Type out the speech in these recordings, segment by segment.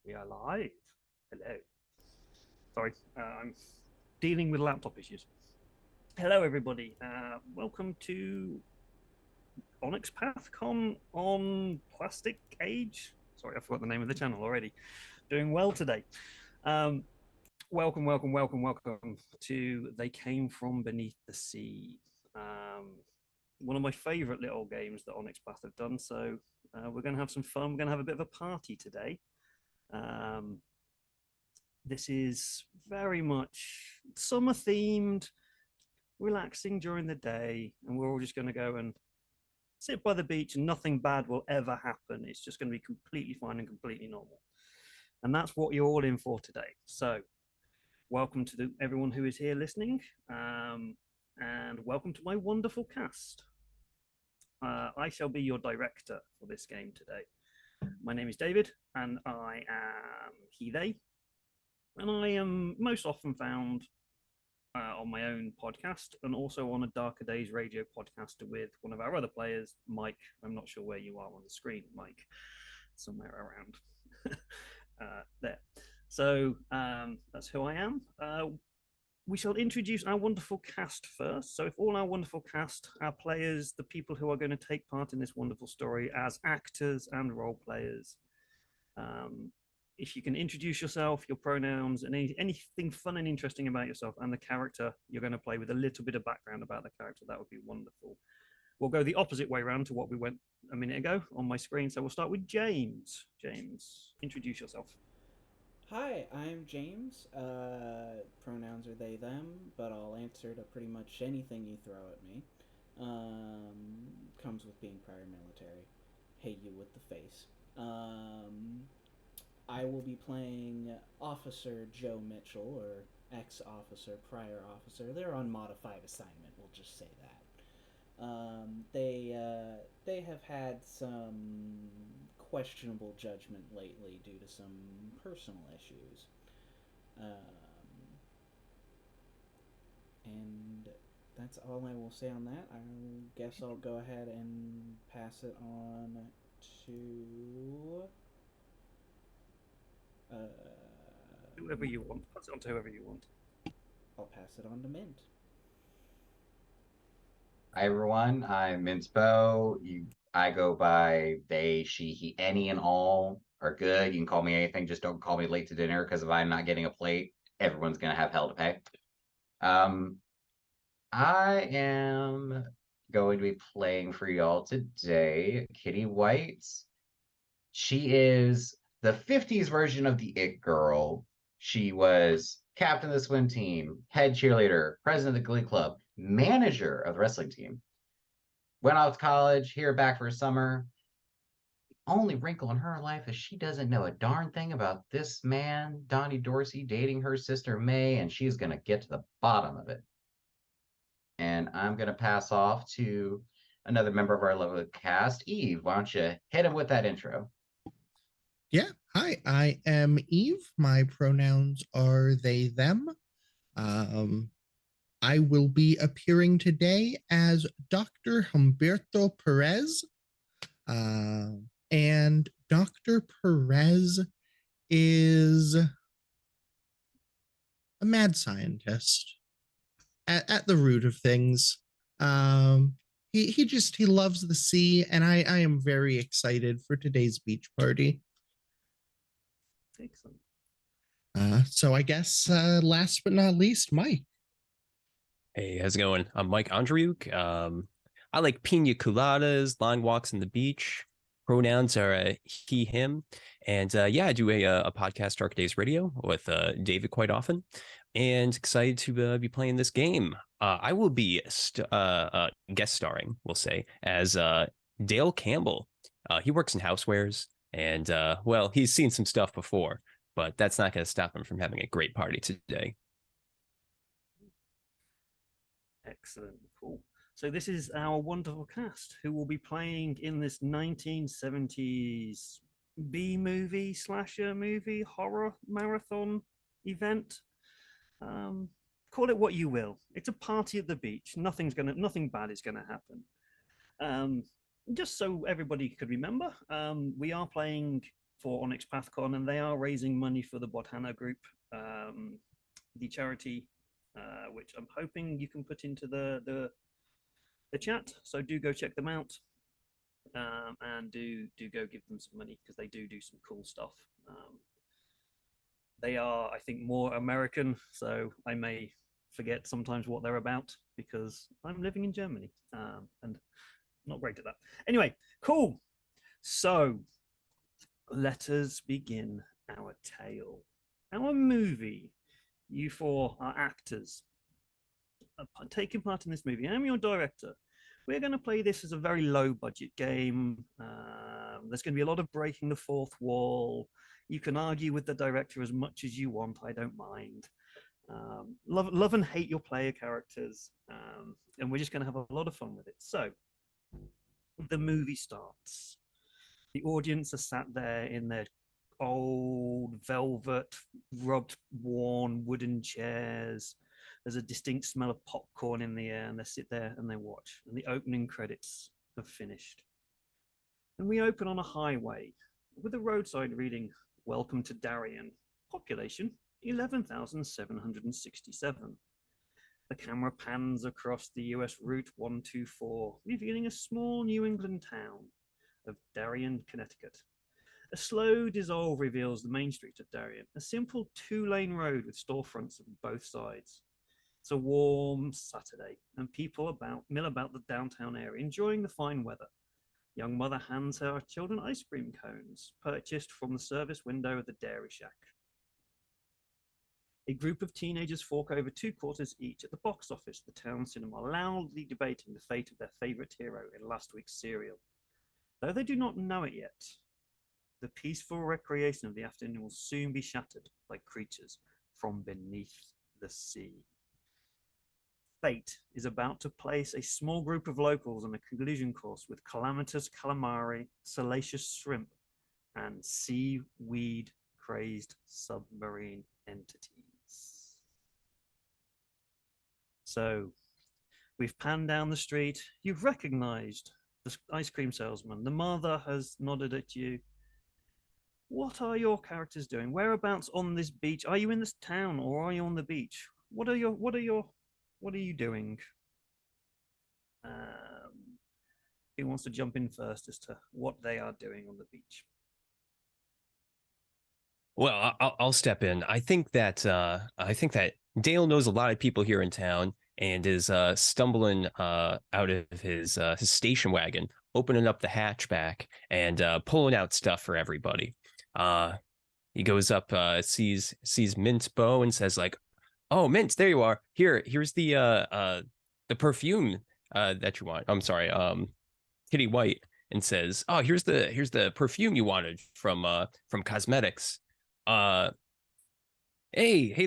We are live. Hello. Sorry, I'm dealing with laptop issues. Hello, everybody. Welcome to Onyx PathCon on Plastic Age. Sorry, I forgot the name of the channel already. Doing well today. Um, welcome to They Came From Beneath the Sea. One of my favorite little games that Onyx Path have done. So we're going to have some fun. We're going to have a bit of a party today. Um, this is very much summer themed, relaxing during the day, and we're all just going to go and sit by the beach, and nothing bad will ever happen. It's just going to be completely fine and completely normal. And that's what you're all in for today. So, welcome to everyone who is here listening, and welcome to my wonderful cast. I shall be your director for this game today. My name is David, and I am he, they, and I am most often found on my own podcast and also on a Darker Days radio podcast with one of our other players, Mike. I'm not sure where you are on the screen, Mike, somewhere around there. So that's who I am. We shall introduce our wonderful cast first. So, if all our wonderful cast, our players, the people who are going to take part in this wonderful story as actors and role players, if you can introduce yourself, your pronouns, and anything fun and interesting about yourself and the character you're going to play with a little bit of background about the character, that would be wonderful. We'll go the opposite way around to what we went a minute ago on my screen. So we'll start with James. James, introduce yourself. Hi, I'm James. Pronouns are they, them, but I'll answer to pretty much anything you throw at me. Comes with being prior military. Hey, you with the face. I will be playing Officer Joe Mitchell, or ex-officer, prior officer. They're on modified assignment, we'll just say that. They have had some questionable judgment lately due to some personal issues. And that's all I will say on that. I guess I'll go ahead and pass it on to uh, Whoever you want. Pass it on to whoever you want. I'll pass it on to Mint. Hi everyone, I'm Minspo. I go by they, she, he, any, and all are good. You can call me anything, just don't call me late to dinner because if I'm not getting a plate, everyone's gonna have hell to pay. Um, I am going to be playing for y'all today, Kitty White. She is the 50s version of the It Girl. She was captain of the swim team, head cheerleader, president of the Glee Club, manager of the wrestling team. Went off to college, here back for summer. Only wrinkle in her life is she doesn't know a darn thing about this man, Donnie Dorsey, dating her sister May, and she's going to get to the bottom of it. And I'm going to pass off to another member of our lovely cast, Eve. Why don't you hit him with that intro? Yeah. Hi, I am Eve. My pronouns are they, them. Um, I will be appearing today as Dr. Humberto Perez. And Dr. Perez is a mad scientist at the root of things. He loves the sea, and I am very excited for today's beach party. Excellent. So I guess last but not least, Mike. Hey, how's it going? I'm Mike Andriuk. I like pina coladas, long walks on the beach. Pronouns are he, him. And yeah, I do a podcast, Dark Days Radio, with David quite often. And excited to be playing this game. I will be guest starring, we'll say, as Dale Campbell. He works in housewares. And, well, he's seen some stuff before. But that's not going to stop him from having a great party today. Excellent. Cool. So this is our wonderful cast who will be playing in this 1970s B-movie, slasher movie, horror marathon event. Call it what you will. It's a party at the beach. Nothing bad is gonna happen. Just so everybody could remember, we are playing for Onyx PathCon, and they are raising money for the Bodhana group, the charity, which I'm hoping you can put into the chat. So do go check them out, and do go give them some money because they do some cool stuff. They are, I think, more American, so I may forget sometimes what they're about because I'm living in Germany, and not great at that. Anyway, cool. So let us begin our tale, our movie. You four are actors taking part in this movie. I'm your director. We're going to play this as a very low budget game. There's going to be a lot of breaking the fourth wall. You can argue with the director as much as you want. I don't mind. Love and hate your player characters. And we're just going to have a lot of fun with it. So the movie starts. The audience are sat there in their old velvet, rubbed, worn wooden chairs. There's a distinct smell of popcorn in the air, and they sit there and they watch. And the opening credits have finished. And we open on a highway with a roadside reading, "Welcome to Darien. Population 11,767. The camera pans across the US Route 124, revealing a small New England town of Darien, Connecticut. A slow dissolve reveals the main street of Darien, a simple two-lane road with storefronts on both sides. It's a warm Saturday, and people mill about the downtown area, enjoying the fine weather. Young mother hands her children ice cream cones, purchased from the service window of the dairy shack. A group of teenagers fork over $2 each at the box office, the town cinema, loudly debating the fate of their favorite hero in last week's serial. Though they do not know it yet, the peaceful recreation of the afternoon will soon be shattered by creatures from beneath the sea. Fate is about to place a small group of locals on a collision course with calamitous calamari, salacious shrimp, and seaweed-crazed submarine entities. So, we've panned down the street. You've recognized the ice cream salesman. The mother has nodded at you. What are your characters doing? Whereabouts on this beach? Are you in this town or are you on the beach? What are you doing? Who wants to jump in first as to what they are doing on the beach? Well, I'll step in. I think that Dale knows a lot of people here in town and is stumbling out of his station wagon, opening up the hatchback and pulling out stuff for everybody. He goes up, sees Mint Bow and says like, "Oh, Mint, there you are. Here's the perfume that you want." I'm sorry, Kitty White, and says, "Oh, here's the perfume you wanted from cosmetics. Hey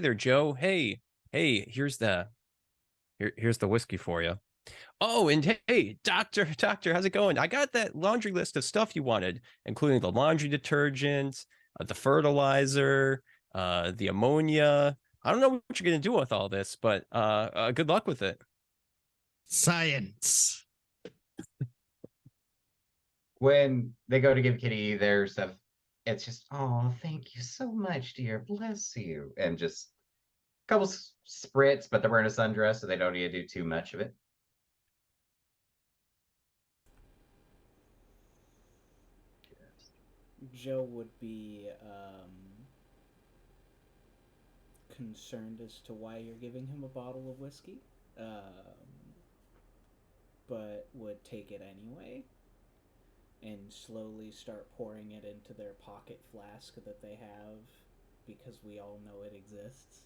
there, Joe. Hey, here's the whiskey for you. Oh, and hey, doctor, how's it going? I got that laundry list of stuff you wanted, including the laundry detergent, the fertilizer, the ammonia. I don't know what you're gonna do with all this, but good luck with it." Science. When they go to give Kitty their stuff, it's just, "Oh, thank you so much, dear. Bless you." And just a couple spritz, but they're wearing a sundress, so they don't need to do too much of it. Joe would be concerned as to why you're giving him a bottle of whiskey, but would take it anyway and slowly start pouring it into their pocket flask that they have because we all know it exists.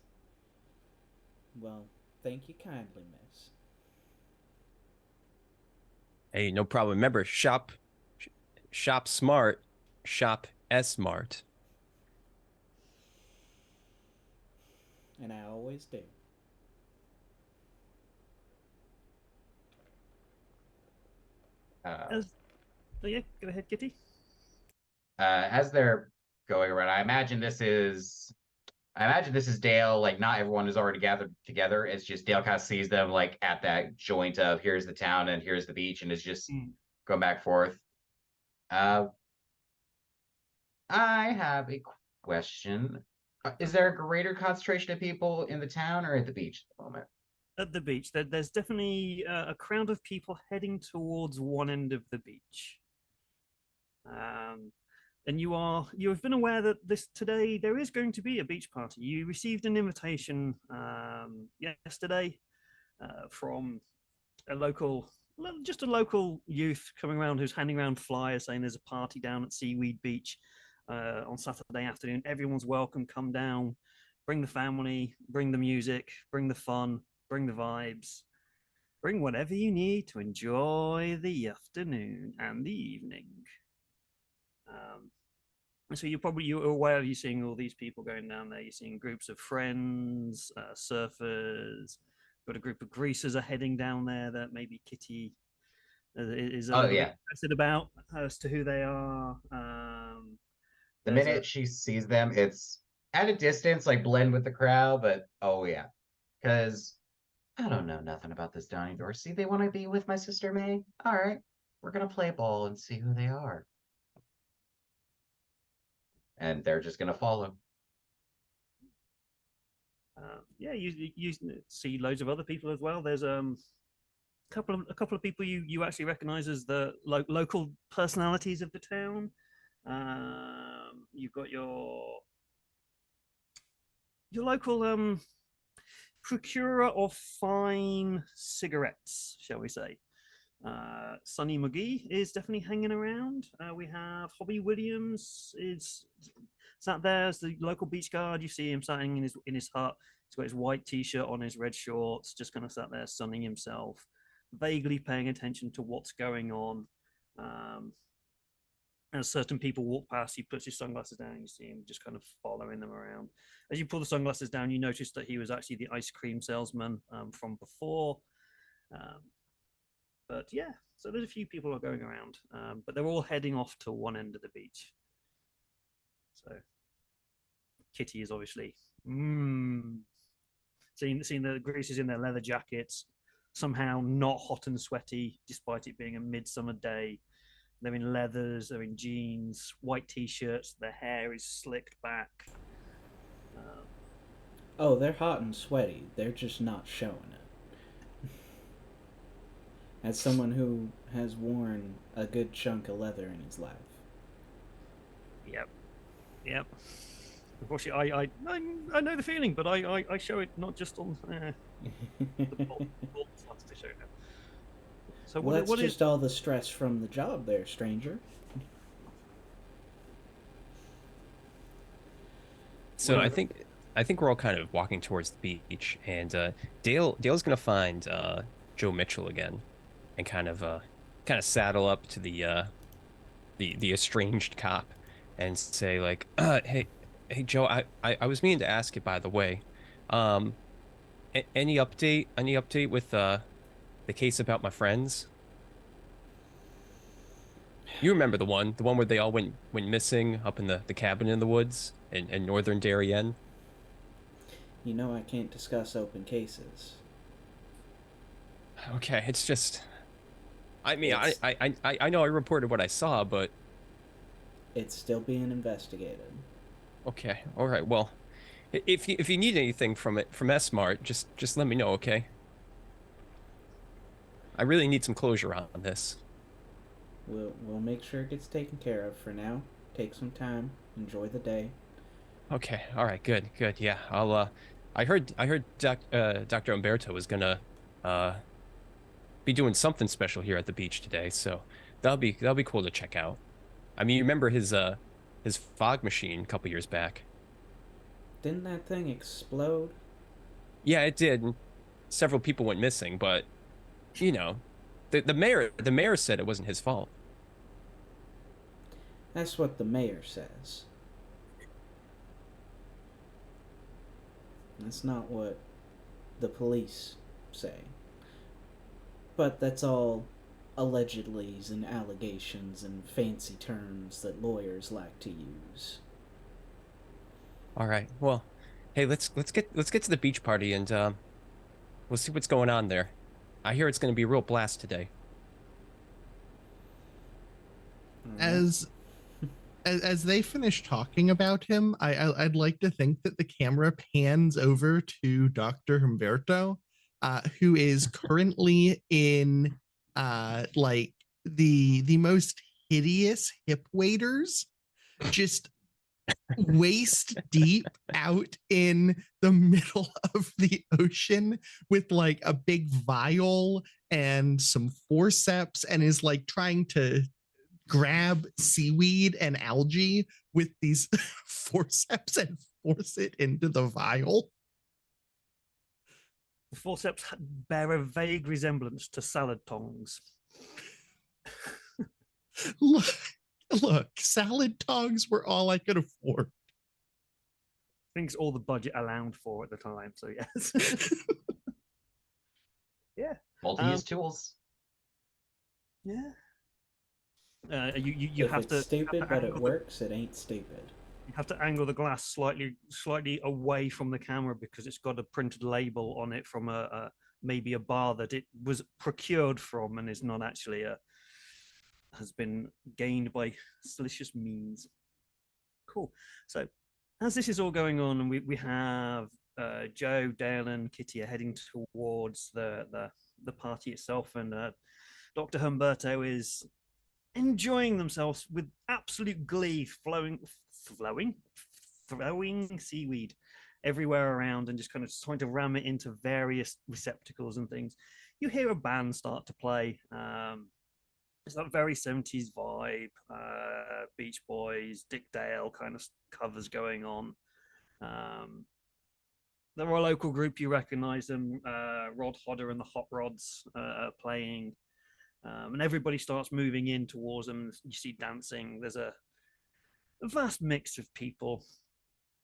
"Well, thank you kindly, miss." Hey, no problem. Remember, shop smart, shop smart. And I always do. So yeah, go ahead, Kitty. As they're going around, I imagine this is Dale. Like, not everyone is already gathered together. It's just Dale kind of sees them like at that joint of here's the town and here's the beach, and is just going back and forth. I have a question. Is there a greater concentration of people in the town or at the beach at the moment? At the beach, there's definitely a crowd of people heading towards one end of the beach. And you have been aware that this today there is going to be a beach party. You received an invitation yesterday from a local, just a local youth coming around who's handing around flyers saying there's a party down at Seaweed Beach on Saturday afternoon. Everyone's welcome. Come down, bring the family, bring the music, bring the fun, bring the vibes, bring whatever you need to enjoy the afternoon and the evening. So you're aware you're seeing all these people going down there. You're seeing groups of friends, surfers. Got a group of greasers are heading down there that maybe Kitty is a Oh little yeah. bit interested about as to who they are. The There's minute she sees them, it's at a distance, like blend with the crowd, but oh yeah. Because I don't know nothing about this Donnie Dorsey. They want to be with my sister May. All right. We're gonna play ball and see who they are. And they're just gonna follow. Yeah, you see loads of other people as well. There's a couple of people you actually recognize as the local personalities of the town. You've got your local procurer of fine cigarettes, shall we say. Sonny McGee is definitely hanging around. We have Hobby Williams is sat there as the local beach guard. You see him sitting in his hut. He's got his white t-shirt on, his red shorts, just kind of sat there sunning himself, vaguely paying attention to what's going on. As certain people walk past, he puts his sunglasses down, and you see him just kind of following them around. As you pull the sunglasses down, you notice that he was actually the ice cream salesman from before. But yeah, so there's a few people are going around, but they're all heading off to one end of the beach. So Kitty is obviously seeing the greasers in their leather jackets, somehow not hot and sweaty, despite it being a midsummer day. They're in leathers, they're in jeans, white t-shirts, their hair is slicked back. Oh, they're hot and sweaty. They're just not showing it. As someone who has worn a good chunk of leather in his life. Yep. Unfortunately, I know the feeling, but I show it not just on the podcast to show now. So well, that's what just is all the stress from the job there, stranger. So I think we're all kind of walking towards the beach, and Dale's gonna find Joe Mitchell again, and kind of saddle up to the estranged cop, and say like, hey Joe, I was meaning to ask you, by the way, any update with the case about my friends? You remember the one where they all went missing up in the cabin in the woods in northern Darien? You know I can't discuss open cases. Okay, it's just, I mean, It's- I know I reported what I saw, but It's still being investigated. okay, all right. Well, if you need anything from S-Mart, just let me know, okay? I really need some closure on this. We'll make sure it gets taken care of. For now, take some time, enjoy the day. Okay, all right, good. Yeah, I'll I heard Dr. Umberto was gonna be doing something special here at the beach today, so that'll be cool to check out. I mean, you remember his fog machine a couple years back? Didn't that thing explode? Yeah, it did. And several people went missing, but you know, the mayor said it wasn't his fault. That's what the mayor says. That's not what the police say. But that's all allegedlys and allegations and fancy terms that lawyers like to use. All right. Well, hey, let's get to the beach party, and we'll see what's going on there. I hear it's going to be a real blast today. As as they finish talking about him, I'd like to think that the camera pans over to Dr. Humberto, who is currently in like the most hideous hip waders, just waist deep out in the middle of the ocean with like a big vial and some forceps, and is like trying to grab seaweed and algae with these forceps and force it into the vial. The forceps bear a vague resemblance to salad tongs. look, look, salad tongs were all I could afford. I think it's all the budget allowed for at the time, so yes. Yeah. Multi-use tools. Yeah. You if have it's to stupid but it angle works, it ain't stupid. you have to angle the glass slightly away from the camera because it's got a printed label on it from maybe a bar that it was procured from and is not actually has been gained by salacious means. Cool. So as this is all going on, and we have Joe, Dale, and Kitty are heading towards the party itself, and Dr. Humberto is enjoying themselves with absolute glee, throwing seaweed everywhere around and just kind of trying to ram it into various receptacles and things. You hear a band start to play. It's that very 70s vibe, Beach Boys, Dick Dale kind of covers going on. They're a local group, you recognize them. Rod Hodder and the Hot Rods are playing. And everybody starts moving in towards them. You see dancing. There's a vast mix of people.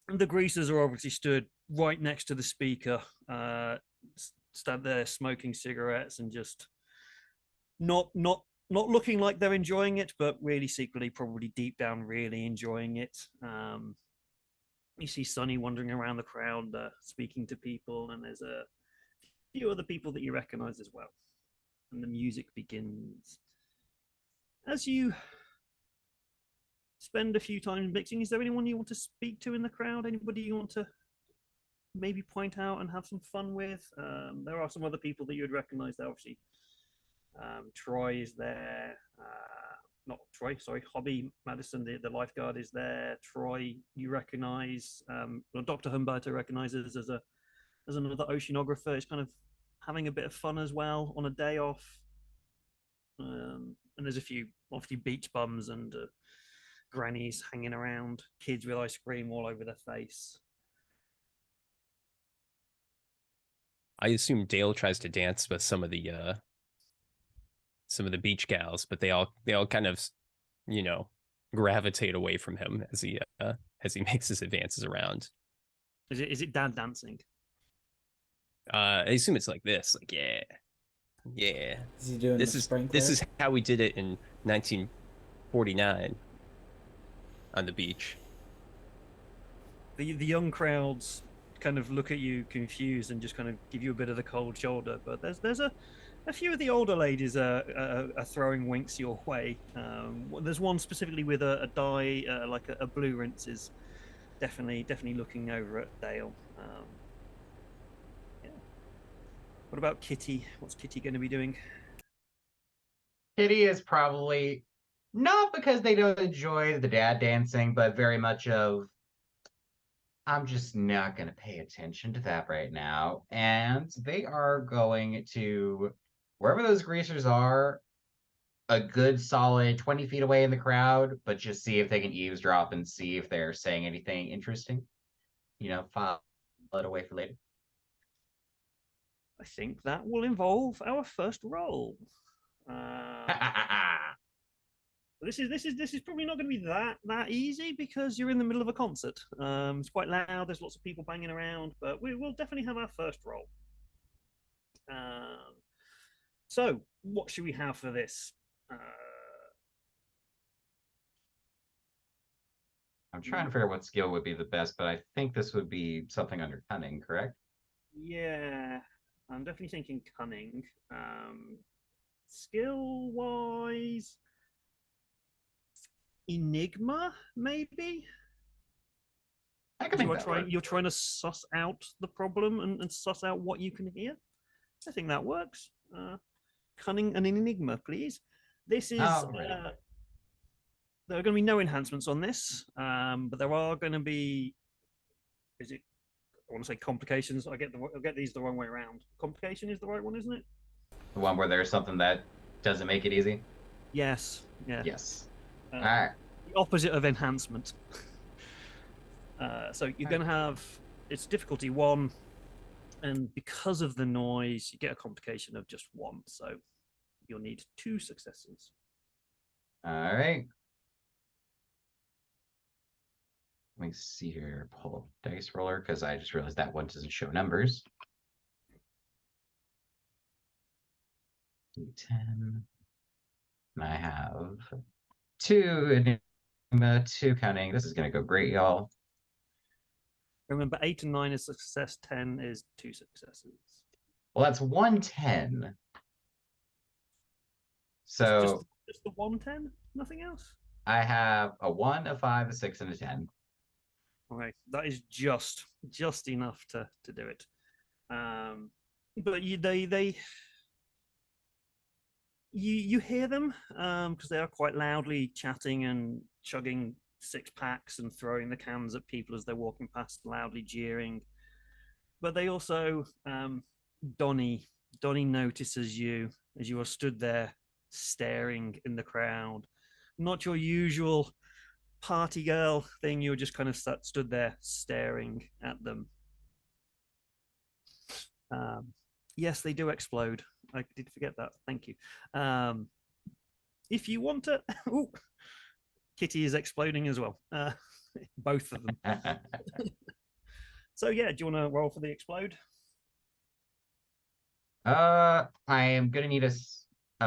And the greasers are obviously stood right next to the speaker, stand there smoking cigarettes and just not looking like they're enjoying it, but really secretly, probably deep down, really enjoying it. You see Sonny wandering around the crowd, speaking to people, and there's a few other people that you recognize as well. And the music begins. As you spend a few times mixing, is there anyone you want to speak to in the crowd? Anybody you want to maybe point out and have some fun with? There are some other people that you would recognize there, obviously. Troy is there. Not Troy, sorry, Hobby Madison, the lifeguard is there. Troy, you recognize. Dr. Humberto recognizes as another oceanographer. He's kind of having a bit of fun as well on a day off. And there's a few obviously beach bums and grannies hanging around, kids with ice cream all over their face. I assume Dale tries to dance with some of the beach gals, but they all kind of, gravitate away from him as he makes his advances around. Is it dad dancing? I assume it's like this, like yeah. Is he doing This sprinkler? is how we did it in 1949 on the beach. The young crowds kind of look at you confused and just kind of give you a bit of the cold shoulder. But there's a few of the older ladies are throwing winks your way. There's one specifically with a dye, like a blue rinse, is definitely looking over at Dale. Yeah. What about Kitty? What's Kitty going to be doing? Kitty is probably not because they don't enjoy the dad dancing, but very much of, I'm just not going to pay attention to that right now. And they are going to, wherever those greasers are, a good solid 20 feet away in the crowd, but just see if they can eavesdrop and see if they're saying anything interesting. File it away for later. I think that will involve our first roll. This is probably not going to be that easy because you're in the middle of a concert. It's quite loud. There's lots of people banging around, but we will definitely have our first roll. So, what should we have for this? I'm trying to figure out what skill would be the best, but I think this would be something under cunning, correct? Yeah, I'm definitely thinking cunning. Skill wise, enigma, maybe. I can make that work. You're trying to suss out the problem and suss out what you can hear. I think that works. Cunning and an enigma, please. This is. There are going to be no enhancements on this, but there are going to be. Is it? I want to say complications. I get these the wrong way around. Complication is the right one, isn't it? The one where there's something that doesn't make it easy. Yes. Yeah. Yes. All right. The opposite of enhancement. So you're going to have it's difficulty 1, and because of the noise, you get a complication of just 1. So you'll need 2 successes. All right. Let me see here. Pull up dice roller because I just realized that one doesn't show numbers. 10. And I have 2 enigma, 2 cunning. This is gonna go great, y'all. Remember, 8 and 9 is success. 10 is 2 successes. Well, that's 110. So just the 110, nothing else. I have a 1, a 5, a 6, and a 10. Okay, that is just enough to do it. But you hear them because they are quite loudly chatting and chugging 6-packs and throwing the cans at people as they're walking past, loudly jeering. But they also, Donnie notices you as you are stood there staring in the crowd. Not your usual party girl thing. You were just kind of stood there staring at them. Yes, they do explode. I did forget that. Thank you. If you want to, ooh, Kitty is exploding as well. Both of them. So yeah, do you want to roll for the explode? I am gonna need a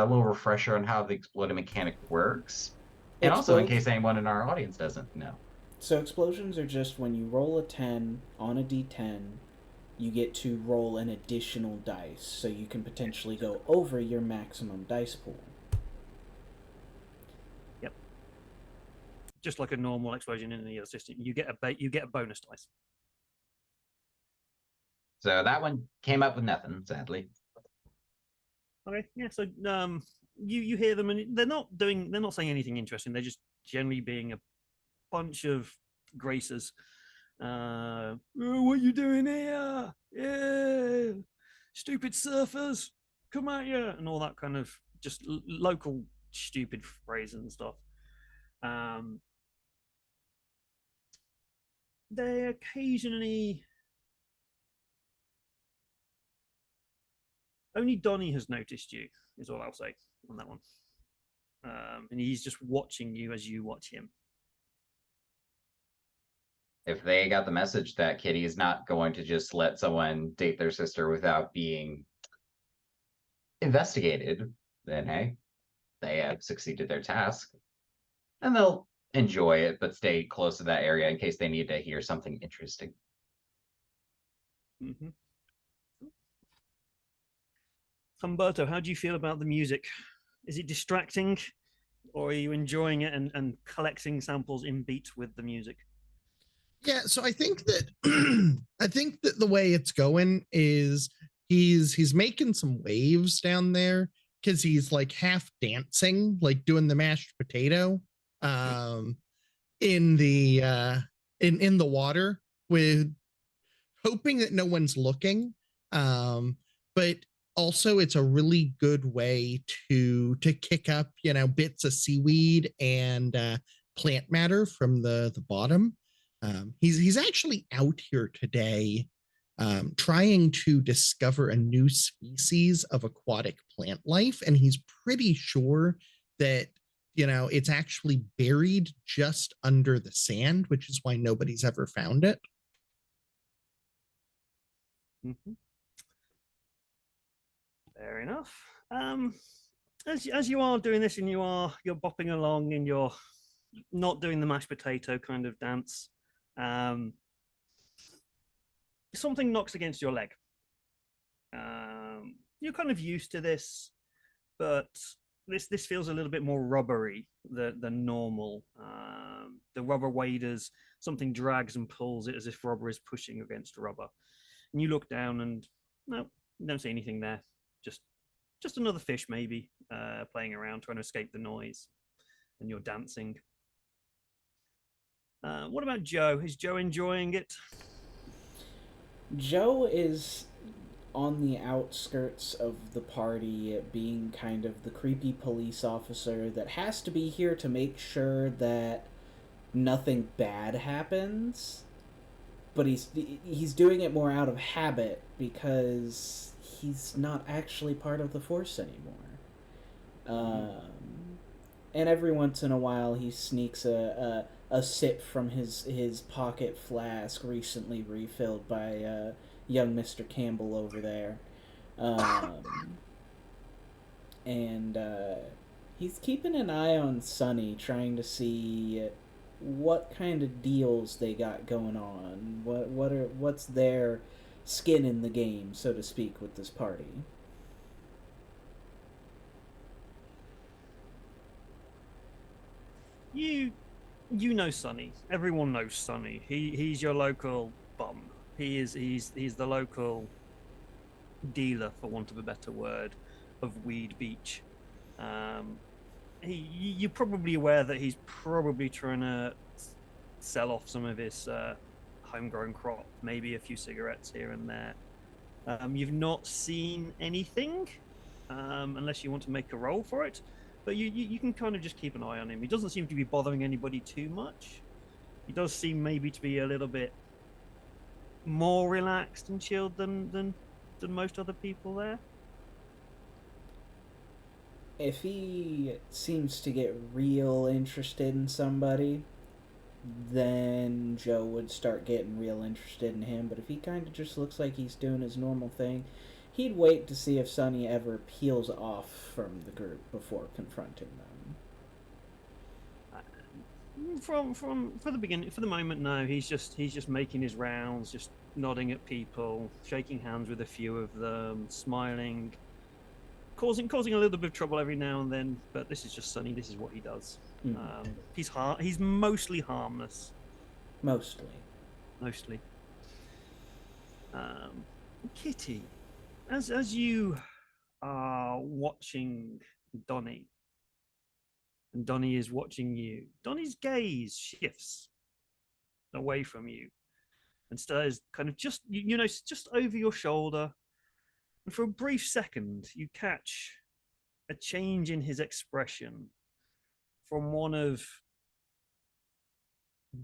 little refresher on how the exploding mechanic works, and also in case anyone in our audience doesn't know. So explosions are just when you roll a 10 on a d10, you get to roll an additional dice, so you can potentially go over your maximum dice pool. Yep. Just like a normal explosion in the other system, you get a bonus dice. So that one came up with nothing, sadly. Okay, yeah. So you hear them, and they're not saying anything interesting. They're just generally being a bunch of gracers. Oh, what you doing here? Yeah, stupid surfers, come at you, and all that kind of just local stupid phrases and stuff. They occasionally. Only Donnie has noticed you, is all I'll say on that one. And he's just watching you as you watch him. If they got the message that Kitty is not going to just let someone date their sister without being investigated, then hey, they have succeeded their task. And they'll enjoy it, but stay close to that area in case they need to hear something interesting. Mm-hmm. Humberto, how do you feel about the music? Is it distracting, or are you enjoying it and collecting samples in beat with the music? Yeah, so I think that the way it's going is he's making some waves down there because he's like half dancing, like doing the mashed potato in the in the water, with hoping that no one's looking. But also it's a really good way to kick up, bits of seaweed and plant matter from the bottom. He's actually out here today trying to discover a new species of aquatic plant life, and he's pretty sure that it's actually buried just under the sand, which is why nobody's ever found it. Mm-hmm. Fair enough. As you are doing this and you're bopping along and you're not doing the mashed potato kind of dance, something knocks against your leg. You're kind of used to this, but this feels a little bit more rubbery than normal. The rubber waders, something drags and pulls it as if rubber is pushing against rubber. And you look down and no, you don't see anything there. Just another fish maybe playing around trying to escape the noise. And you're dancing. What about Joe? Is Joe enjoying it? Joe is on the outskirts of the party, being kind of the creepy police officer that has to be here to make sure that nothing bad happens. But he's doing it more out of habit because he's not actually part of the force anymore. And every once in a while, he sneaks a sip from his pocket flask, recently refilled by young Mr. Campbell over there. And he's keeping an eye on Sonny, trying to see what kind of deals they got going on. What's their skin in the game, so to speak, with this party. You know Sonny. Everyone knows Sonny. He's your local bum. He's the local dealer, for want of a better word, of Weed Beach. You're probably aware that he's probably trying to sell off some of his homegrown crop, maybe a few cigarettes here and there. You've not seen anything, unless you want to make a roll for it. But you can kind of just keep an eye on him. He doesn't seem to be bothering anybody too much. He does seem maybe to be a little bit more relaxed and chilled than most other people there. If he seems to get real interested in somebody, then Joe would start getting real interested in him. But if he kind of just looks like he's doing his normal thing, he'd wait to see if Sonny ever peels off from the group before confronting them. For the beginning, for the moment, no. He's just making his rounds, just nodding at people, shaking hands with a few of them, smiling, causing a little bit of trouble every now and then. But this is just Sonny. This is what he does. He's mostly harmless. Mostly. Kitty, as you are watching Donnie, and Donnie is watching you, Donnie's gaze shifts away from you and stares kind of just just over your shoulder. And for a brief second, you catch a change in his expression from one of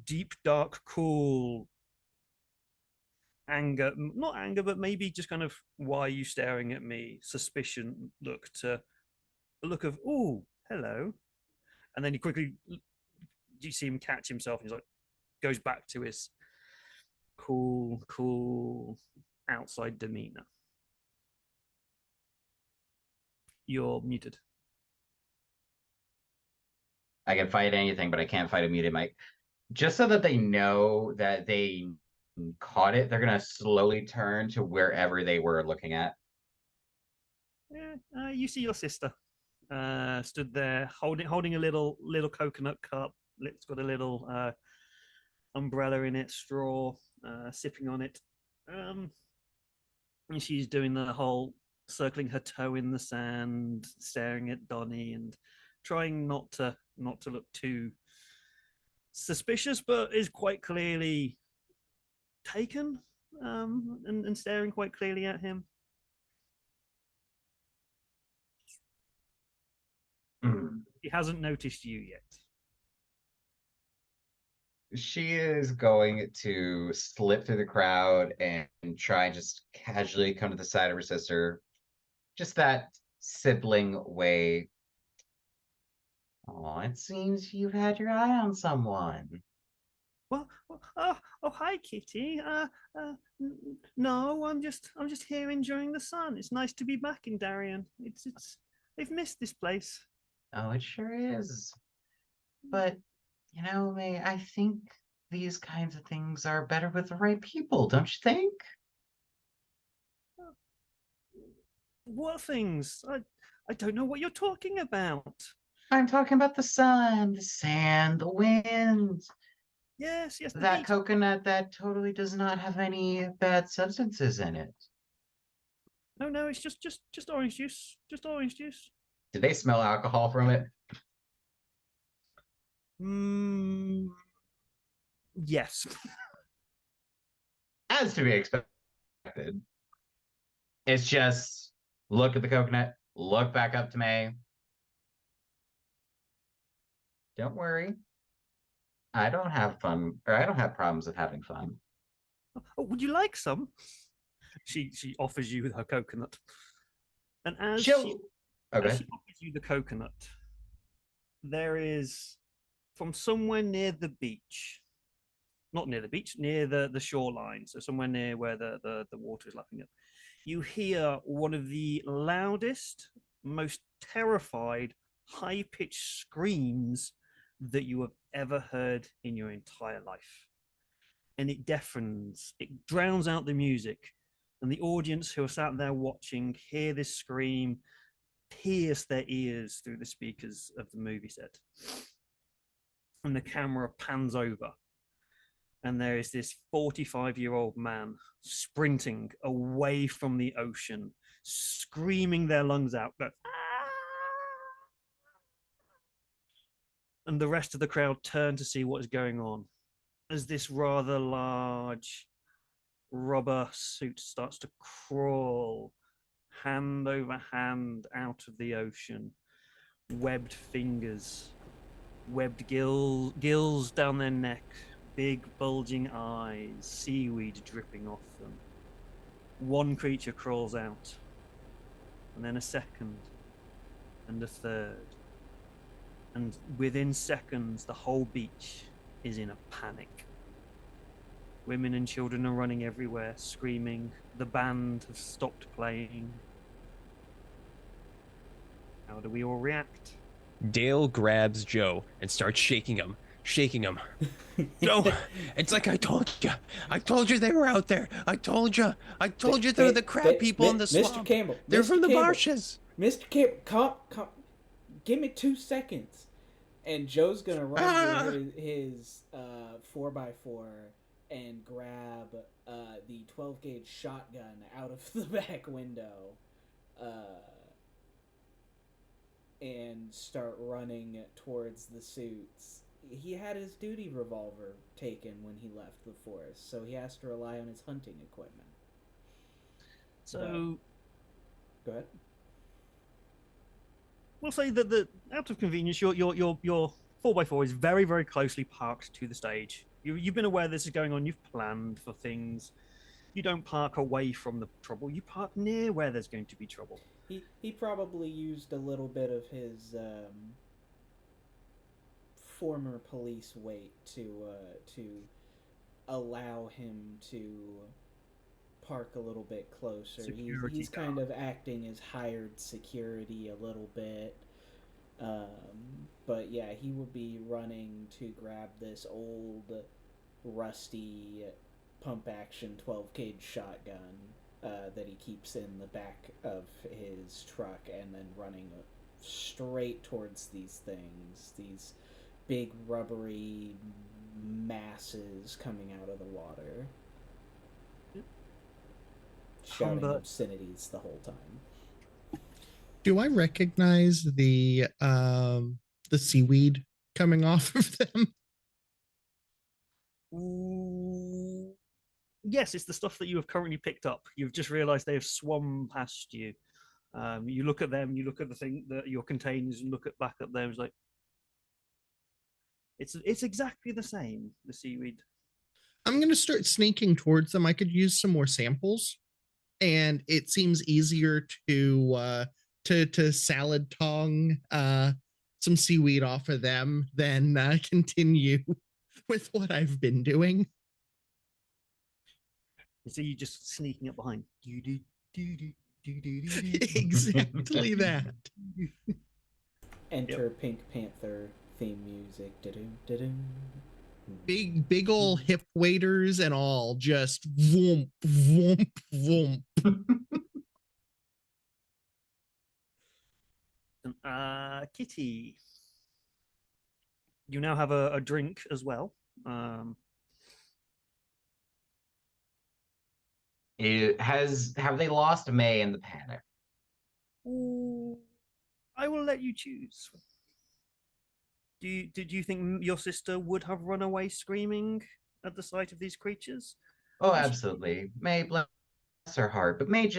deep, dark, cool anger, not anger, but maybe just kind of, why are you staring at me? Suspicion look to a look of, oh, hello. And then you see him catch himself and he's like, goes back to his cool outside demeanor. You're muted. I can fight anything, but I can't fight a muted mic. Just so that they know that they caught it, they're gonna slowly turn to wherever they were looking at. Yeah, you see your sister stood there holding a little coconut cup. It's got a little umbrella in it, straw, sipping on it. And she's doing the whole circling her toe in the sand, staring at Donnie, and trying not to look too suspicious, but is quite clearly taken, and staring quite clearly at him. He hasn't noticed you yet. She is going to slip through the crowd and try and just casually come to the side of her sister. Just that sibling way. Oh, it seems you've had your eye on someone. Well, hi, Kitty. No, I'm just here enjoying the sun. It's nice to be back in Darien. They've missed this place. Oh, it sure is. But, May, I think these kinds of things are better with the right people, don't you think? What things? I don't know what you're talking about. I'm talking about the sun, the sand, the wind. Yes, the That beach. coconut that totally does not have any bad substances in it. No, it's just orange juice. Just orange juice. Did they smell alcohol from it? Yes. As to be expected. It's just look at the coconut, look back up to May. Don't worry. I don't have fun, or I don't have problems with having fun. Oh, would you like some? She offers you her coconut. And as she offers you the coconut, there is from somewhere near the beach, not near the beach, near the shoreline, so somewhere near where the water is lapping up, you hear one of the loudest, most terrified, high-pitched screams that you have ever heard in your entire life. And it deafens, it drowns out the music. And the audience who are sat there watching hear this scream pierce their ears through the speakers of the movie set. And the camera pans over. And there is this 45-year-old man sprinting away from the ocean, screaming their lungs out. And the rest of the crowd turn to see what is going on as this rather large rubber suit starts to crawl hand over hand out of the ocean. Webbed fingers, webbed gills down their neck, big bulging eyes, seaweed dripping off them. One creature crawls out, and then a second, and a third. And within seconds, the whole beach is in a panic. Women and children are running everywhere, screaming. The band has stopped playing. How do we all react? Dale grabs Joe and starts shaking him. Joe, it's like I told you. I told you they were out there. I told you they're the crab people in the swamp. Mr. Campbell. They're Mr. from the Campbell, marshes. Mr. Campbell, come. Give me 2 seconds. And Joe's going to run to his 4x4 and grab the 12-gauge shotgun out of the back window and start running towards the suits. He had his duty revolver taken when he left the forest, so he has to rely on his hunting equipment. So, go ahead. We'll say that out of convenience, your 4x4 is very, very closely parked to the stage. You've been aware this is going on. You've planned for things. You don't park away from the trouble. You park near where there's going to be trouble. He probably used a little bit of his former police weight to allow him to park a little bit closer. He's kind of acting as hired security a little bit. But yeah, he would be running to grab this old, rusty, pump-action 12-gauge shotgun that he keeps in the back of his truck, and then running straight towards these things, these big rubbery masses coming out of the water. Shouting obscenities the whole time. Do I recognize the seaweed coming off of them? Ooh. Yes, it's the stuff that you have currently picked up. You've just realized they have swum past you. You look at them, you look at the thing that your containers, and look at back at them. It's like it's exactly the same. The seaweed. I'm gonna start sneaking towards them. I could use some more samples, and it seems easier to salad tong some seaweed off of them than continue with what I've been doing. So you're just sneaking up behind. Exactly that. Enter Pink Panther theme music. Big ol' hip waders and all, just voomp, voomp, voomp. Kitty, you now have a drink as well. Have they lost May in the panic? Ooh, I will let you choose. Did you think your sister would have run away screaming at the sight of these creatures? Oh, absolutely. May, bless her heart, but May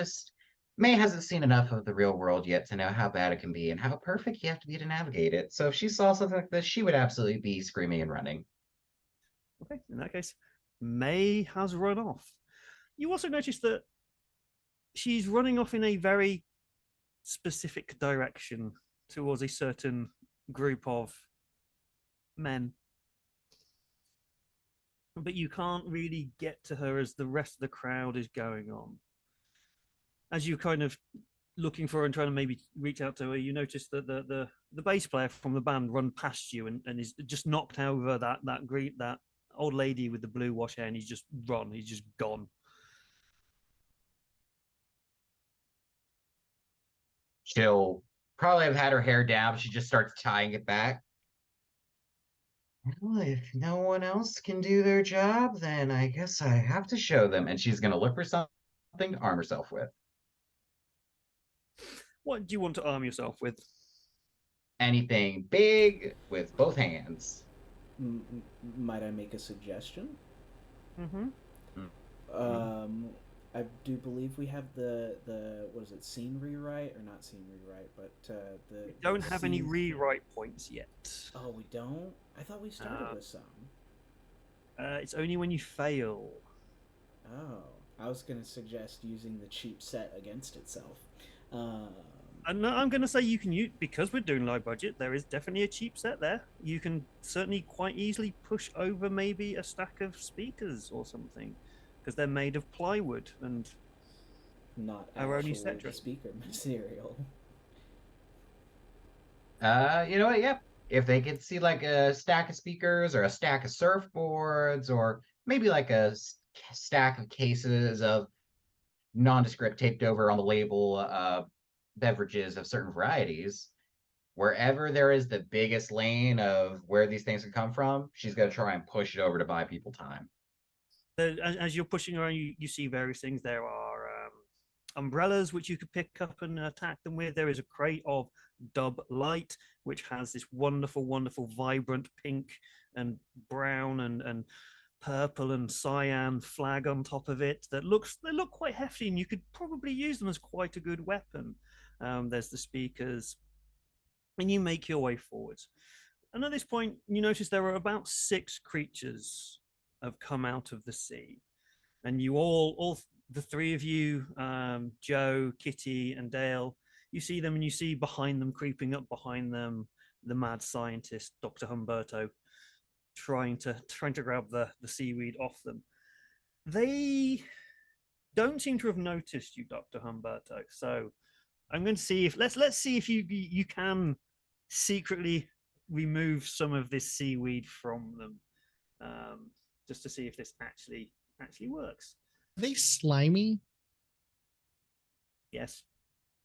hasn't seen enough of the real world yet to know how bad it can be and how perfect you have to be to navigate it. So if she saw something like this, she would absolutely be screaming and running. Okay, in that case, May has run off. You also notice that she's running off in a very specific direction towards a certain group of men. But you can't really get to her as the rest of the crowd is going on. As you kind of looking for her and trying to maybe reach out to her, you notice that the bass player from the band run past you and is just knocked over that old lady with the blue wash hair, and he's just gone. She'll probably have had her hair down, but she just starts tying it back. Well, if no one else can do their job, then I guess I have to show them. And she's going to look for something to arm herself with. What do you want to arm yourself with? Anything big with both hands. Might I make a suggestion? Mm-hmm. I do believe we have the what is it, scene rewrite or not scene rewrite, but we don't have any rewrite points yet. Oh, we don't? I thought we started with some. It's only when you fail. Oh, I was gonna suggest using the cheap set against itself. And I'm going to say you can use, because we're doing low budget, there is definitely a cheap set there. You can certainly quite easily push over maybe a stack of speakers or something, because they're made of plywood and not our only actual set speaker material. You know what? Yep. If they could see like a stack of speakers or a stack of surfboards or maybe like a stack of cases of nondescript taped over on the label beverages of certain varieties, wherever there is the biggest lane of where these things can come from, she's going to try and push it over to buy people time. As you're pushing around, you see various things. There are umbrellas which you could pick up and attack them with. There is a crate of Dub Light, which has this wonderful, wonderful, vibrant pink and brown and purple and cyan flag on top of it they look quite hefty, and you could probably use them as quite a good weapon. There's the speakers, and you make your way forwards. And at this point, you notice there are about 6 creatures have come out of the sea, and you all the 3 of you, Joe, Kitty, and Dale, you see them, and you see behind them, creeping up behind them, the mad scientist, Dr. Humberto, trying to grab the seaweed off them. They don't seem to have noticed you, Dr. Humberto. So I'm going to see if let's see if you can secretly remove some of this seaweed from them, just to see if this actually works. Are they slimy? Yes.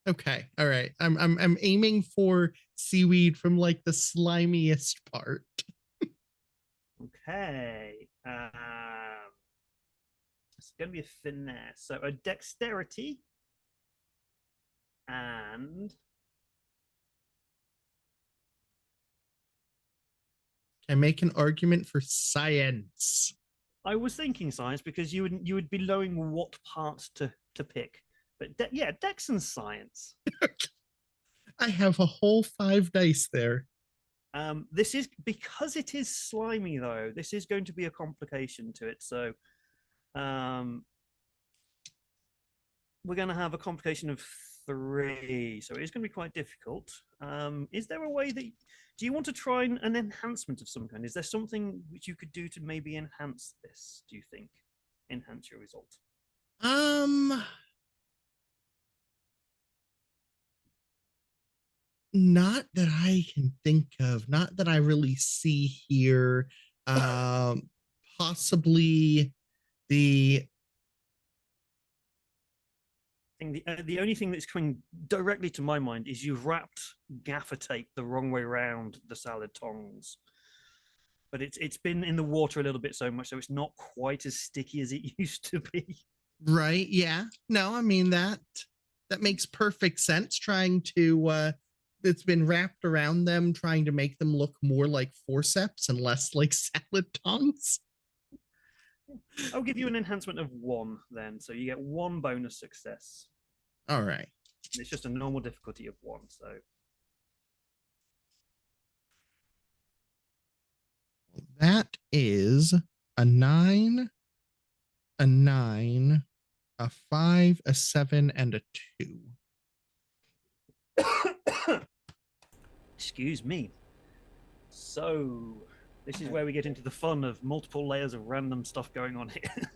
Okay. All right. I'm aiming for seaweed from like the slimiest part. Okay. It's going to be a finesse. So a dexterity and I make an argument for science. I was thinking science because you would be knowing what parts to pick. But yeah, Dex and science. I have a whole 5 dice there. This is because it is slimy though. This is going to be a complication to it. So we're going to have a complication of 3. So it is going to be quite difficult. Is there a way that do you want to try an enhancement of some kind? Is there something which you could do to maybe enhance this? Do you think enhance your result? Not that I can think of. Not that I really see here. Possibly the The only thing that's coming directly to my mind is you've wrapped gaffer tape the wrong way around the salad tongs. But it's been in the water a little bit so much, so it's not quite as sticky as it used to be. Right. Yeah. No, I mean that makes perfect sense. Trying to it's been wrapped around them, trying to make them look more like forceps and less like salad tongs. I'll give you an enhancement of 1 then, so you get 1 bonus success. All right. It's just a normal difficulty of 1, so That is a 9, a 9, a 5, a 7, and a 2. excuse me. So this is where we get into the fun of multiple layers of random stuff going on here.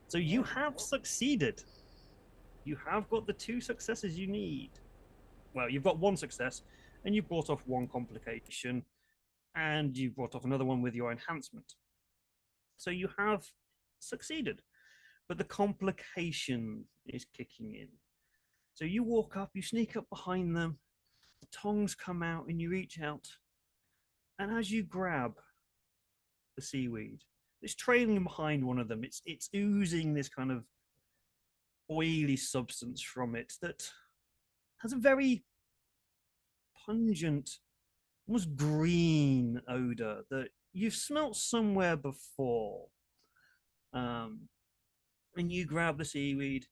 So you have succeeded. You have got the 2 successes you need. Well, you've got 1 success, and you brought off 1 complication, and you brought off another one with your enhancement. So you have succeeded, but the complication is kicking in. So you walk up, you sneak up behind them, the tongs come out, and you reach out, and as you grab the seaweed, it's trailing behind one of them. It's oozing this kind of oily substance from it that has a very pungent, almost green odor that you've smelt somewhere before. And you grab the seaweed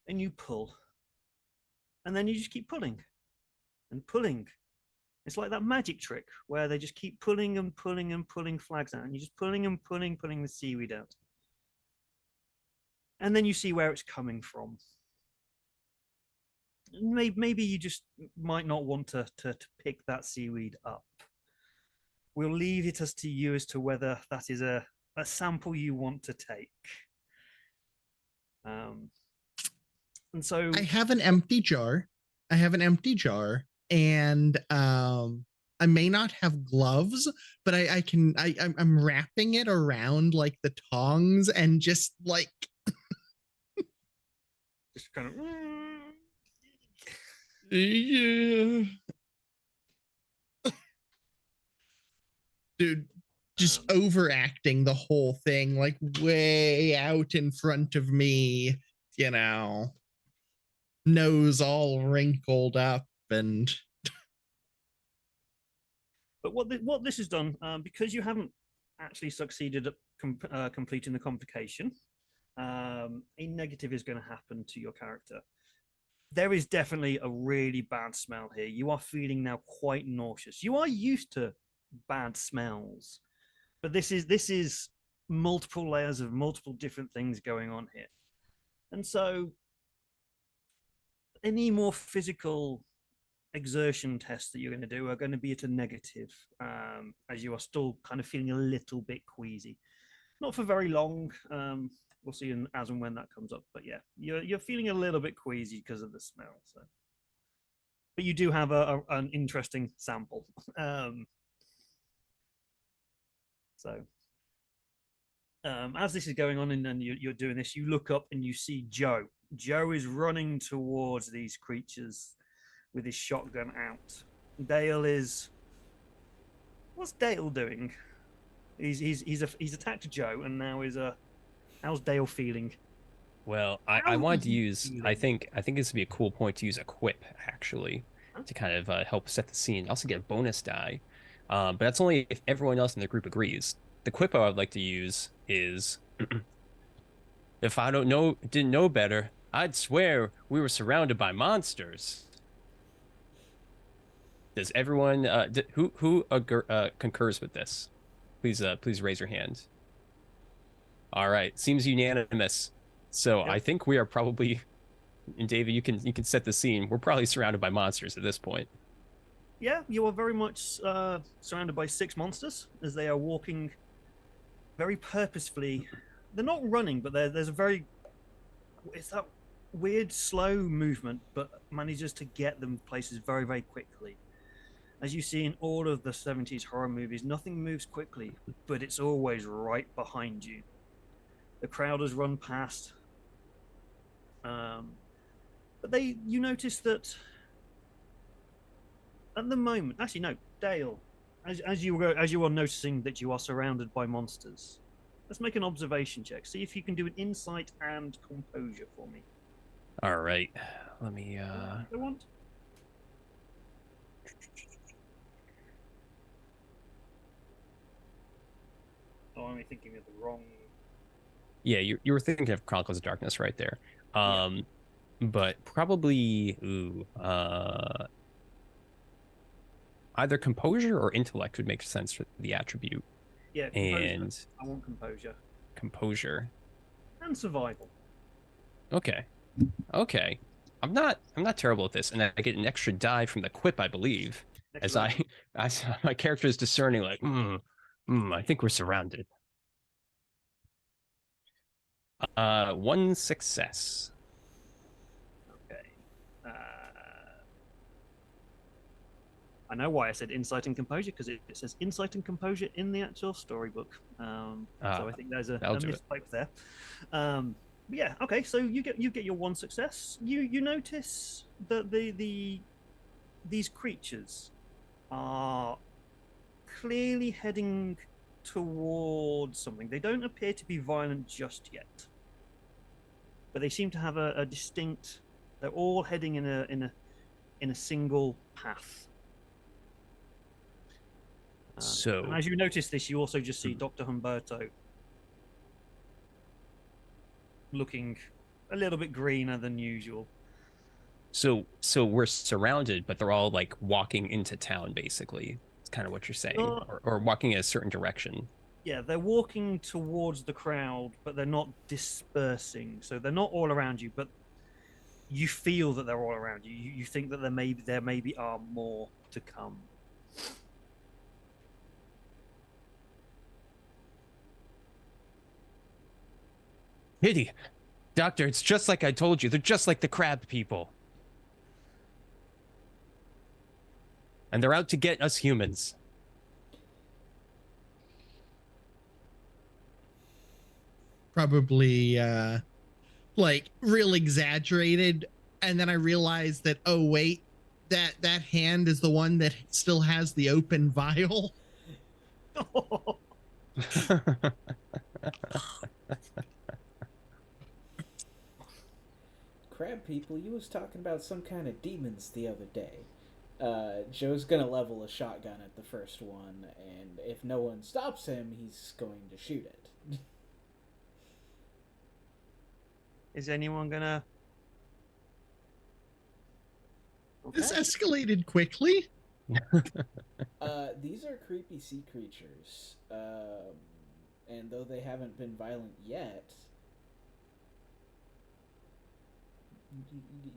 and you pull, and then you just keep pulling and pulling. It's like that magic trick where they just keep pulling and pulling and pulling flags out, and you're just pulling and pulling the seaweed out. And then you see where it's coming from. Maybe you just might not want to pick that seaweed up. We'll leave it to you as to whether that is a sample you want to take. And so I have an empty jar. And I may not have gloves, but I'm wrapping it around like the tongs and just like just kind of yeah. Dude, just overacting the whole thing, like way out in front of me, nose all wrinkled up. And but what this has done, because you haven't actually succeeded at completing the complication, a negative is going to happen to your character. There is definitely a really bad smell here. You are feeling now quite nauseous. You are used to bad smells, but this is multiple layers of multiple different things going on here. And so any more physical exertion tests that you're going to do are going to be at a negative, as you are still kind of feeling a little bit queasy. Not for very long. We'll see as and when that comes up. But yeah, you're feeling a little bit queasy because of the smell. So, but you do have an interesting sample. As this is going on and you're doing this, you look up and you see Joe. Joe is running towards these creatures with his shotgun out. Dale is. What's Dale doing? He's attacked Joe, and now how's Dale feeling? Well, I wanted to use. I think this would be a cool point to use a quip actually, to kind of help set the scene. Also get a bonus die, but that's only if everyone else in the group agrees. The quip I would like to use is, if I didn't know better, I'd swear we were surrounded by monsters. Does everyone who concurs with this? Please raise your hand. All right, seems unanimous. So yep. I think we are probably, and David, you can set the scene. We're probably surrounded by monsters at this point. Yeah, you are very much surrounded by 6 monsters as they are walking very purposefully. They're not running, but there's it's that weird slow movement, but manages to get them places very, very quickly. As you see in all of the 70s horror movies, nothing moves quickly, but it's always right behind you. The crowd has run past. But you notice that At the moment, actually no, Dale. As you are noticing that you are surrounded by monsters, let's make an observation check. See if you can do an insight and composure for me. All right. Let me I want. Oh, I'm thinking of the wrong. Yeah, you were thinking of Chronicles of Darkness right there. Yeah. But probably either composure or intellect would make sense for the attribute. Yeah, composure. And I want composure composure. and survival. Okay. Okay. I'm not terrible at this, and I get an extra die from the quip, I believe. As my character is discerning, like, I think we're surrounded. One success. Okay. I know why I said insight and composure, because it says insight and composure in the actual storybook. So I think there's a mistype there. But yeah, okay. So you get your one success. You notice that these creatures are clearly heading towards something. They don't appear to be violent just yet, but they seem to have a distinct. They're all heading in a single path. And as you notice this, you also just see Dr. Humberto looking a little bit greener than usual. So we're surrounded, but they're all like walking into town, basically. It's kind of what you're saying, or walking in a certain direction. Yeah, they're walking towards the crowd, but they're not dispersing. So they're not all around you, but you feel that they're all around you. You think that there maybe are more to come. Hitty, Doctor, it's just like I told you. They're just like the crab people. And they're out to get us humans. Probably like real exaggerated. And then I realized that, oh wait, that hand is the one that still has the open vial. Crab people, you was talking about some kind of demons the other day. Joe's gonna level a shotgun at the first one, and if no one stops him, he's going to shoot it. Is anyone gonna? Okay. This escalated quickly. These are creepy sea creatures, and though they haven't been violent yet,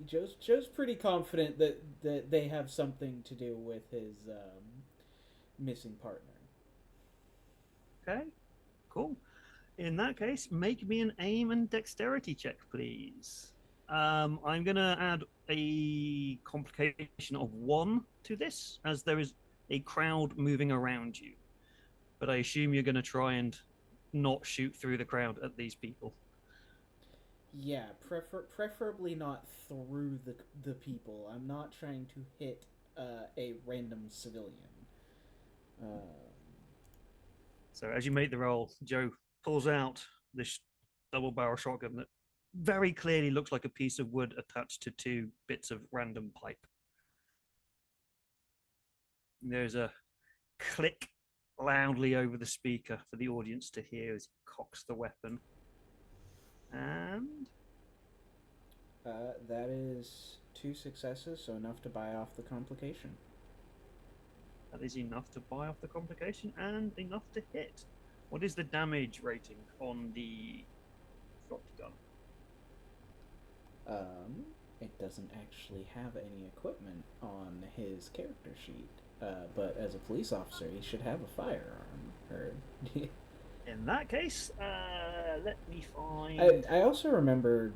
Joe's pretty confident that they have something to do with his missing partner. Okay, cool. In that case, make me an aim and dexterity check, please. I'm going to add a complication of 1 to this, as there is a crowd moving around you. But I assume you're going to try and not shoot through the crowd at these people. Yeah, preferably not through the people. I'm not trying to hit a random civilian. So as you make the roll, Joe pulls out this double-barrel shotgun that very clearly looks like a piece of wood attached to 2 bits of random pipe. There's a click loudly over the speaker for the audience to hear as he cocks the weapon. And that is 2 successes, so enough to buy off the complication. That is enough to buy off the complication and enough to hit. What is the damage rating on the shotgun? It doesn't actually have any equipment on his character sheet, but as a police officer, he should have a firearm. Or in that case, let me find. I also remember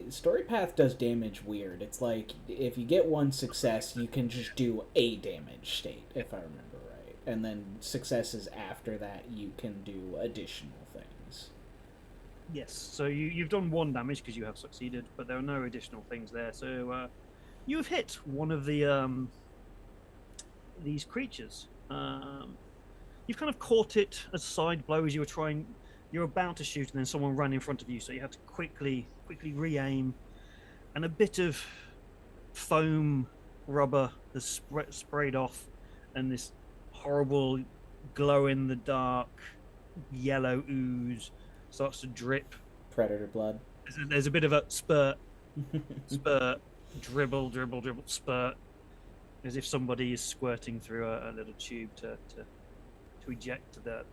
Story Path does damage weird. It's like if you get 1 success, you can just do a damage state, if I remember right, and then successes after that, you can do additional things. Yes, so you've done 1 damage because you have succeeded, but there are no additional things there. So you have hit one of the these creatures. You've kind of caught it as side blow as you're about to shoot, and then someone ran in front of you, so you have to quickly re-aim, and a bit of foam rubber has sprayed off, and this horrible glow in the dark yellow ooze starts to drip. Predator blood. There's a bit of a spurt, dribble, spurt, as if somebody is squirting through a little tube to eject the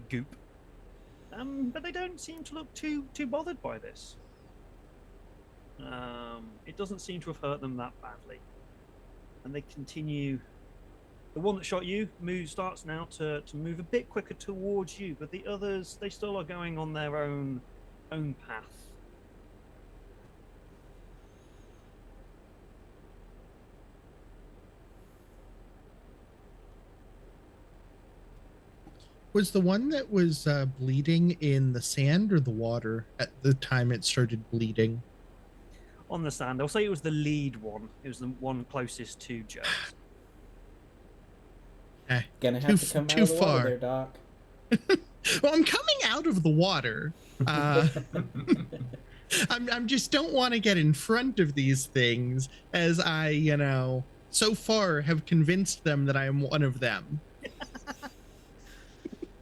goop. But they don't seem to look too bothered by this. It doesn't seem to have hurt them that badly, and they continue. The one that shot you starts now to move a bit quicker towards you, but the others, they still are going on their own path. Was the one that was bleeding in the sand or the water at the time it started bleeding? On the sand. I'll say it was the lead one. It was the one closest to Joe. Gonna have to come out of the water there, Doc. Well, I'm coming out of the water. I'm just don't want to get in front of these things, as I, so far have convinced them that I am one of them.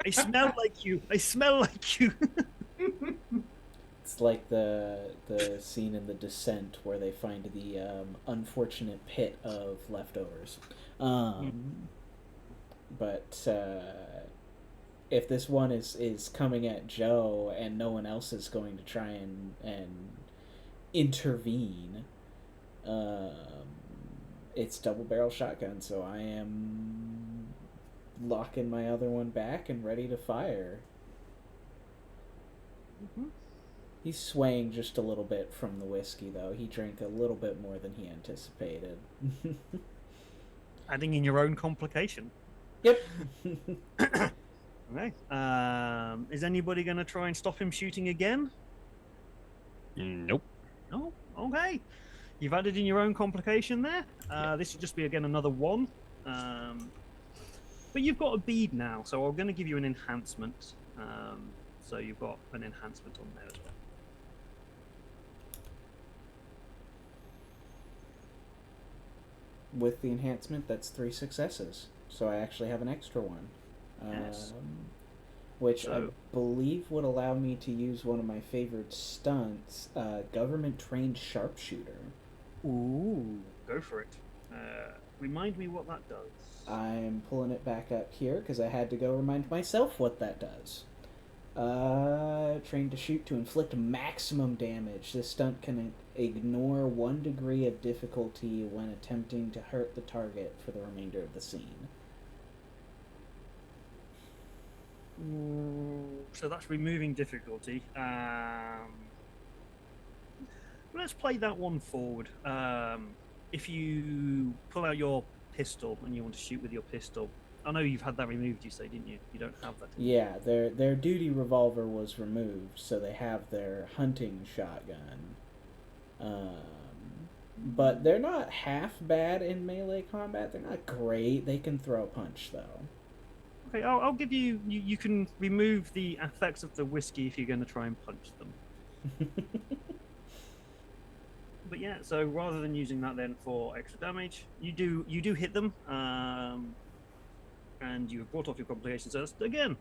I smell like you. I smell like you. It's like the scene in The Descent where they find the unfortunate pit of leftovers. But if this one is coming at Joe and no one else is going to try and intervene, it's double barrel shotgun, so I am locking my other one back and ready to fire. He's swaying just a little bit from the whiskey, though. He drank a little bit more than he anticipated. Adding in your own complication. Yep. Okay. Is anybody going to try and stop him shooting again? Nope. No? Okay. You've added in your own complication there. This will just be, again, another one. But you've got a bead now, so I'm going to give you an enhancement. So you've got an enhancement on there as well. With the enhancement, that's 3 successes. So I actually have an extra one. Yes. Which I believe would allow me to use one of my favorite stunts, government-trained sharpshooter. Ooh, go for it. Remind me what that does. I'm pulling it back up here because I had to go remind myself what that does. Trained to shoot to inflict maximum damage. This stunt can ignore 1 degree of difficulty when attempting to hurt the target for the remainder of the scene. So that's removing difficulty. Let's play that one forward. If you pull out your pistol and you want to shoot with your pistol, I know you've had that removed, you say, didn't you? You don't have that anymore. Yeah, their duty revolver was removed, so they have their hunting shotgun. But they're not half bad in melee combat. They're not great. They can throw a punch, though. Okay, I'll give you... You can remove the effects of the whiskey if you're going to try and punch them. But yeah, so rather than using that then for extra damage, you do hit them, and you've brought off your complications. So again,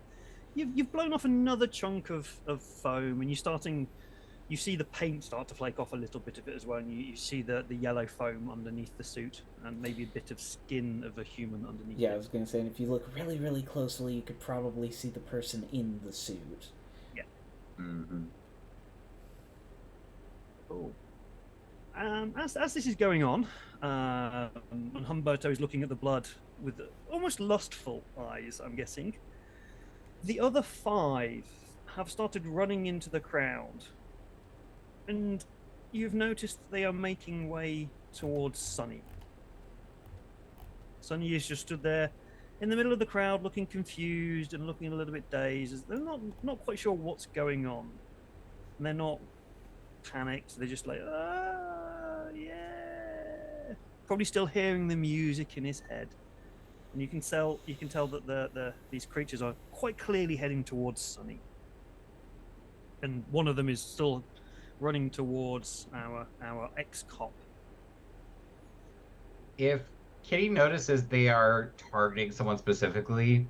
you've blown off another chunk of foam, and you see the paint start to flake off a little bit of it as well, and you see the yellow foam underneath the suit, and maybe a bit of skin of a human underneath. Yeah, it. I was going to say, and if you look really, really closely, you could probably see the person in the suit. Yeah. Mm-hmm. Cool. As this is going on, and Humberto is looking at the blood with almost lustful eyes, I'm guessing, the other 5 have started running into the crowd, and you've noticed they are making way towards Sunny. Sunny is just stood there in the middle of the crowd, looking confused and looking a little bit dazed. They're not quite sure what's going on, and they're not panicked. They're just like, yeah. Probably still hearing the music in his head. and you can tell that these creatures are quite clearly heading towards Sunny, and one of them is still running towards our ex-cop. If Kitty notices they are targeting someone specifically,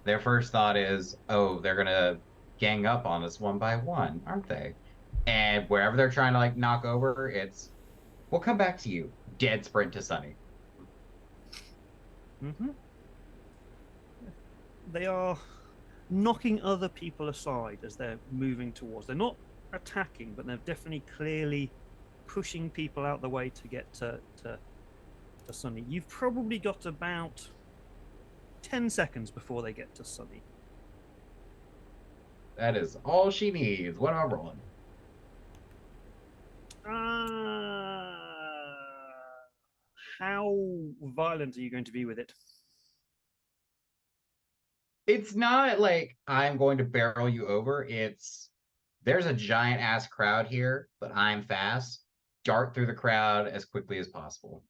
their first thought is, oh, they're gonna gang up on us one by one, aren't they? And wherever they're trying to like knock over, it's we'll come back to you. Dead sprint to Sunny. Mm-hmm. They are knocking other people aside as they're moving towards. They're not attacking, but they're definitely clearly pushing people out the way to get to Sunny. You've probably got about 10 seconds before they get to Sunny. That is all she needs. What am I rolling? How violent are you going to be with it? It's not like I'm going to barrel you over. It's there's a giant ass crowd here, but I'm fast. Dart through the crowd as quickly as possible.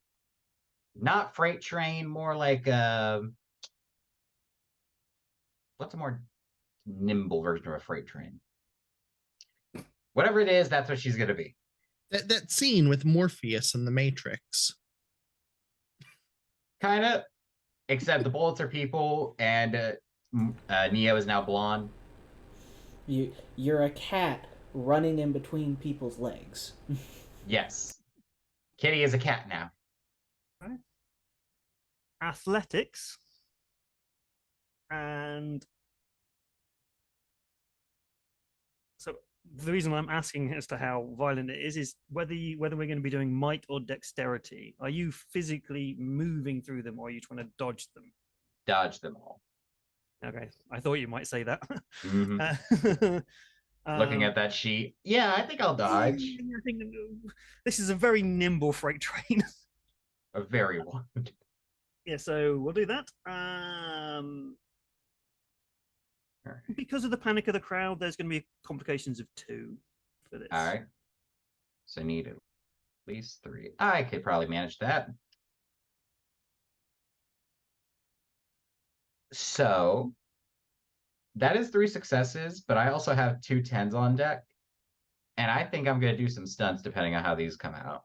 Not freight train, more like what's a more nimble version of a freight train? Whatever it is, that's what she's gonna be. That scene with Morpheus in the Matrix. Kind of, except the bullets are people, and Neo is now blonde. You're a cat running in between people's legs. Yes, Kitty is a cat now. Right. Athletics and so the reason I'm asking as to how violent it is whether we're going to be doing might or dexterity. Are you physically moving through them, or are you trying to dodge them? Dodge them all. Okay, I thought you might say that. Mm-hmm. Looking at that sheet, yeah, I think I'll dodge. I think this is a very nimble freight train. A very one. Yeah, so we'll do that. Because of the panic of the crowd, there's going to be complications of 2 for this. All right. So I need at least 3. I could probably manage that. So that is 3 successes, but I also have 2 10s on deck. And I think I'm going to do some stunts depending on how these come out.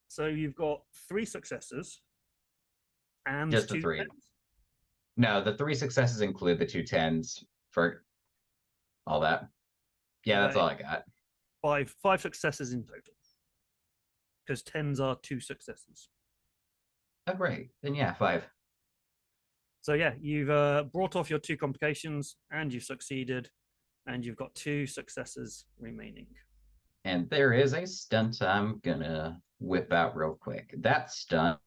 So you've got 3 successes and Just the 2 3. 10s? No, the 3 successes include the 2 10s for all that. Yeah, that's all I got. 5 successes in total. Because 10s are 2 successes. Oh, great. Then yeah, 5. So yeah, you've brought off your 2 complications, and you've succeeded, and you've got 2 successes remaining. And there is a stunt I'm gonna whip out real quick. That stunt.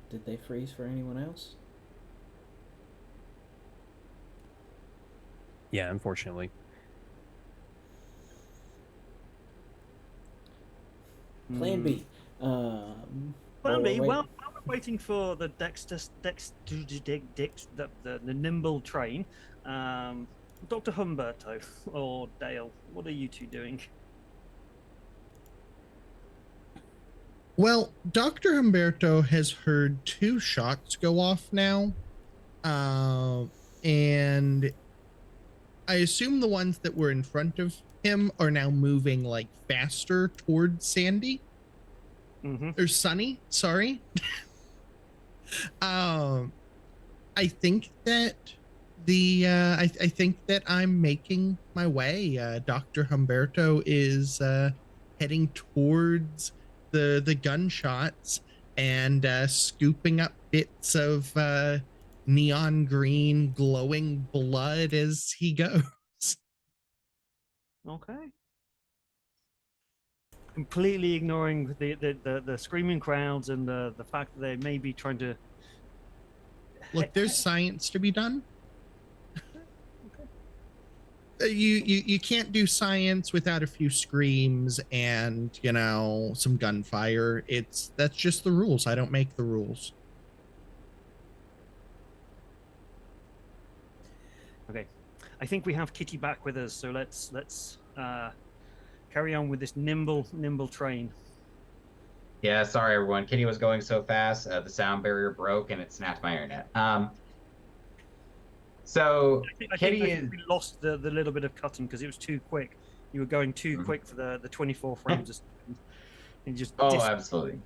Did they freeze for anyone else? Yeah, unfortunately. Plan B. Plan B. Well, while we're waiting for the the nimble train, Dr. Humberto or Dale, what are you 2 doing? Well, Dr. Humberto has heard 2 shots go off now. And I assume the ones that were in front of him are now moving like faster towards Sandy. Or Sunny, sorry. I think that I think that I'm making my way. Dr. Humberto is heading towards the gunshots and scooping up bits of neon green glowing blood as he goes. Okay. Completely ignoring the screaming crowds and the fact that they may be trying to look. There's science to be done. You can't do science without a few screams and some gunfire. That's just the rules. I don't make the rules. Okay, I think we have Kitty back with us, so let's carry on with this nimble train. Yeah, sorry everyone. Kitty was going so fast, the sound barrier broke and it snapped my internet. So I Kitty think is we lost the little bit of cutting because it was too quick. You were going too Mhm. quick for the 24 frames a second. And just oh, absolutely.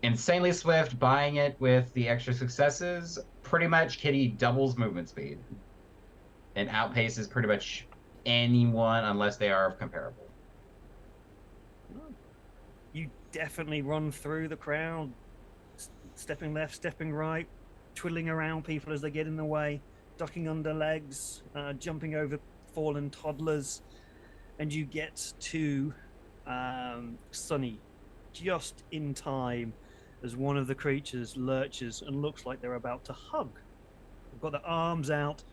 Insanely swift, buying it with the extra successes. Pretty much, Kitty doubles movement speed and outpaces pretty much anyone unless they are comparable. You definitely run through the crowd, stepping left, stepping right, twiddling around people as they get in the way, ducking under legs, jumping over fallen toddlers, and you get to Sunny just in time as one of the creatures lurches and looks like they're about to hug. They've got their arms out.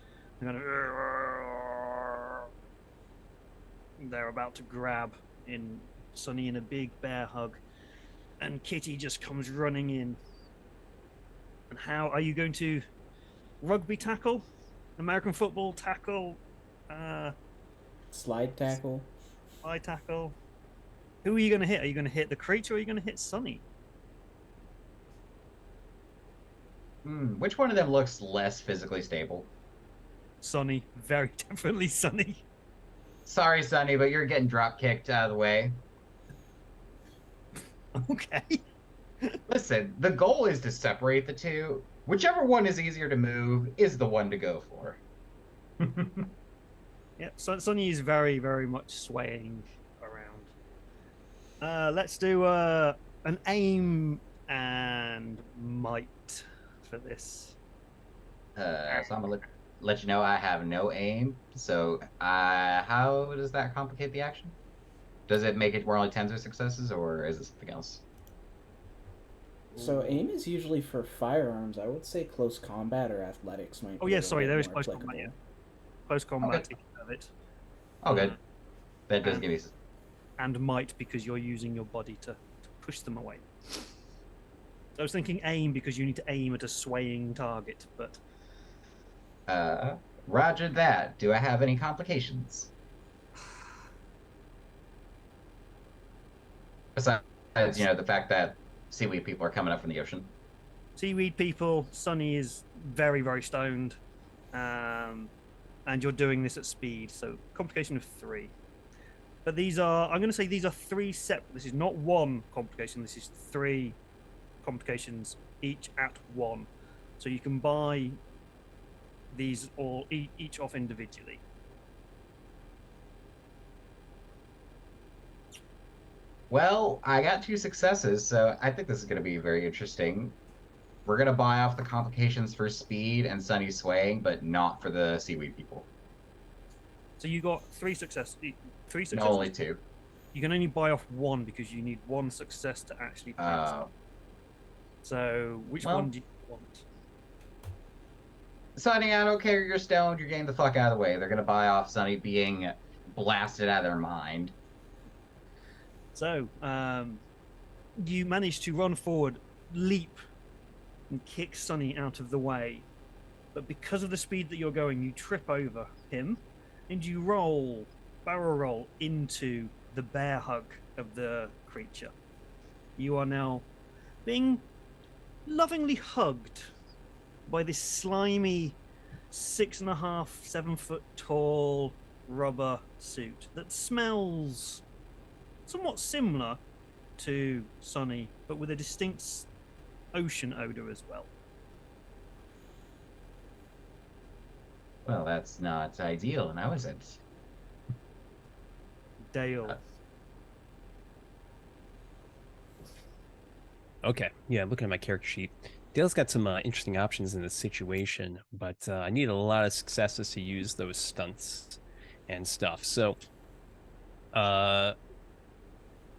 They're about to grab in Sunny in a big bear hug, and Kitty just comes running in. And how are you going to rugby tackle, American football tackle, Slide tackle. eye tackle? Who are you going to hit? Are you going to hit the creature or are you going to hit Sunny? Which one of them looks less physically stable? Sunny, very definitely Sunny. Sorry, Sonny, but you're getting drop kicked out of the way. Okay. Listen, the goal is to separate the two. Whichever one is easier to move is the one to go for. Yeah, so Sunny is very, very much swaying around. Let's do an aim and might for this. So I'm gonna let you know I have no aim. So how does that complicate the action? Does it make it where only tens are successes, or is it something else? So aim is usually for firearms. I would say close combat or athletics might. Oh be yeah, a sorry, little there is more close combat. applicable. Yeah. Close combat, Okay. if you have it. Oh, good. That does and- give me. And might because you're using your body to push them away. So I was thinking aim because you need to aim at a swaying target, but Roger that. Do I have any complications? Besides, the fact that seaweed people are coming up from the ocean. seaweed people, Sunny is very, very stoned, and you're doing this at speed, so complication of 3. But these are, I'm going to say these are 3 separate. This is not 1 complication. This is 3 complications, each at 1. So you can buy these all each off individually. Well, I got 2 successes, so I think this is going to be very interesting. We're going to buy off the complications for speed and Sunny swaying, but not for the seaweed people. So you got 3 successes. 3 No, successes. only 2. You can only buy off 1 because you need 1 success to actually pass. So which well- one do you want? Sunny, I don't care. You're stoned. You're getting the fuck out of the way. They're going to buy off Sunny being blasted out of their mind. So you manage to run forward, leap, and kick Sunny out of the way. But because of the speed that you're going, you trip over him, and you barrel roll into the bear hug of the creature. You are now being lovingly hugged by this slimy 6.5, 7 foot tall rubber suit that smells somewhat similar to Sunny, but with a distinct ocean odor as well. Well, that's not ideal, now is it? Dale. Okay, yeah, looking at my character sheet, Dale's got some interesting options in this situation, but I need a lot of successes to use those stunts and stuff. So,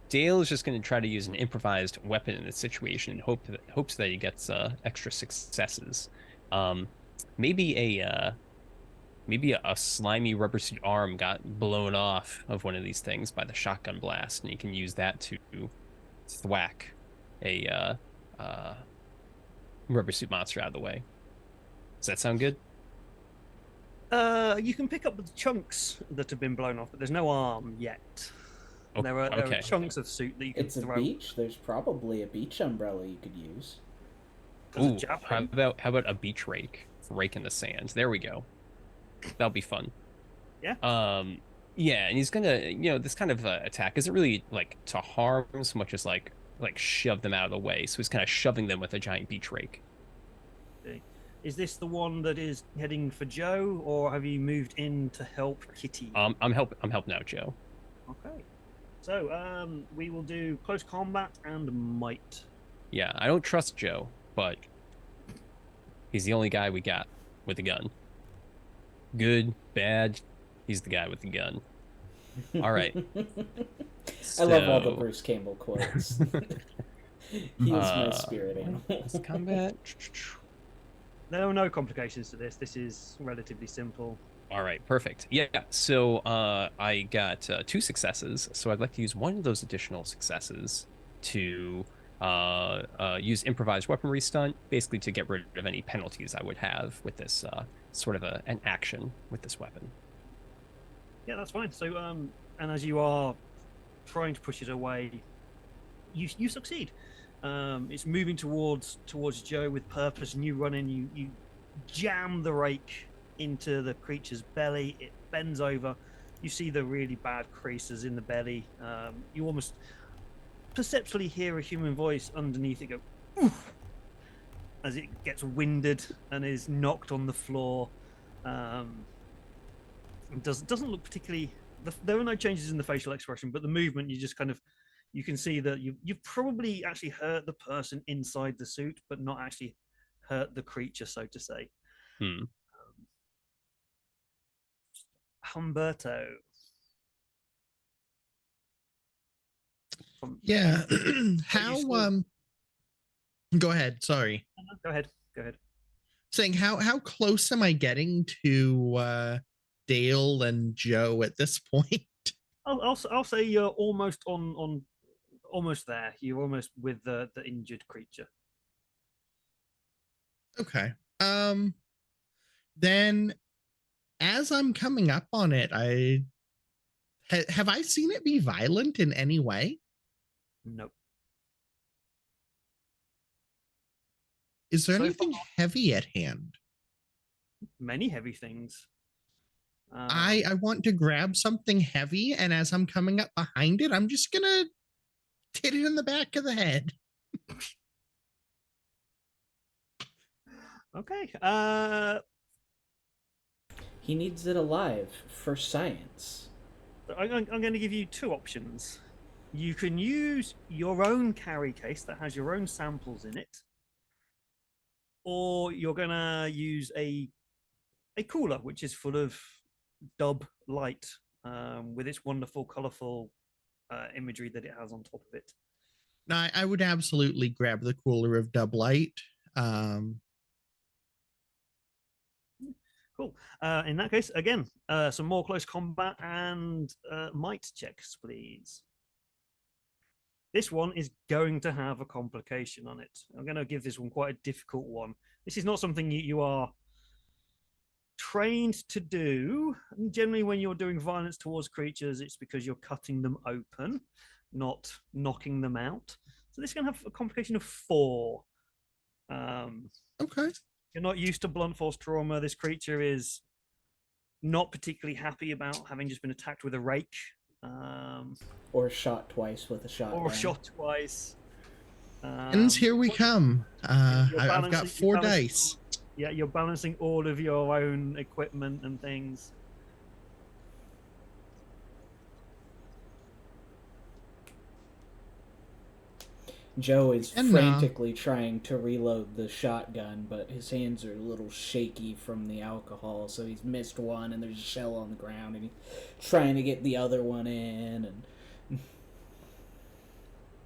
Dale is just going to try to use an improvised weapon in this situation, and hopes that he gets extra successes. Maybe a slimy rubber suit arm got blown off of one of these things by the shotgun blast, and you can use that to thwack a rubber suit monster out of the way. Does that sound good? You can pick up the chunks that have been blown off, but there's no arm yet. There are Okay. chunks of suit that you can It's a throw. beach. There's probably a beach umbrella you could use. There's a Ooh, javelin. how about a beach rake? Rake in the sand. There we go. That'll be fun. Yeah. Yeah, and he's gonna, this kind of attack isn't really like to harm so much as like shove them out of the way. So he's kind of shoving them with a giant beach rake. Okay. Is this the one that is heading for Joe, or have you moved in to help Kitty? I'm helping out Joe. Okay. So we will do close combat and might. Yeah, I don't trust Joe, but he's the only guy we got with a gun. Good, bad, he's the guy with the gun. All right. I love all the Bruce Campbell quotes. He is my spirit animal. Combat. There are no complications to this. This is relatively simple. All right, perfect. Yeah, so I got 2 successes, so I'd like to use one of those additional successes to use improvised weaponry stunt, basically to get rid of any penalties I would have with this sort of an action with this weapon. Yeah, that's fine. So, and as you are trying to push it away, you succeed. It's moving towards Joe with purpose, and you run in. You jam the rake into the creature's belly. It bends over. You see the really bad creases in the belly. You almost perceptually hear a human voice underneath it go, "Oof," as it gets winded and is knocked on the floor. It doesn't look particularly. There are no changes in the facial expression, but the movement, you can see that you've probably actually hurt the person inside the suit, but not actually hurt the creature, so to say. Humberto. Yeah. How go ahead, sorry. Go ahead. Saying how close am I getting to Dale and Joe at this point? I'll say you're almost almost there. You're almost with the injured creature. Okay. Then as I'm coming up on it, have I seen it be violent in any way? Nope. Is there So anything far, heavy at hand? many heavy things. I want to grab something heavy, and as I'm coming up behind it, I'm just gonna hit it in the back of the head. Okay. He needs it alive for science. I'm going to give you 2 options. You can use your own carry case that has your own samples in it, or you're going to use a cooler which is full of dub light with its wonderful, colorful imagery that it has on top of it. No, I would absolutely grab the cooler of dub light. Cool. In that case, again, some more close combat and might checks, please. This one is going to have a complication on it. I'm going to give this one quite a difficult one. This is not something you are trained to do. And generally, when you're doing violence towards creatures, it's because you're cutting them open, not knocking them out. So this is going to have a complication of 4. Okay. You're not used to blunt force trauma. This creature is not particularly happy about having just been attacked with a rake. Or shot twice with a shotgun. Or shot twice. And here we come. I've got 4 dice. Yeah, you're balancing all of your own equipment and things. Joe is frantically trying to reload the shotgun, but his hands are a little shaky from the alcohol, so he's missed one, and there's a shell on the ground, and he's trying to get the other one in. And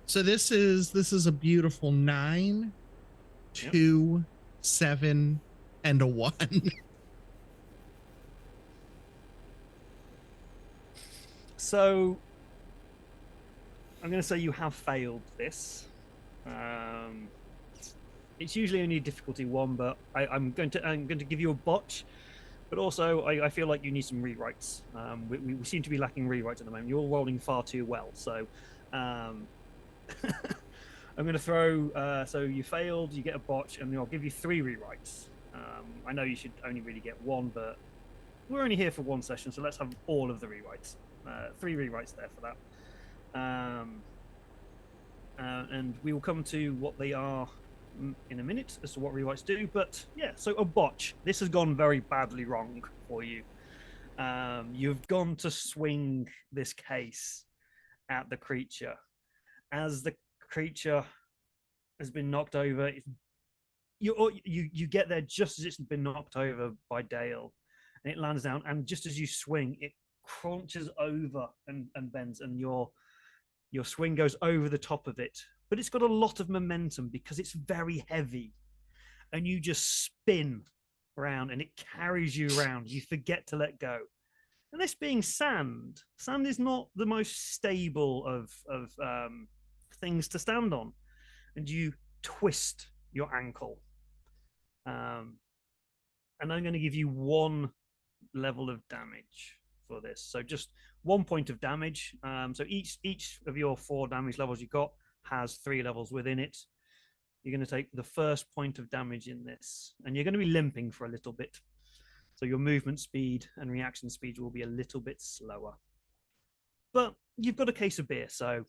so this is a beautiful 9, 2, 7, and a 1. So I'm going to say you have failed this. It's usually only difficulty 1, but I'm going to give you a botch. But also, I feel like you need some rewrites. We seem to be lacking rewrites at the moment. You're all rolling far too well. So I'm going to throw. So you failed, you get a botch, and I'll give you 3 rewrites. I know you should only really get 1, but we're only here for 1 session, so let's have all of the rewrites. 3 rewrites there for that. And we will come to what they are in a minute as to what rewrites do. But yeah, so a botch. This has gone very badly wrong for you. You've gone to swing this case at the creature. As the creature has been knocked over, you get there just as it's been knocked over by Dale, and it lands down. And just as you swing, it crunches over and bends, and your swing goes over the top of it. But it's got a lot of momentum because it's very heavy, and you just spin around, and it carries you around. You forget to let go. And this being sand is not the most stable of things to stand on, and you twist your ankle. And I'm going to give you 1 level of damage for this. So just 1 point of damage. So each of your 4 damage levels you got has 3 levels within it. You're going to take the first point of damage in this, and you're going to be limping for a little bit. So your movement speed and reaction speed will be a little bit slower. But you've got a case of beer, so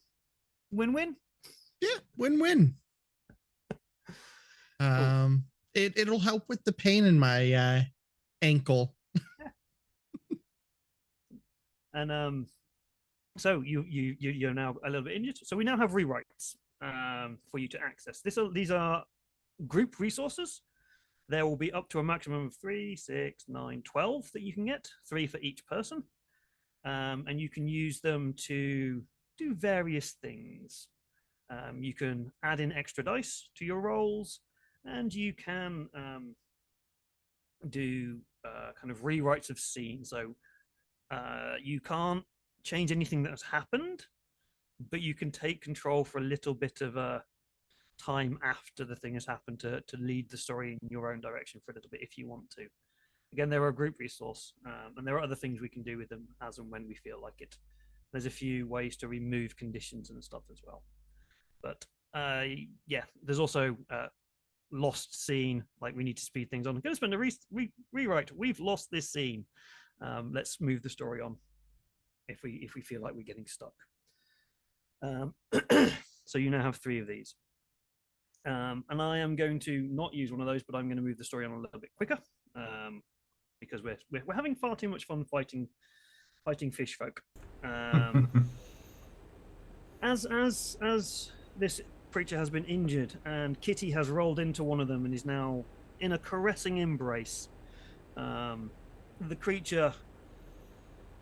win-win. Yeah, win-win. It'll help with the pain in my ankle. And so you're now a little bit injured. So we now have rewrites for you to access. These are group resources. There will be up to a maximum of 3, 6, 9, 12 that you can get, 3 for each person. And you can use them to do various things. You can add in extra dice to your rolls, and you can do kind of rewrites of scenes. So you can't change anything that has happened, but you can take control for a little bit of a time after the thing has happened to lead the story in your own direction for a little bit if you want to. Again, they're a group resource, and there are other things we can do with them as and when we feel like it. There's a few ways to remove conditions and stuff as well. But yeah, there's also lost scene, like we need to speed things on. I'm going to spend a rewrite. We've lost this scene. Let's move the story on if we feel like we're getting stuck. So you now have 3 of these. And I am going to not use one of those, but I'm going to move the story on a little bit quicker because we're having far too much fun fighting fish folk. As this creature has been injured, and Kitty has rolled into one of them and is now in a caressing embrace. The creature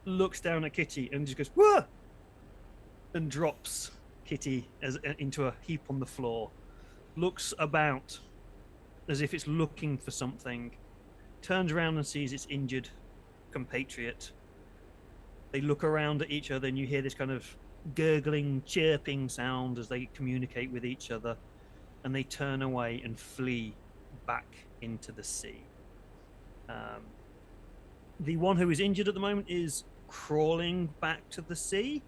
looks down at Kitty and just goes, "Whoa!" and drops Kitty into a heap on the floor. Looks about as if it's looking for something, turns around and sees its injured compatriot. They look around at each other, and you hear this kind of gurgling, chirping sound as they communicate with each other, and they turn away and flee back into the sea. The one who is injured at the moment is crawling back to the sea,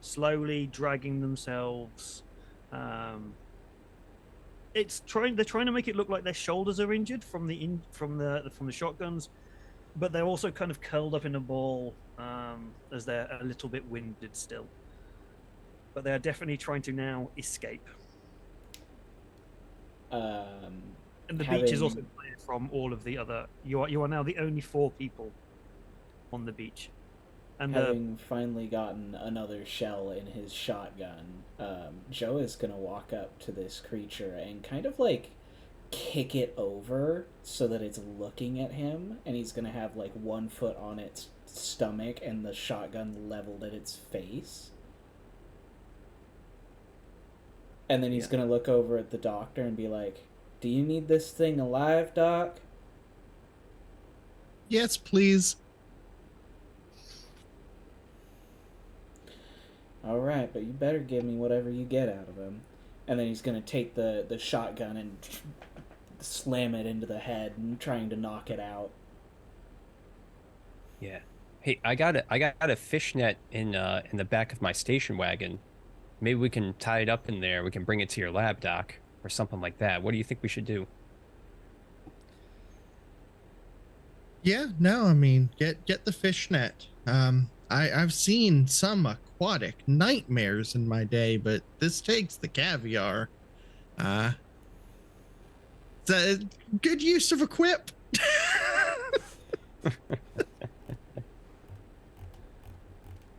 slowly dragging themselves. They're trying to make it look like their shoulders are injured from the shotguns, but they're also kind of curled up in a ball as they're a little bit winded still. But they're definitely trying to now escape. And the beach is also cleared from all of the other. You are now the only 4 people on the beach. And having finally gotten another shell in his shotgun, Joe is gonna walk up to this creature and kind of like kick it over so that it's looking at him, and he's gonna have like 1 foot on its stomach and the shotgun leveled at its face. And then he's gonna look over at the doctor and be like, "Do you need this thing alive, Doc?" Yes, please. All right, but you better give me whatever you get out of him. And then he's gonna take the shotgun and slam it into the head and trying to knock it out. Yeah. Hey, I got a fishnet in the back of my station wagon. Maybe we can tie it up in there. We can bring it to your lab, Doc, or something like that. What do you think we should do? Yeah, no, I mean, get the fishnet. I've seen some aquatic nightmares in my day, but this takes the caviar. It's a good use of a quip.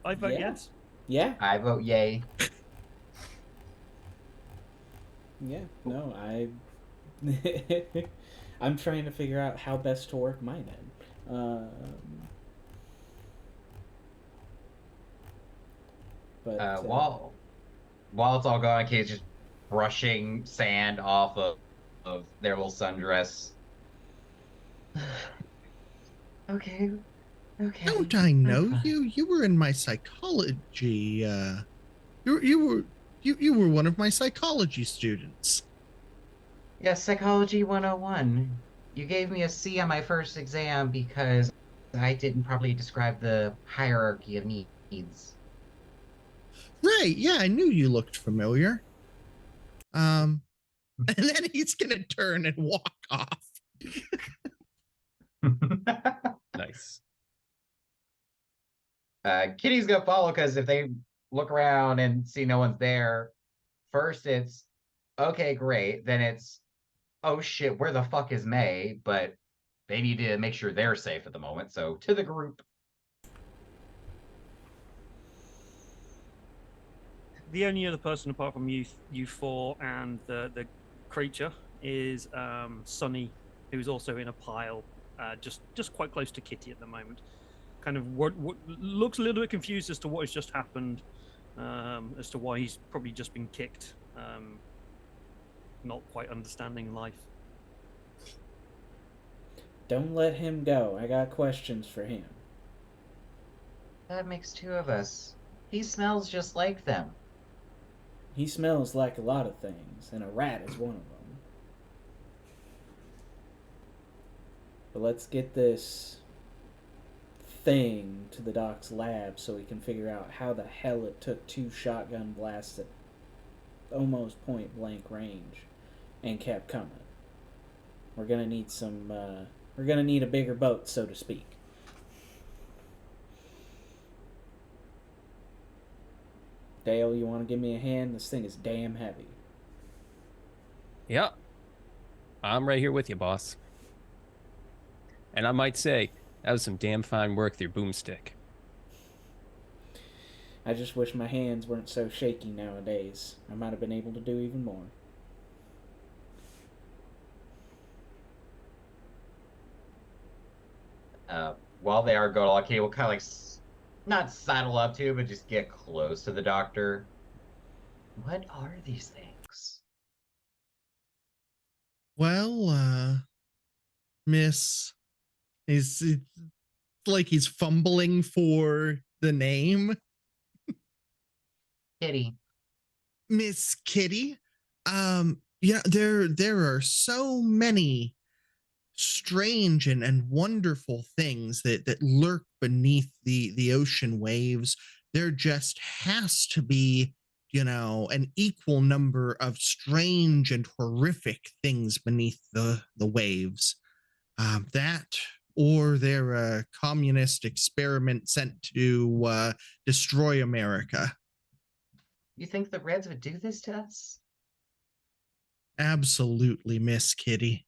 I vote Yeah. yes. Yeah, I vote yay. yeah. No, I'm trying to figure out how best to work mine in. But While it's all going, Kate's just brushing sand off of their little sundress. Okay. Okay. Don't I know I'm fine. you? You were in my psychology. You were one of my psychology students. Yeah, Psychology 101. You gave me a C on my first exam because I didn't properly describe the hierarchy of needs. Right? Yeah, I knew you looked familiar. And then he's gonna turn and walk off. Nice. Kitty's gonna follow because if they look around and see no one's there, first it's okay, great. Then it's oh shit, where the fuck is May? But they need to make sure they're safe at the moment. So to the group. The only other person apart from you four and the creature is Sunny, who's also in a pile, just quite close to Kitty at the moment. Kind of what looks a little bit confused as to what has just happened, as to why he's probably just been kicked, not quite understanding life. don't let him go. I got questions for him. That makes two of us. He smells just like them. He smells like a lot of things, and a rat is one of them. But let's get this thing to the doc's lab so we can figure out how the hell it took 2 shotgun blasts at almost point blank range and kept coming. We're gonna need some. We're gonna need a bigger boat, so to speak. Dale, you want to give me a hand? This thing is damn heavy. Yeah. I'm right here with you, boss. And I might say, that was some damn fine work through Boomstick. I just wish my hands weren't so shaky nowadays. I might have been able to do even more. While they are going, okay, we'll kind of like not saddle up to, but just get close to the doctor. What are these things? Well, Miss, it's like he's fumbling for the name. Kitty. Miss Kitty. Yeah, there are so many strange and wonderful things that lurk beneath the ocean waves. There just has to be, an equal number of strange and horrific things beneath the waves. That or they're a communist experiment sent to destroy America. You think the Reds would do this to us? Absolutely, Miss Kitty.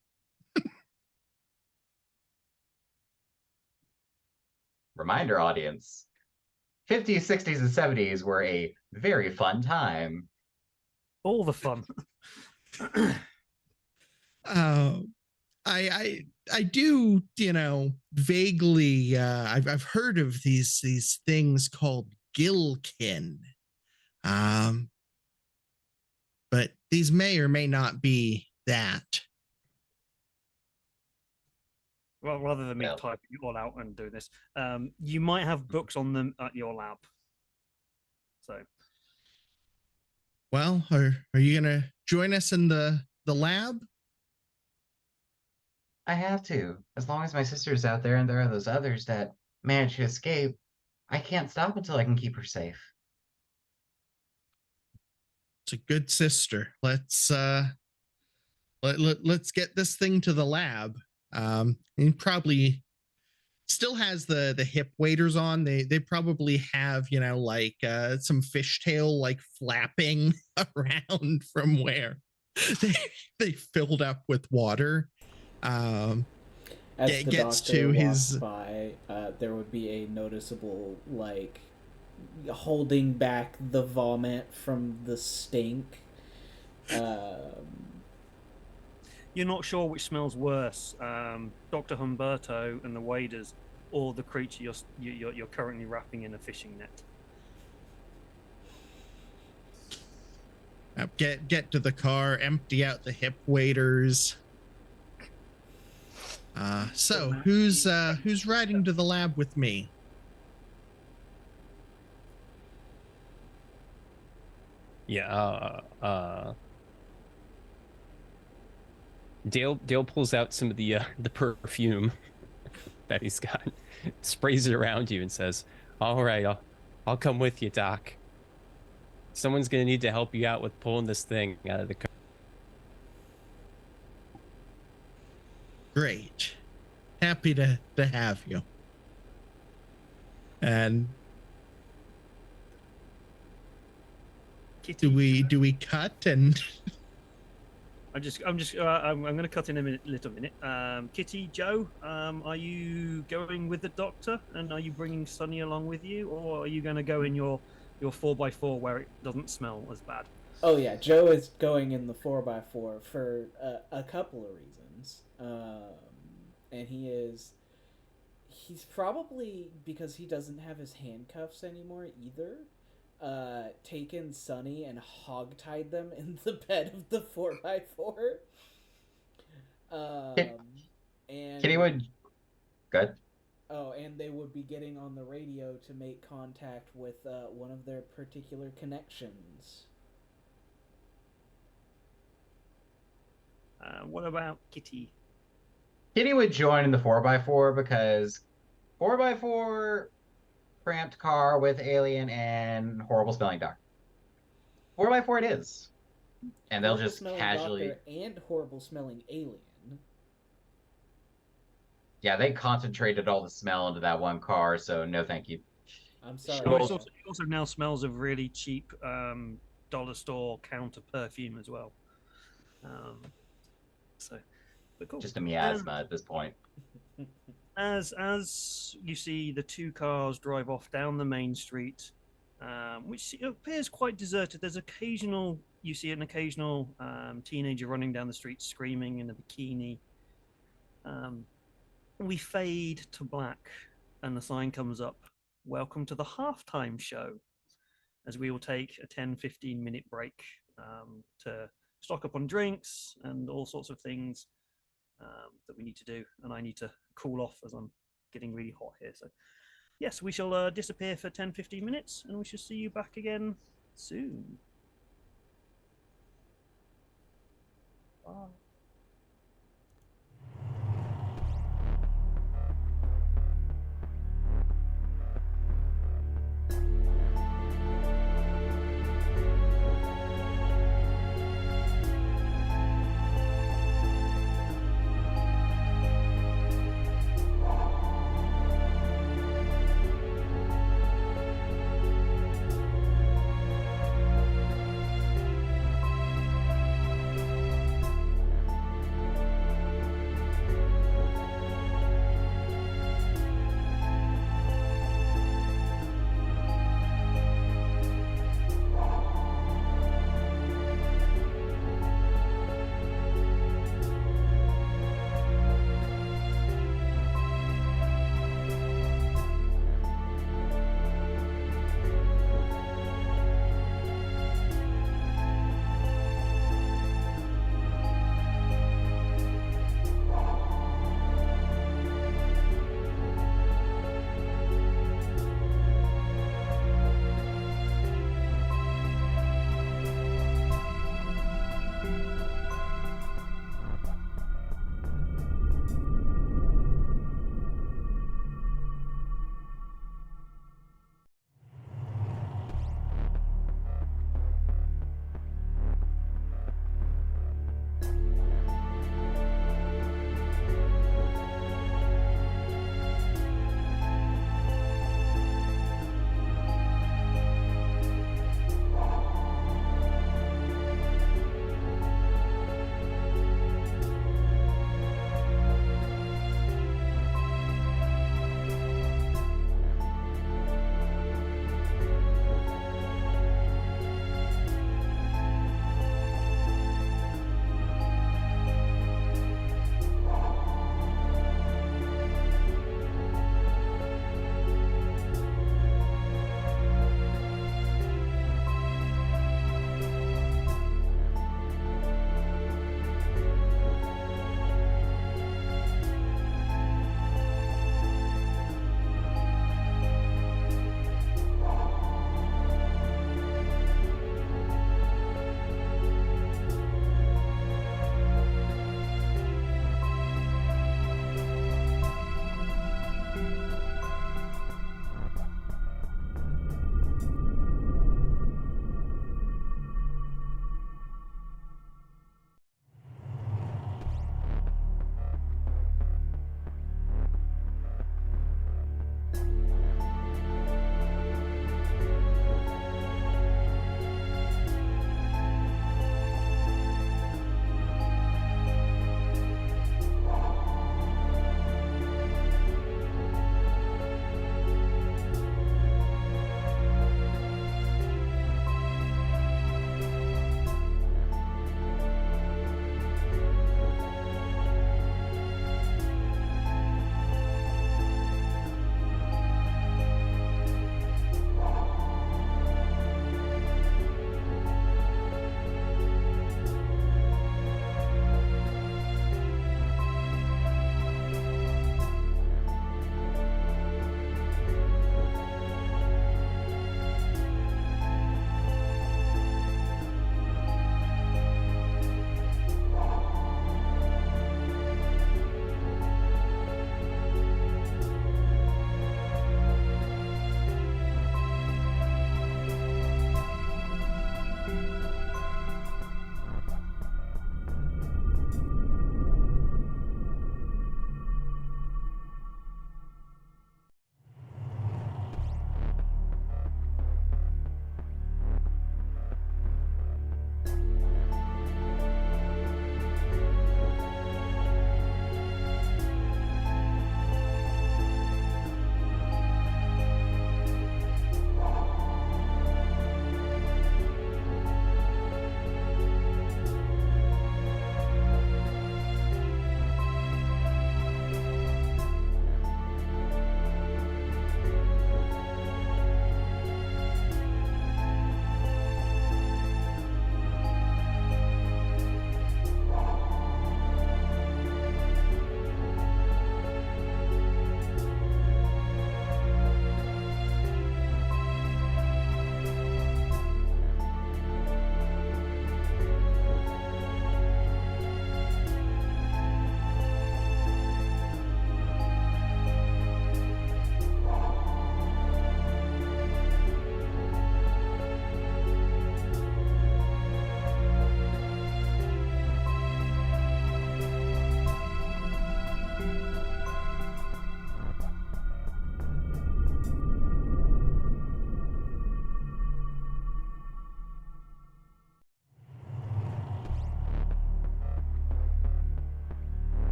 Reminder, audience. 50s, 60s, and 70s were a very fun time. All the fun. I do, vaguely. I've heard of these things called gilkin, but these may or may not be that. Well, rather than me Well. typing it all out and doing this, you might have books on them at your lab. So, Well, are you gonna join us in the lab? I have to. As long as my sister's out there and there are those others that manage to escape, I can't stop until I can keep her safe. It's a good sister. Let's get this thing to the lab. And probably still has the hip waders on. They probably have, you know, like some fishtail like flapping around from where they filled up with water. As it the gets doctor to walks his by, there would be a noticeable, like, holding back the vomit from the stink. You're not sure which smells worse, Dr. Humberto and the waders, or the creature you're currently wrapping in a fishing net. get to the car, empty out the hip waders. So who's riding to the lab with me? Yeah. Dale pulls out some of the perfume that he's got, sprays it around you, and says, "All right, I'll come with you, Doc. Someone's gonna need to help you out with pulling this thing out of the car." Great. Happy to have you. And Kitty, do we cut and I'm going to cut in a little minute. Kitty, Joe, are you going with the doctor, and are you bringing Sunny along with you, or are you going to go in your 4x4 where it doesn't smell as bad? Oh yeah, Joe is going in the 4x4 for a couple of reasons, and he's probably, because he doesn't have his handcuffs anymore either, taken Sunny and hogtied them in the bed of the 4x4. And Kitty would. Good. Oh, and they would be getting on the radio to make contact with one of their particular connections. What about Kitty? Kitty would join in the 4x4 because 4x4 cramped car with alien and horrible smelling doctor. 4x4 it is. And they'll just casually. And horrible smelling alien. Yeah, they concentrated all the smell into that one car, so no thank you. I'm sorry. It also now smells of really cheap dollar store counter perfume as well. But cool. Just a miasma at this point. As you see the two cars drive off down the main street, which appears quite deserted. You see an occasional teenager running down the street screaming in a bikini. We fade to black, and the sign comes up, "Welcome to the halftime show," as we will take a 10-15 minute break to stock up on drinks and all sorts of things that we need to do, and I need to cool off as I'm getting really hot here. So yes, we shall disappear for 10-15 minutes, and we shall see you back again soon. Bye.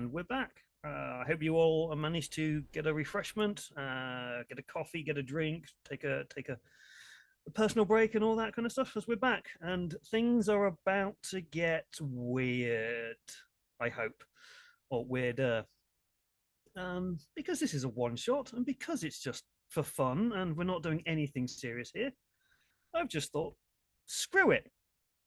And we're back. I hope you all managed to get a refreshment, get a coffee, get a drink, take a personal break, and all that kind of stuff. As we're back, and things are about to get weird. I hope, or weirder, because this is a one shot, and because it's just for fun, and we're not doing anything serious here. I've just thought, screw it.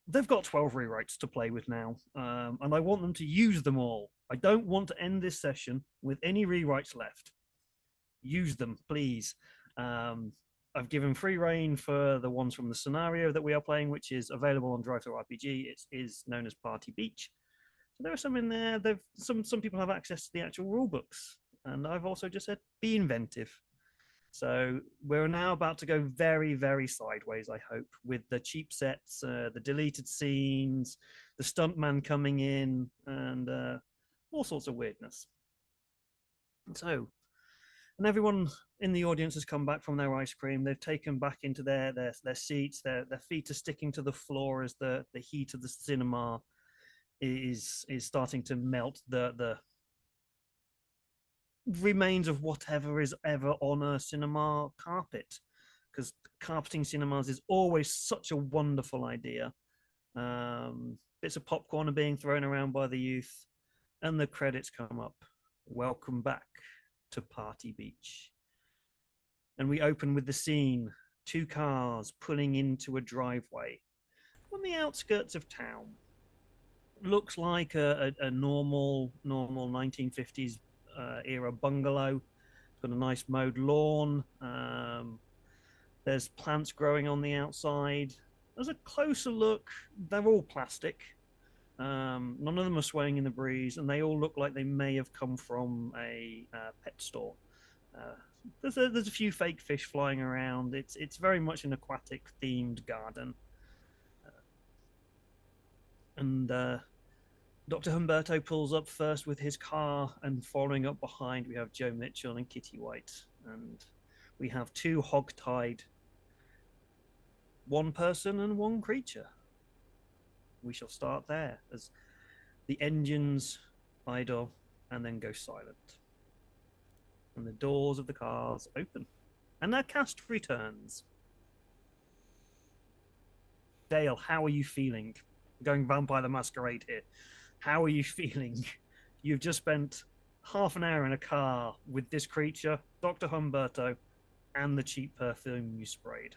They've got 12 rewrites to play with now, and I want them to use them all. I don't want to end this session with any rewrites left. Use them, please. I've given free reign for the ones from the scenario that we are playing, which is available on Drive Through RPG. It is known as Party Beach. So there are some in there. Some people have access to the actual rule books, and I've also just said be inventive. So we're now about to go very, very sideways, I hope, with the cheap sets, the deleted scenes, the stuntman coming in, and all sorts of weirdness. So, and everyone in the audience has come back from their ice cream. They've taken back into their seats. Their feet are sticking to the floor as the heat of the cinema is starting to melt the remains of whatever is ever on a cinema carpet, because carpeting cinemas is always such a wonderful idea. Bits of popcorn are being thrown around by the youth, and the credits come up. Welcome back to Party Beach. And we open with the scene, 2 cars pulling into a driveway on the outskirts of town. Looks like a normal 1950s era bungalow. It's got a nice mowed lawn. There's plants growing on the outside. As a closer look, they're all plastic. None of them are swaying in the breeze, and they all look like they may have come from a pet store. There's a few fake fish flying around. It's very much an aquatic themed garden. And Dr. Humberto pulls up first with his car, and following up behind, we have Joe Mitchell and Kitty White. And we have 2 hog-tied, 1 person and 1 creature. We shall start there as the engines idle and then go silent. And the doors of the cars open. And their cast returns. Dale, how are you feeling? Going Vampire the Masquerade here. How are you feeling? You've just spent half an hour in a car with this creature, Dr. Humberto, and the cheap perfume you sprayed.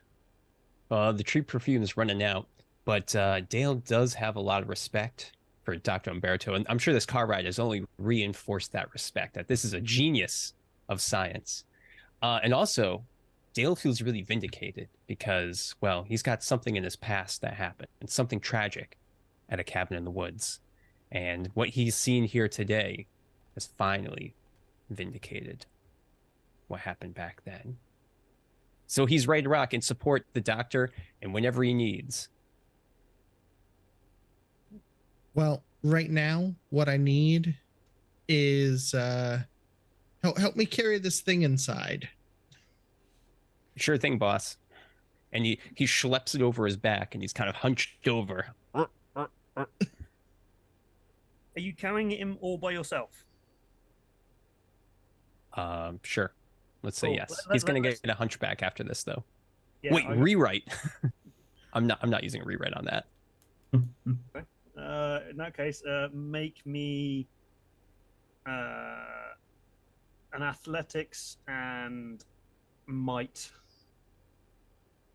The cheap perfume is running out, but Dale does have a lot of respect for Dr. Umberto, and I'm sure this car ride has only reinforced that respect, that this is a genius of science. And also, Dale feels really vindicated because, well, he's got something in his past that happened, and something tragic at a cabin in the woods. And what he's seen here today has finally vindicated what happened back then. So he's ready to rock and support the doctor and whenever he needs. Well, right now, what I need is help me carry this thing inside. Sure thing, boss. And he schleps it over his back, and he's kind of hunched over. Are you carrying him all by yourself? Sure. Let's say Cool. yes. He's gonna get a hunchback after this, though. Yeah, Wait, rewrite. I'm not using a rewrite on that. Okay. In that case, make me an athletics and might,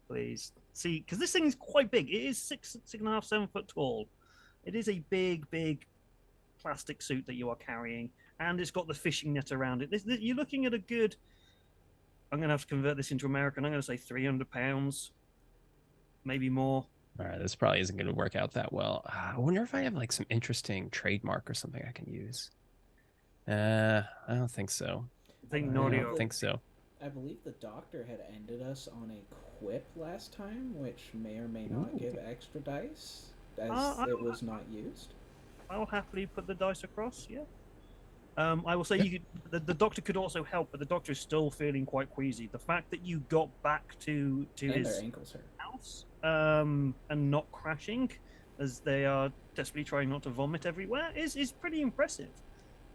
please. See, because this thing is quite big. It is 6.5, 7 foot tall. It is a big plastic suit that you are carrying, and it's got the fishing net around it. You're looking at a good, I'm going to have to convert this into American. I'm going to say 300 pounds, maybe more. All right, this probably isn't going to work out that well. I wonder if I have like some interesting trademark or something I can use. I don't think so. I think I Nordio. don't think so. I believe the doctor had ended us on a quip last time, which may or may not give extra dice, as it was not used. I'll happily put the dice across, yeah. I will say you could, the doctor could also help, but the doctor is still feeling quite queasy. The fact that you got back to And his their ankles hurt. house and not crashing, as they are desperately trying not to vomit everywhere, is pretty impressive.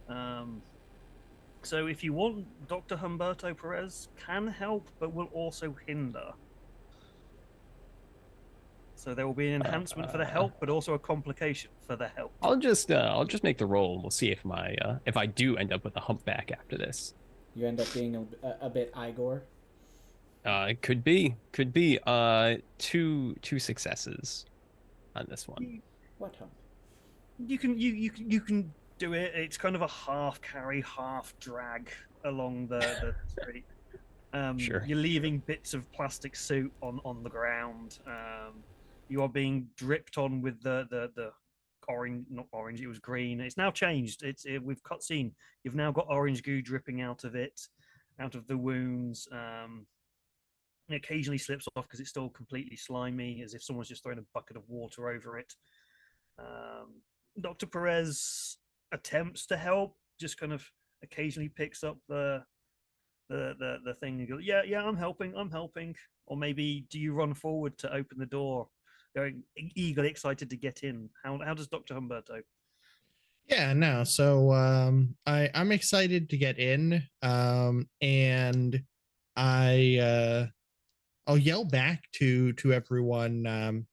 So if you want, Dr. Humberto Perez can help, but will also hinder. So there will be an enhancement for the help, but also a complication for the help. I'll just make the roll, and we'll see if my if I do end up with a humpback after this. You end up being a bit Igor. It could be two successes on this one. What hump? You can do it. It's kind of a half carry, half drag along the street. Sure. You're leaving bits of plastic suit on the ground. You are being dripped on with the orange, not orange, it was green. It's now changed. We've cutscene. You've now got orange goo dripping out of it, out of the wounds. It occasionally slips off because it's still completely slimy, as if someone's just thrown a bucket of water over it. Dr. Perez attempts to help, just kind of occasionally picks up the thing and goes, yeah, I'm helping. Or maybe do you run forward to open the door, going eagerly excited to get in? How does Dr. Humberto? Yeah, no. So I'm excited to get in. And I'll yell back to everyone,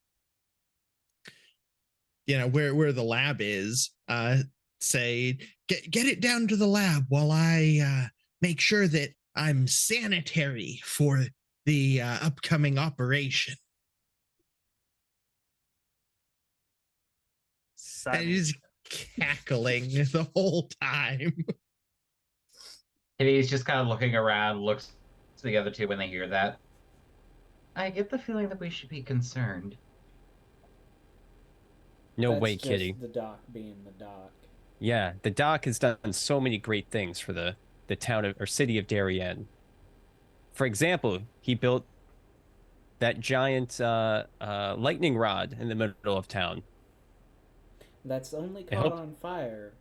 where the lab is, say, get it down to the lab while I make sure that I'm sanitary for the upcoming operation. And he's cackling the whole time. And he's just kind of looking around, looks to the other two when they hear that. I get the feeling that we should be concerned. No That's way, just Kitty. The doc being the doc. Yeah, the doc has done so many great things for the town of, or city of Darien. For example, he built that giant lightning rod in the middle of town. That's only caught on fire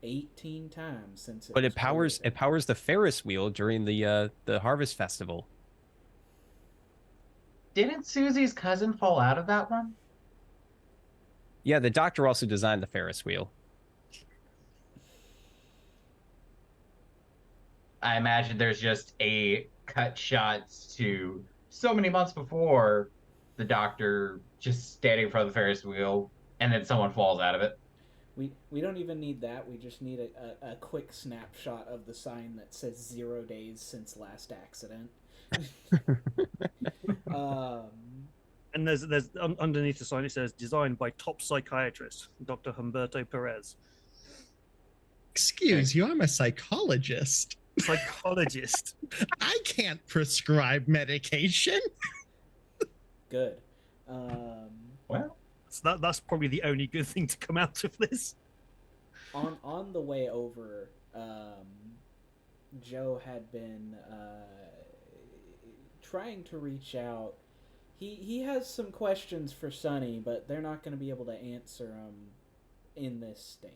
18 times since it. But was it powers the Ferris wheel during the Harvest Festival. Didn't Susie's cousin fall out of that one? Yeah, the doctor also designed the Ferris wheel. I imagine there's just a cut shots to so many months before the doctor just standing in front of the Ferris wheel, and then someone falls out of it. We don't even need that. We just need a quick snapshot of the sign that says 0 days since last accident. And there's underneath the sign it says designed by top psychiatrist Dr. Humberto Perez. Excuse you, I'm a psychologist. Psychologist. I can't prescribe medication. Good. Well, so that's probably the only good thing to come out of this. On the way over, Joe had been trying to reach out. He has some questions for Sonny, but they're not going to be able to answer them in this state.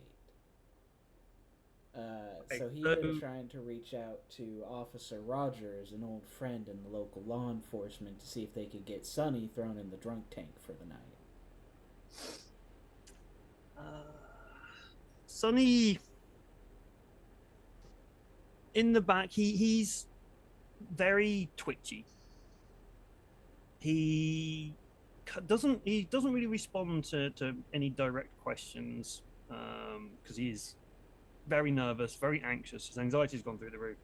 So he's been trying to reach out to Officer Rogers, an old friend in the local law enforcement, to see if they could get Sonny thrown in the drunk tank for the night. Sonny, in the back, he's very twitchy. He doesn't really respond to any direct questions because he's very nervous, very anxious. His anxiety's gone through the roof.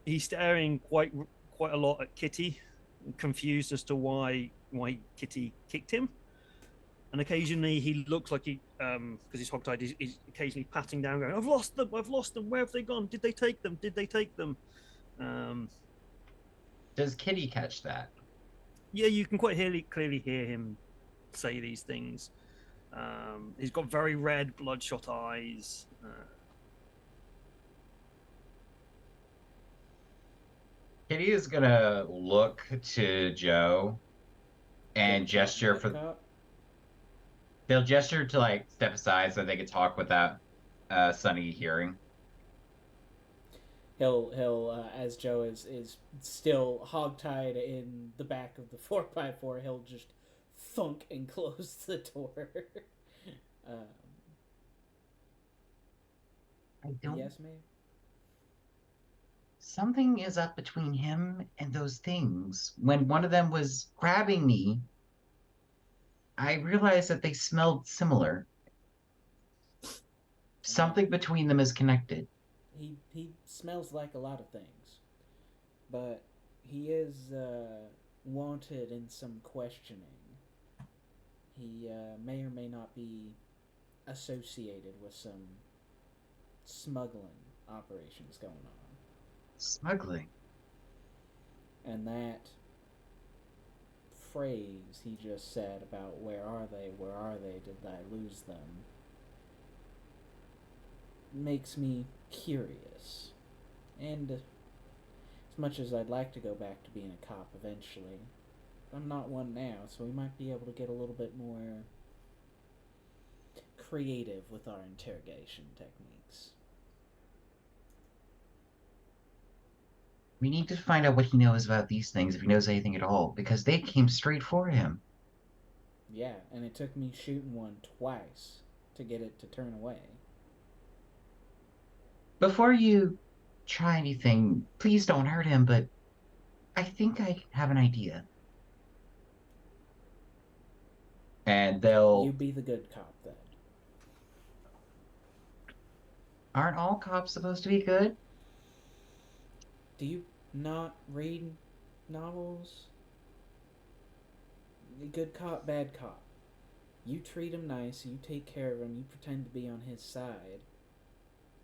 He's staring quite a lot at Kitty, confused as to why Kitty kicked him. And occasionally he looks like he, because he's hog-tied, he's occasionally patting down, going, I've lost them. Where have they gone? Did they take them? Does Kitty catch that? Yeah, you can quite clearly hear him say these things. He's got very red, bloodshot eyes. Kitty is gonna look to Joe and gesture for. They'll gesture to like step aside so they can talk without Sonny hearing. He'll as Joe is still hogtied in the back of the 4x4, he'll just thunk and close the door. I don't. Yes, ma'am. Something is up between him and those things. When one of them was grabbing me, I realized that they smelled similar. Something between them is connected. He smells like a lot of things, but he is wanted in some questioning. He may or may not be associated with some smuggling operations going on. Smuggling. And that phrase he just said about where are they, did I lose them, makes me curious. And as much as I'd like to go back to being a cop eventually, I'm not one now, so we might be able to get a little bit more creative with our interrogation techniques. We need to find out what he knows about these things, if he knows anything at all, because they came straight for him. Yeah, and it took me shooting one twice to get it to turn away. Before you try anything, please don't hurt him, but I think I have an idea. And You be the good cop then. aren't all cops supposed to be good? Do you not read novels? Good cop, bad cop. You treat him nice, you take care of him, you pretend to be on his side.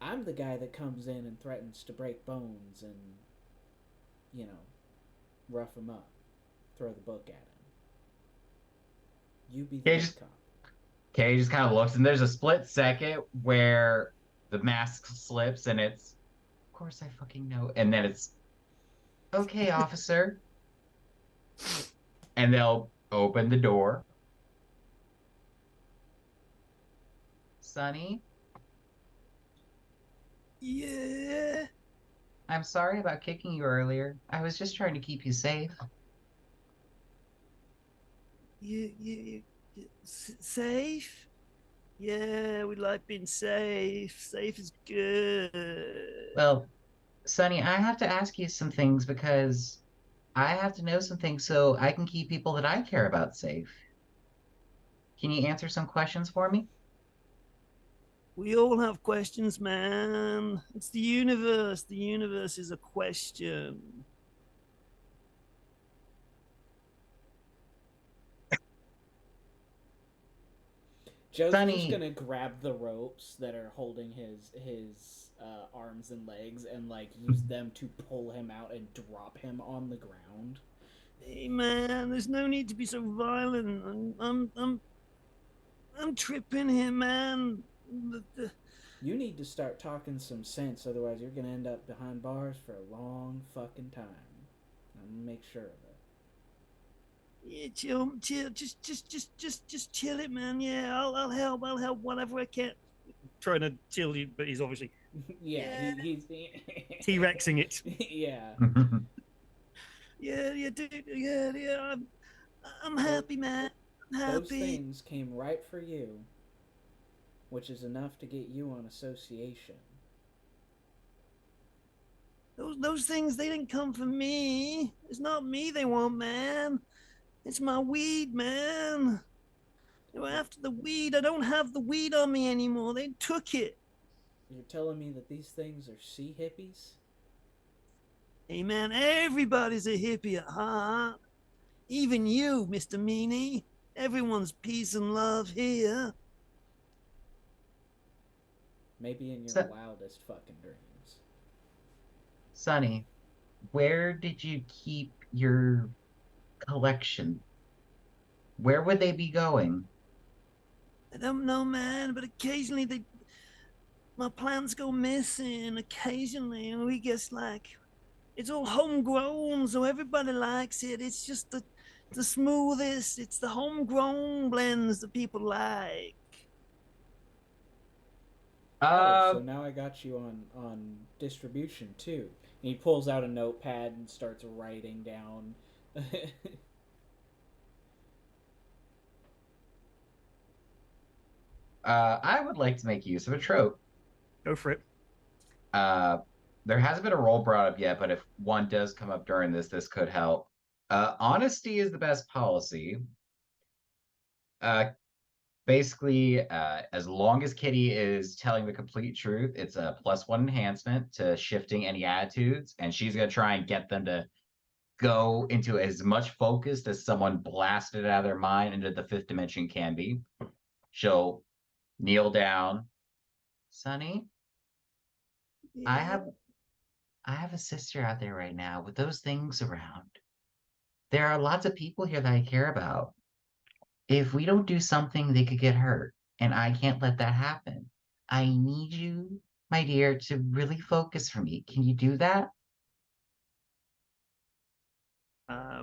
I'm the guy that comes in and threatens to break bones and, you know, rough him up, throw the book at him. You be the good cop. Kay just kind of looks, and there's a split second where the mask slips, and it's, of course I fucking know, and then it's, okay, officer. And they'll open the door. Sonny? Yeah. I'm sorry about kicking you earlier. I was just trying to keep you safe. You safe? Yeah, we like being safe. Safe is good. Well, Sonny, I have to ask you some things because I have to know some things so I can keep people that I care about safe. Can you answer some questions for me? We all have questions, man. It's the universe. The universe is a question. Joe's Sonny. just gonna grab the ropes that are holding his arms and legs and like use them to pull him out and drop him on the ground. Hey, man, there's no need to be so violent. I'm tripping here, man. You need to start talking some sense, otherwise you're gonna end up behind bars for a long fucking time. I'm gonna make sure of it. Yeah, chill, just chill it, man. Yeah, I'll help whatever I can. Trying to chill you, but he's obviously he's T-Rexing it. Yeah. Yeah, dude. Yeah. I'm happy, man. I'm happy. Those things came right for you, which is enough to get you on association. Those things, they didn't come for me. It's not me they want, man. It's my weed, man. They were after the weed. I don't have the weed on me anymore. They took it. You're telling me that these things are sea hippies? Hey, man, everybody's a hippie at heart. Even you, Mr. Meanie. Everyone's peace and love here. Maybe in your wildest fucking dreams. Sonny, where did you keep your collection? Where would they be going? I don't know, man, but occasionally my plants go missing occasionally, and we guess like it's all homegrown, so everybody likes it. It's just the smoothest. It's the homegrown blends that people like. So now I got you on distribution too. And he pulls out a notepad and starts writing down. I would like to make use of a trope. Go for it. There hasn't been a role brought up yet, but if one does come up during this could help. Honesty is the best policy. Basically, as long as Kitty is telling the complete truth, it's a +1 enhancement to shifting any attitudes, and she's gonna try and get them to go into as much focus as someone blasted out of their mind into the fifth dimension can be. She'll kneel down. Sonny, I have a sister out there right now with those things around. There are lots of people here that I care about. If we don't do something, they could get hurt, and I can't let that happen. I need you, my dear, to really focus for me. Can you do that?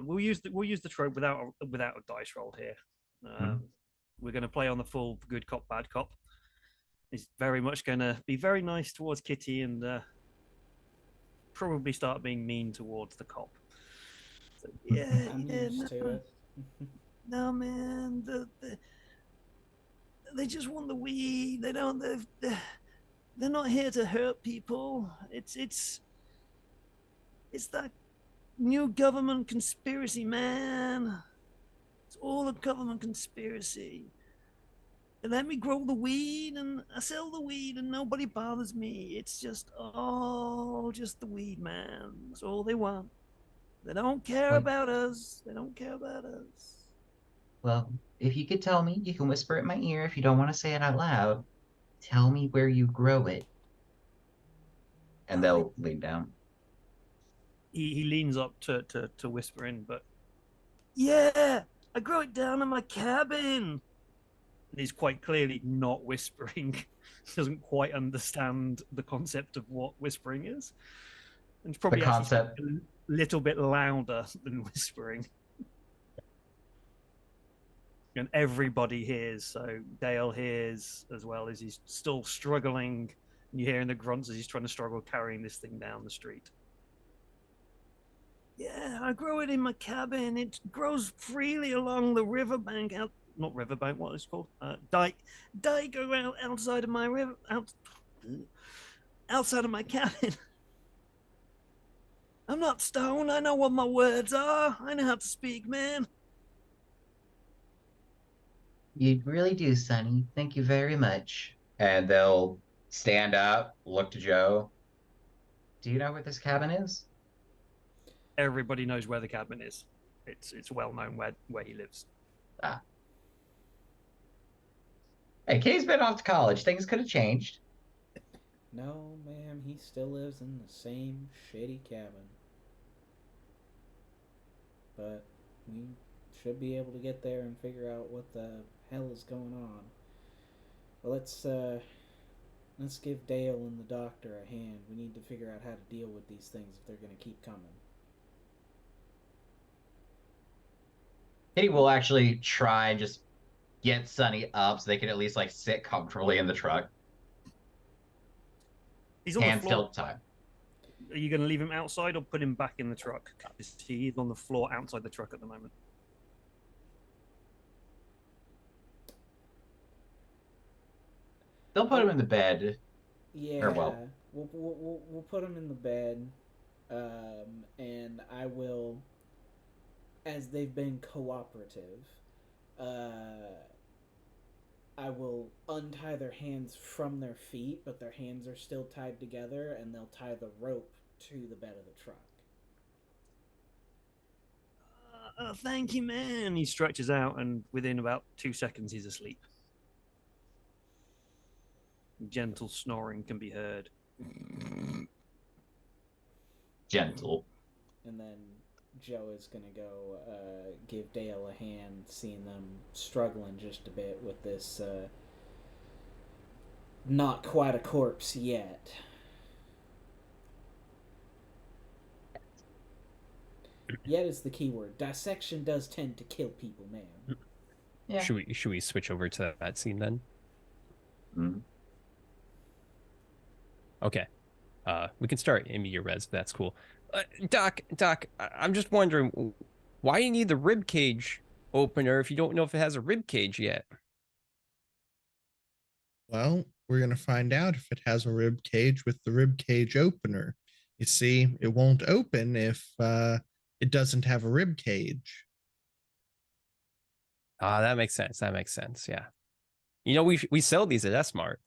We'll use the trope without a dice roll here. We're going to play on the full good cop bad cop. He's very much going to be very nice towards Kitty and probably start being mean towards the cop. So, I'm used to it. No, man, they just want the weed. They don't. They're not here to hurt people. It's that new government conspiracy, man. It's all a government conspiracy. They let me grow the weed and I sell the weed and nobody bothers me. It's just the weed, man. That's all they want. They don't care about us. They don't care about us. Well, if you could tell me, you can whisper it in my ear if you don't want to say it out loud. Tell me where you grow it. And they'll lean down. He leans up to whisper in, but yeah, I grow it down in my cabin. And he's quite clearly not whispering. He doesn't quite understand the concept of what whispering is. And it's probably The concept a little bit louder than whispering. And everybody hears, so Dale hears as well as he's still struggling. And you hear in the grunts as he's trying to struggle carrying this thing down the street. Yeah, I grow it in my cabin. It grows freely along the riverbank. Not riverbank, what is it called? Dike go outside of my river. Outside of my cabin. I'm not stoned. I know what my words are. I know how to speak, man. You really do, Sonny. Thank you very much. And they'll stand up, look to Joe. Do you know where this cabin is? Everybody knows where the cabin is. It's well known where he lives. Ah. Hey, Kay's been off to college. Things could have changed. No, ma'am, he still lives in the same shitty cabin. But we should be able to get there and figure out what the hell is going on. Well, let's give Dale and the doctor a hand. We need to figure out how to deal with these things if they're going to keep coming. Kitty will actually try and just get Sonny up so they can at least like sit comfortably in the truck. He's on Hands the floor. still tied. Are you going to leave him outside or put him back in the truck? He's on the floor outside the truck at the moment. They'll put him in the bed. Yeah, Or well. we'll put him in the bed, and I will, as they've been cooperative, I will untie their hands from their feet, but their hands are still tied together, and they'll tie the rope to the bed of the truck. Thank you, man. He stretches out, and within about 2 seconds, he's asleep. Gentle snoring can be heard. Gentle. And then Joe is going to go give Dale a hand, seeing them struggling just a bit with this not quite a corpse yet. Yet is the key word. Dissection does tend to kill people, man. Yeah. Should we switch over to that scene then? Mm-hmm. Okay. We can start in your res. That's cool. Doc, I'm just wondering, why do you need the rib cage opener if you don't know if it has a rib cage yet? Well, we're going to find out if it has a rib cage with the rib cage opener. You see, it won't open if it doesn't have a rib cage. Ah, that makes sense. That makes sense. Yeah. You know, we sell these at S-Mart.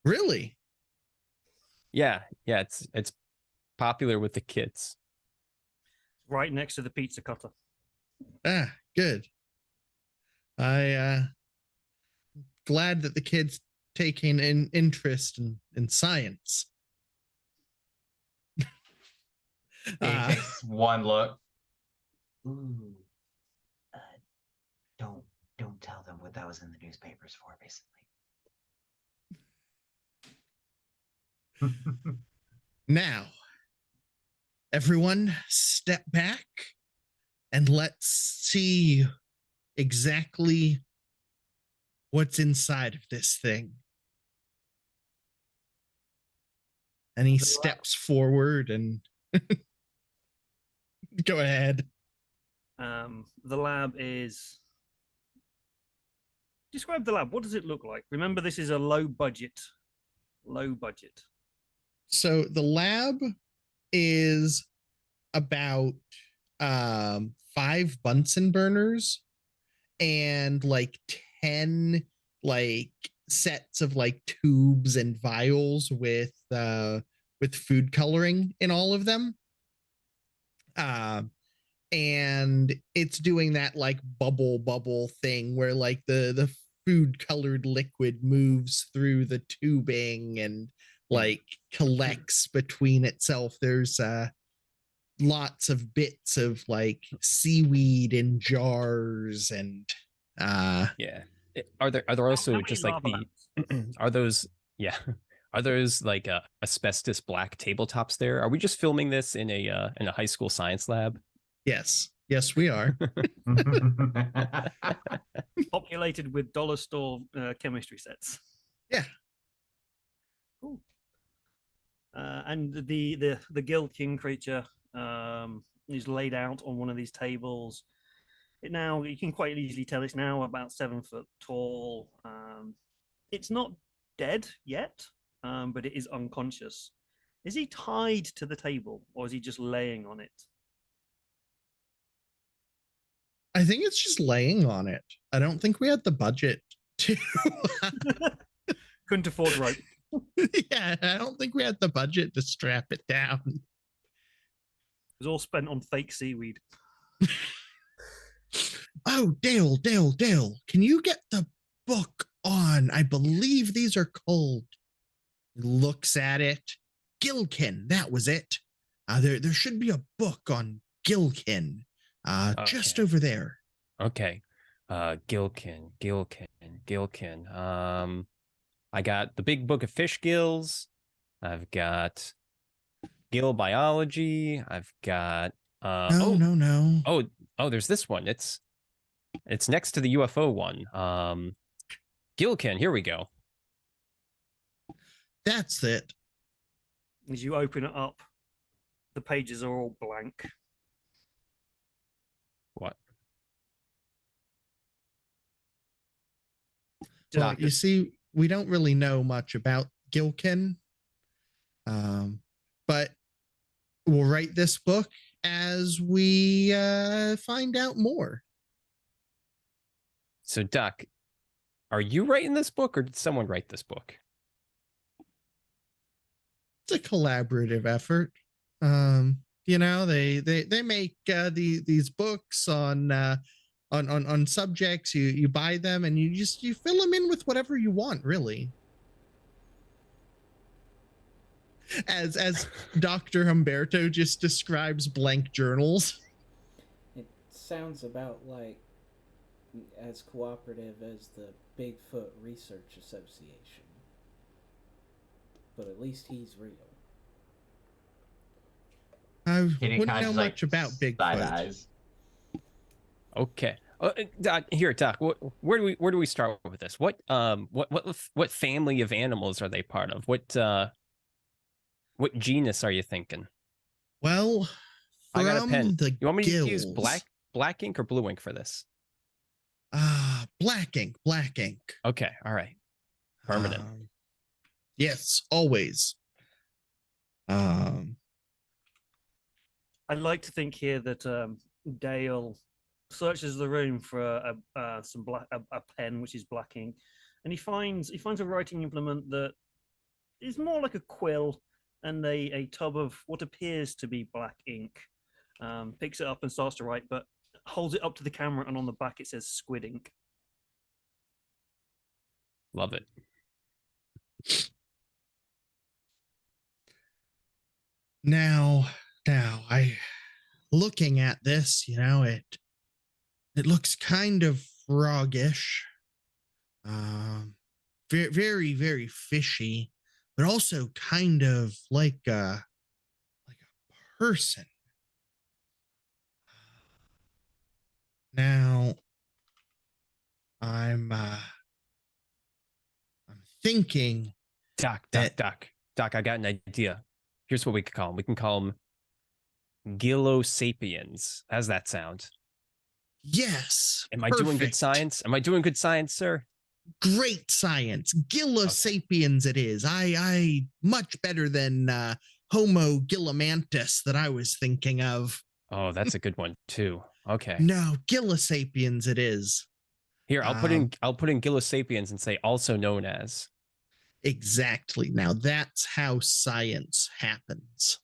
Really? Yeah. Yeah. It's popular with the kids. Right next to the pizza cutter. Ah, good. I glad that the kids taking an interest in science. He takes one look. Ooh. Don't tell them what that was in the newspapers for recently. Now, everyone step back and let's see exactly what's inside of this thing. And he steps forward and go ahead. The lab is. Describe the lab. What does it look like? Remember, this is a low budget. Low budget. So the lab is about 5 Bunsen burners and like 10 like sets of like tubes and vials with food coloring in all of them. And it's doing that like bubble thing where like the food colored liquid moves through the tubing and like collects between itself. There's lots of bits of like seaweed in jars and Yeah. Are there also just like the are those are those like asbestos black tabletops there? Are we just filming this in a high school science lab? yes we are. Populated with dollar store chemistry sets. Yeah. Cool. And the Guild King creature is laid out on one of these tables. It now, you can quite easily tell it's now about 7 foot tall. It's not dead yet, but it is unconscious. Is he tied to the table, or is he just laying on it? I think it's just laying on it. I don't think we had the budget to Couldn't afford rope. yeah, I don't think we had the budget to strap it down. It was all spent on fake seaweed. Oh, Dale, can you get the book on? I believe these are called. Looks at it. Gilkin, that was it. There should be a book on Gilkin. Just over there. Okay. Gilkin. I got the Big Book of Fish Gills. I've got gill biology. I've got no. Oh, there's this one. It's next to the UFO one. Gilkin, here we go. That's it. As you open it up, the pages are all blank. What? Well, you see, we don't really know much about Gilkin, but we'll write this book as we find out more. So, Doc, are you writing this book, or did someone write this book? It's a collaborative effort. You know, they make these books on subjects. You buy them and you fill them in with whatever you want, really. As Dr. Humberto just describes blank journals. It sounds about like as cooperative as the Bigfoot Research Association. But at least he's real. I wouldn't know much about Bigfoot. Eyes. Okay. Doc, here, Doc. Where do we start with this? What family of animals are they part of? What genus are you thinking? Well, I got a pen. You want me gills, to use black ink or blue ink for this? Black ink. Okay, all right. Permanent. Yes, always. I'd like to think here that Dale searches the room for a pen, which is black ink, and he finds a writing implement that is more like a quill and a tub of what appears to be black ink. Picks it up and starts to write, but holds it up to the camera, and on the back it says squid ink. Love it. Now, I looking at this, it looks kind of froggish, very, very, very fishy, but also kind of like a person. Now, I'm thinking, Doc, that- I got an idea. Here's what we could call him. We can call him Gillosapiens. How's that sound? yes. Am I doing good perfect. science? Am I doing good science, sir? Great science. Gillosapiens it is. I much better than Homo gillimantus that I was thinking of. Oh, that's a good one too. Okay. No, Gillosapiens it is. Here, I'll put in Gillosapiens and say also known as. Exactly. Now that's how science happens.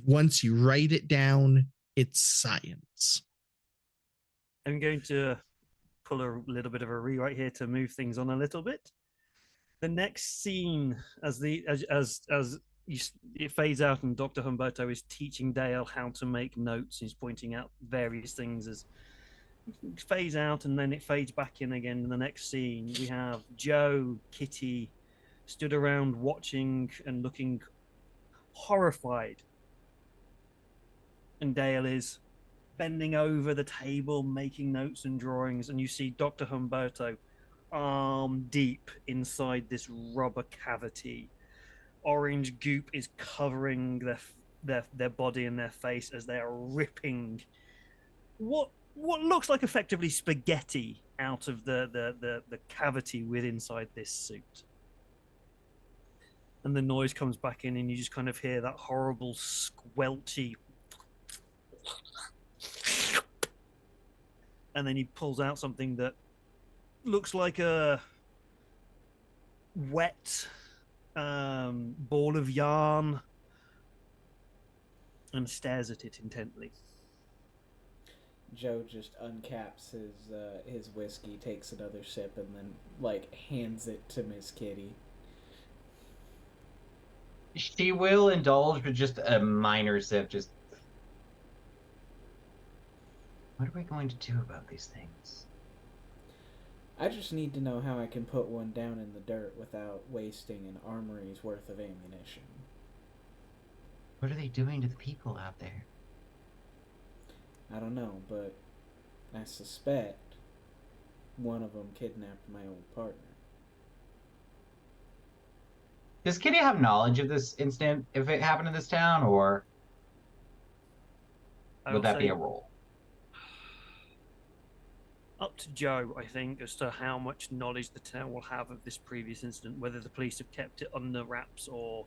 Once you write it down, it's science. I'm going to pull a little bit of a rewrite here to move things on a little bit. The next scene, as it fades out, and Dr. Humberto is teaching Dale how to make notes. He's pointing out various things as it fades out, and then it fades back in again. In the next scene, we have Joe, Kitty, stood around watching and looking horrified, and Dale is bending over the table, making notes and drawings, and you see Dr. Humberto arm deep inside this rubber cavity. Orange goop is covering their body and their face as they are ripping what looks like effectively spaghetti out of the cavity within inside this suit. And the noise comes back in, and you just kind of hear that horrible squelchy. And then he pulls out something that looks like a wet ball of yarn and stares at it intently. Joe just uncaps his whiskey, takes another sip, and then hands it to Miss Kitty. She will indulge, but just a minor sip. Just what are we going to do about these things? I just need to know how I can put one down in the dirt without wasting an armory's worth of ammunition. What are they doing to the people out there? I don't know, but I suspect one of them kidnapped my old partner. Does Kitty have knowledge of this incident, if it happened in this town, or would that be a roll? Up to Joe, I think, as to how much knowledge the town will have of this previous incident, whether the police have kept it under wraps or...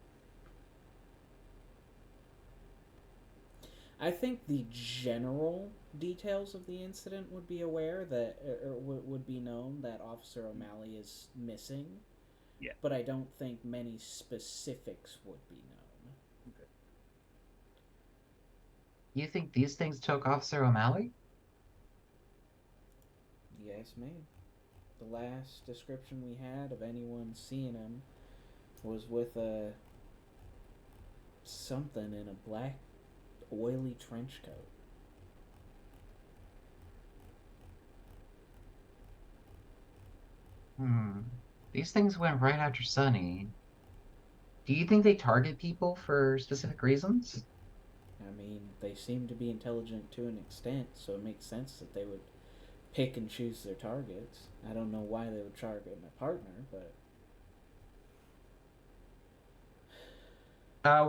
I think the general details of the incident would be aware that, or would be known that Officer O'Malley is missing. Yeah. But I don't think many specifics would be known. Okay. You think these things took Officer O'Malley? Yes, ma'am. The last description we had of anyone seeing him was with something in a black, oily trench coat. These things went right after Sunny. Do you think they target people for specific reasons? I mean, they seem to be intelligent to an extent, so it makes sense that they would pick and choose their targets. I don't know why they would target my partner, but...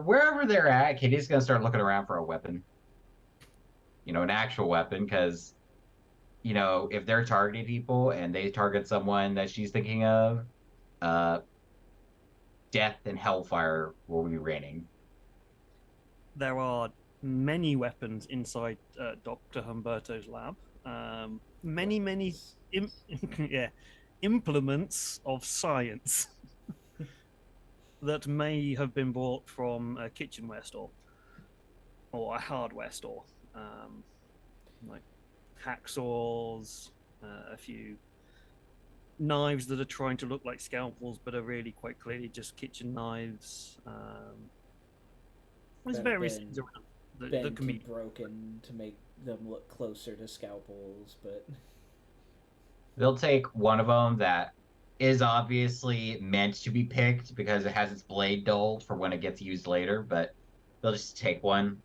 Wherever they're at, Kitty's gonna start looking around for a weapon. An actual weapon, because, if they're targeting people and they target someone that she's thinking of, death and hellfire will be raining. There are many weapons inside Dr. Humberto's lab. Many yeah, implements of science that may have been bought from a kitchenware store or a hardware store, like hacksaws, a few knives that are trying to look like scalpels but are really quite clearly just kitchen knives. There's That various have things been around that bent can be and broken to make them look closer to scalpels, but They'll take one of them that is obviously meant to be picked because it has its blade dulled for when it gets used later, but they'll just take one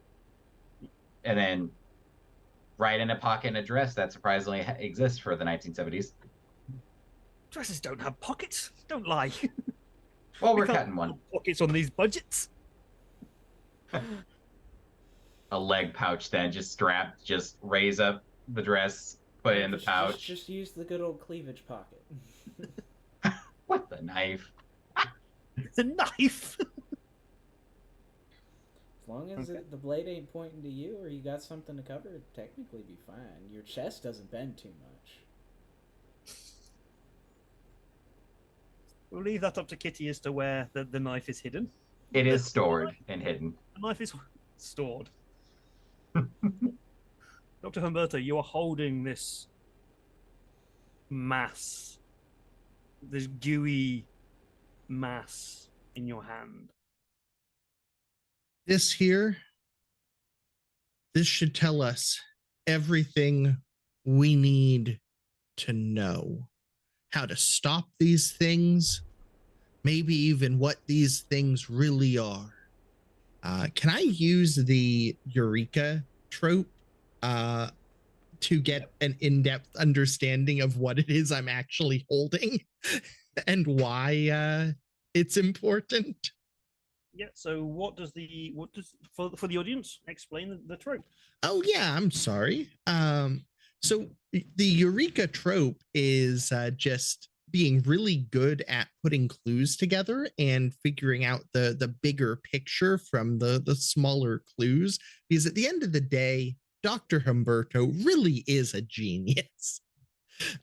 and then write in a pocket in a dress that surprisingly exists for the 1970s. dresses don't have pockets. Don't lie. Well, We we're can't cutting one. have pockets on these budgets. A leg pouch then, just strapped, just raise up the dress, put it in the pouch. Just use the good old cleavage pocket. What the knife? The knife. As long as the blade ain't pointing to you or you got something to cover, it'd technically be fine. Your chest doesn't bend too much. We'll leave that up to Kitty as to where the knife is hidden. It is stored and hidden. The knife is stored. Dr. Humberto, you are holding this mass, this gooey mass in your hand. This here, this should tell us everything we need to know. How to stop these things, maybe even what these things really are. Can I use the Eureka trope to get an in-depth understanding of what it is I'm actually holding and why it's important? Yeah. So, what does for the audience explain the trope? Oh yeah, I'm sorry. So the Eureka trope is just being really good at putting clues together and figuring out the bigger picture from the smaller clues. Because at the end of the day, Dr. Humberto really is a genius.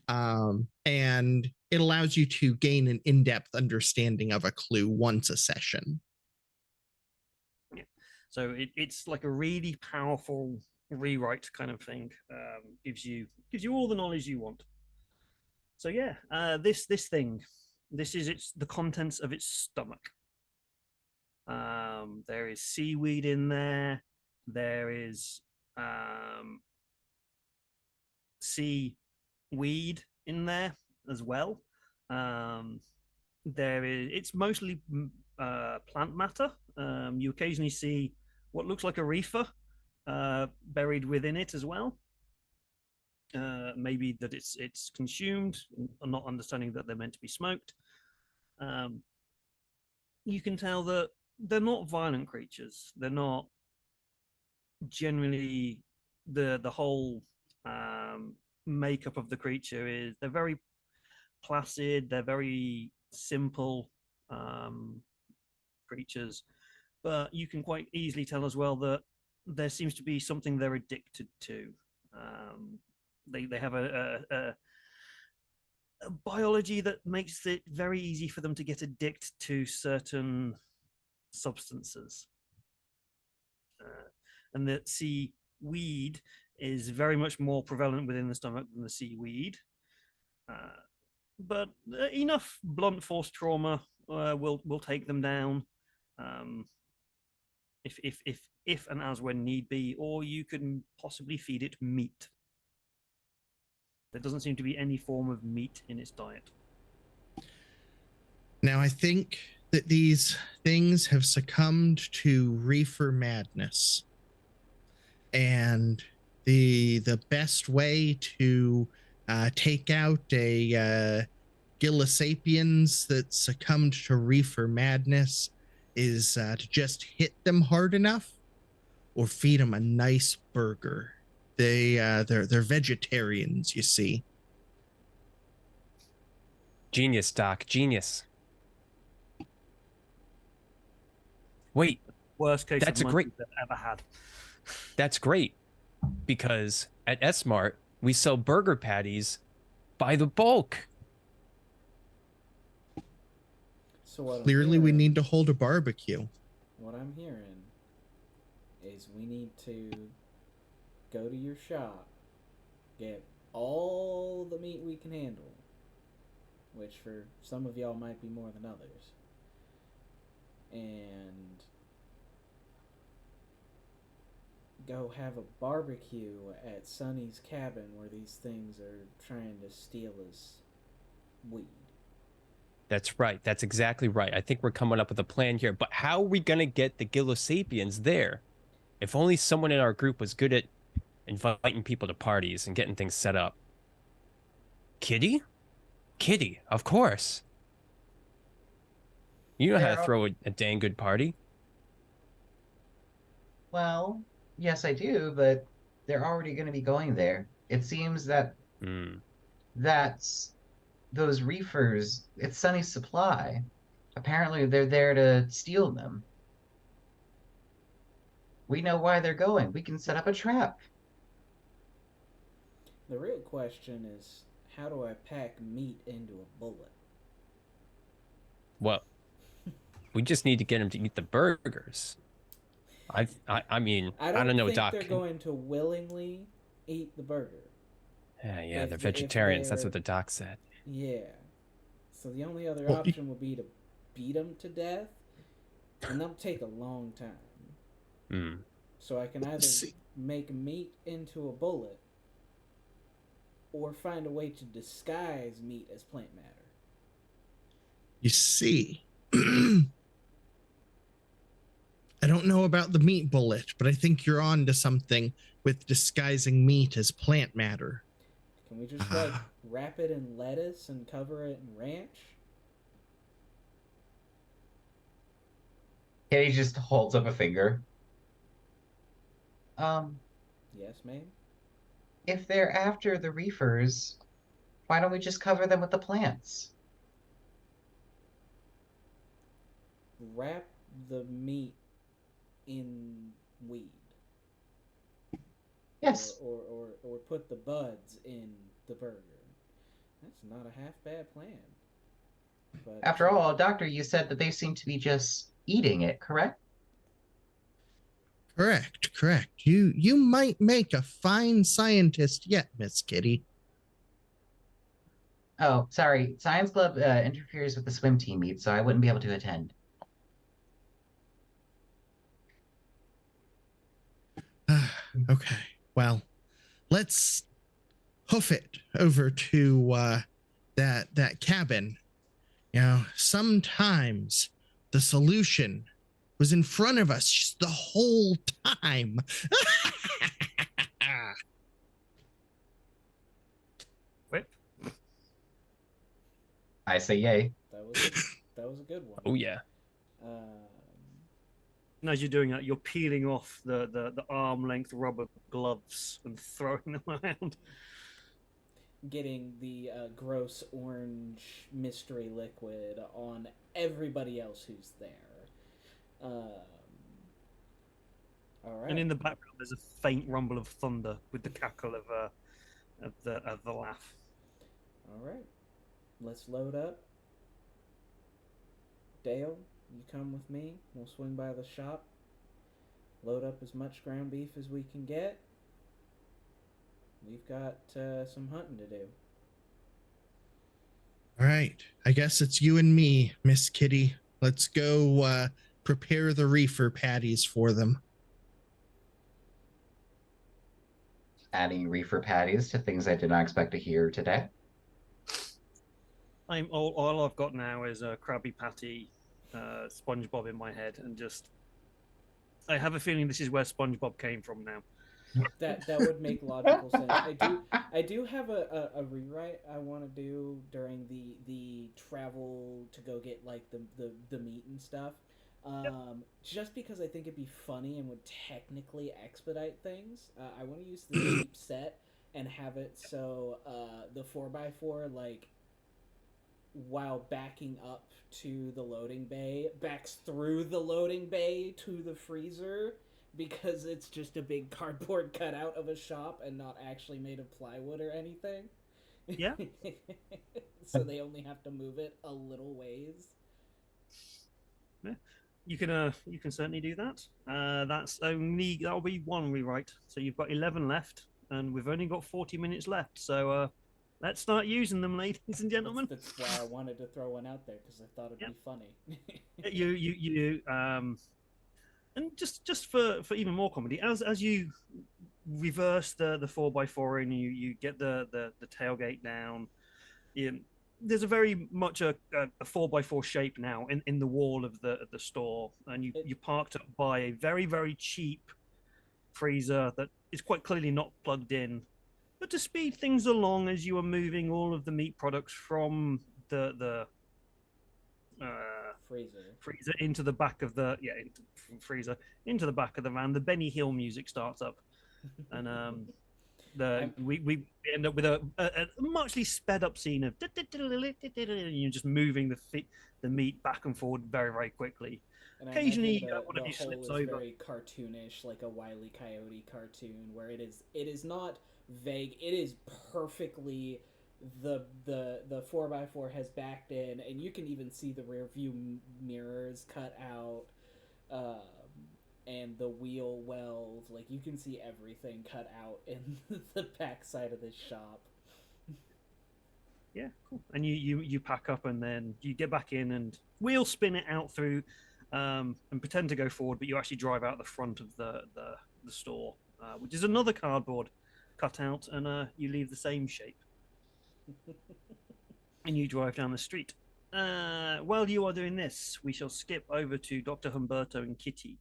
And it allows you to gain an in-depth understanding of a clue once a session. Yeah. So it's like a really powerful rewrite kind of thing. Gives you all the knowledge you want. So yeah, this thing, this is the contents of its stomach. There is seaweed in there. There is seaweed in there as well. It's mostly plant matter. You occasionally see what looks like a reefer buried within it as well. Maybe that it's consumed, not understanding that they're meant to be smoked. You can tell that they're not violent creatures. They're not generally the whole makeup of the creature is they're very placid. They're very simple creatures, but you can quite easily tell as well that there seems to be something they're addicted to. They have a biology that makes it very easy for them to get addicted to certain substances. And the seaweed is very much more prevalent within the stomach than the seaweed. But enough blunt force trauma will take them down. If and as when need be, or you can possibly feed it meat. There doesn't seem to be any form of meat in its diet. Now, I think that these things have succumbed to reefer madness. And the best way to take out a Gillisapiens that succumbed to reefer madness is to just hit them hard enough or feed them a nice burger. They're vegetarians, you see. Genius, Doc. Genius. Wait, Worst case That's of a money great- they've ever had. that's great because at S-Mart we sell burger patties by the bulk. So what Clearly, I'm we hearing, need to hold a barbecue. what I'm hearing is we need to go to your shop, get all the meat we can handle, which for some of y'all might be more than others, and go have a barbecue at Sonny's cabin where these things are trying to steal his weed. That's right. That's exactly right. I think we're coming up with a plan here. But how are we going to get the Gillosapiens there? If only someone in our group was good at inviting people to parties and getting things set up. Kitty? Kitty, of course. You know how to They're- throw a dang good party. Well, yes, I do, but they're already going to be going there. It seems that Hmm. that's those reefers. It's Sunny's supply. Apparently, they're there to steal them. We know why they're going. We can set up a trap. The real question is, how do I pack meat into a bullet? Well, we just need to get him to eat the burgers. I mean, I I don't know, think Doc. they're going to willingly eat the burger. Yeah, if they're the- if vegetarians. That's they're- what the doc said. Yeah. So the only other Well, option would be to beat them to death, and that'll take a long time. Hmm. So I can either See- make meat into a bullet, or find a way to disguise meat as plant matter. You see, I don't know about the meat bullet, but I think you're on to something with disguising meat as plant matter. Can we just like wrap it in lettuce and cover it in ranch? Kitty just holds up a finger. Yes, ma'am. If they're after the reefers, why don't we just cover them with the plants? Wrap the meat in weed. Yes. Or put the buds in the burger. That's not a half bad plan. But After all, Doctor, you said that they seem to be just eating it, correct? Correct. You might make a fine scientist yet, Miss Kitty. Oh, sorry. Science Club interferes with the swim team meet, so I wouldn't be able to attend. Okay. Well, let's hoof it over to that cabin. You know, sometimes the solution was in front of us just the whole time. Whip. I say yay. that was a good one. Oh yeah. And as you're doing that, you're peeling off the arm length rubber gloves and throwing them around. Getting the gross orange mystery liquid on everybody else who's there. All right. And in the background, there's a faint rumble of thunder with the cackle of the laugh. All right. Let's load up. Dale, you come with me. We'll swing by the shop. Load up as much ground beef as we can get. We've got some hunting to do. All right. I guess it's you and me, Miss Kitty. Let's go prepare the reefer patties for them. Adding reefer patties to things I did not expect to hear today. All I've got now is a Krabby Patty, SpongeBob in my head, and just I have a feeling this is where SpongeBob came from now. That would make logical sense. I do have a rewrite I want to do during the travel to go get like the meat and stuff. Just because I think it'd be funny and would technically expedite things. I want to use the cheap set and have it so the 4x4 like while backing up to the loading bay, backs through the loading bay to the freezer because it's just a big cardboard cutout of a shop and not actually made of plywood or anything. Yeah. So they only have to move it a little ways. Yeah. You can certainly do that. That'll be one rewrite. So you've got 11 left, and we've only got 40 minutes left. So let's start using them, ladies and gentlemen. That's why I wanted to throw one out there because I thought it'd Yep. be funny. You and just for even more comedy, as you reverse the 4x4 and you get the tailgate down, there's a very much a 4x4 shape now in the wall of the store, and you parked up by a very, very cheap freezer that is quite clearly not plugged in. But to speed things along, as you are moving all of the meat products from the freezer into the back of the freezer into the back of the van, the Benny Hill music starts up, and we end up with a muchly sped up scene of you just moving the meat back and forward very, very quickly. And Occasionally, the one of you whole slips is over. very cartoonish, like a Wile E. Coyote cartoon, where it is not vague. It is perfectly the 4x4 has backed in, and you can even see the rear view mirrors cut out, and the wheel wells. Like you can see everything cut out in the back side of the shop. Yeah, cool. And you pack up, and then you get back in and wheel spin it out through, and pretend to go forward, but you actually drive out the front of the store, which is another cardboard cutout, and you leave the same shape. And you drive down the street. While you are doing this, we shall skip over to Dr. Humberto and Kitty.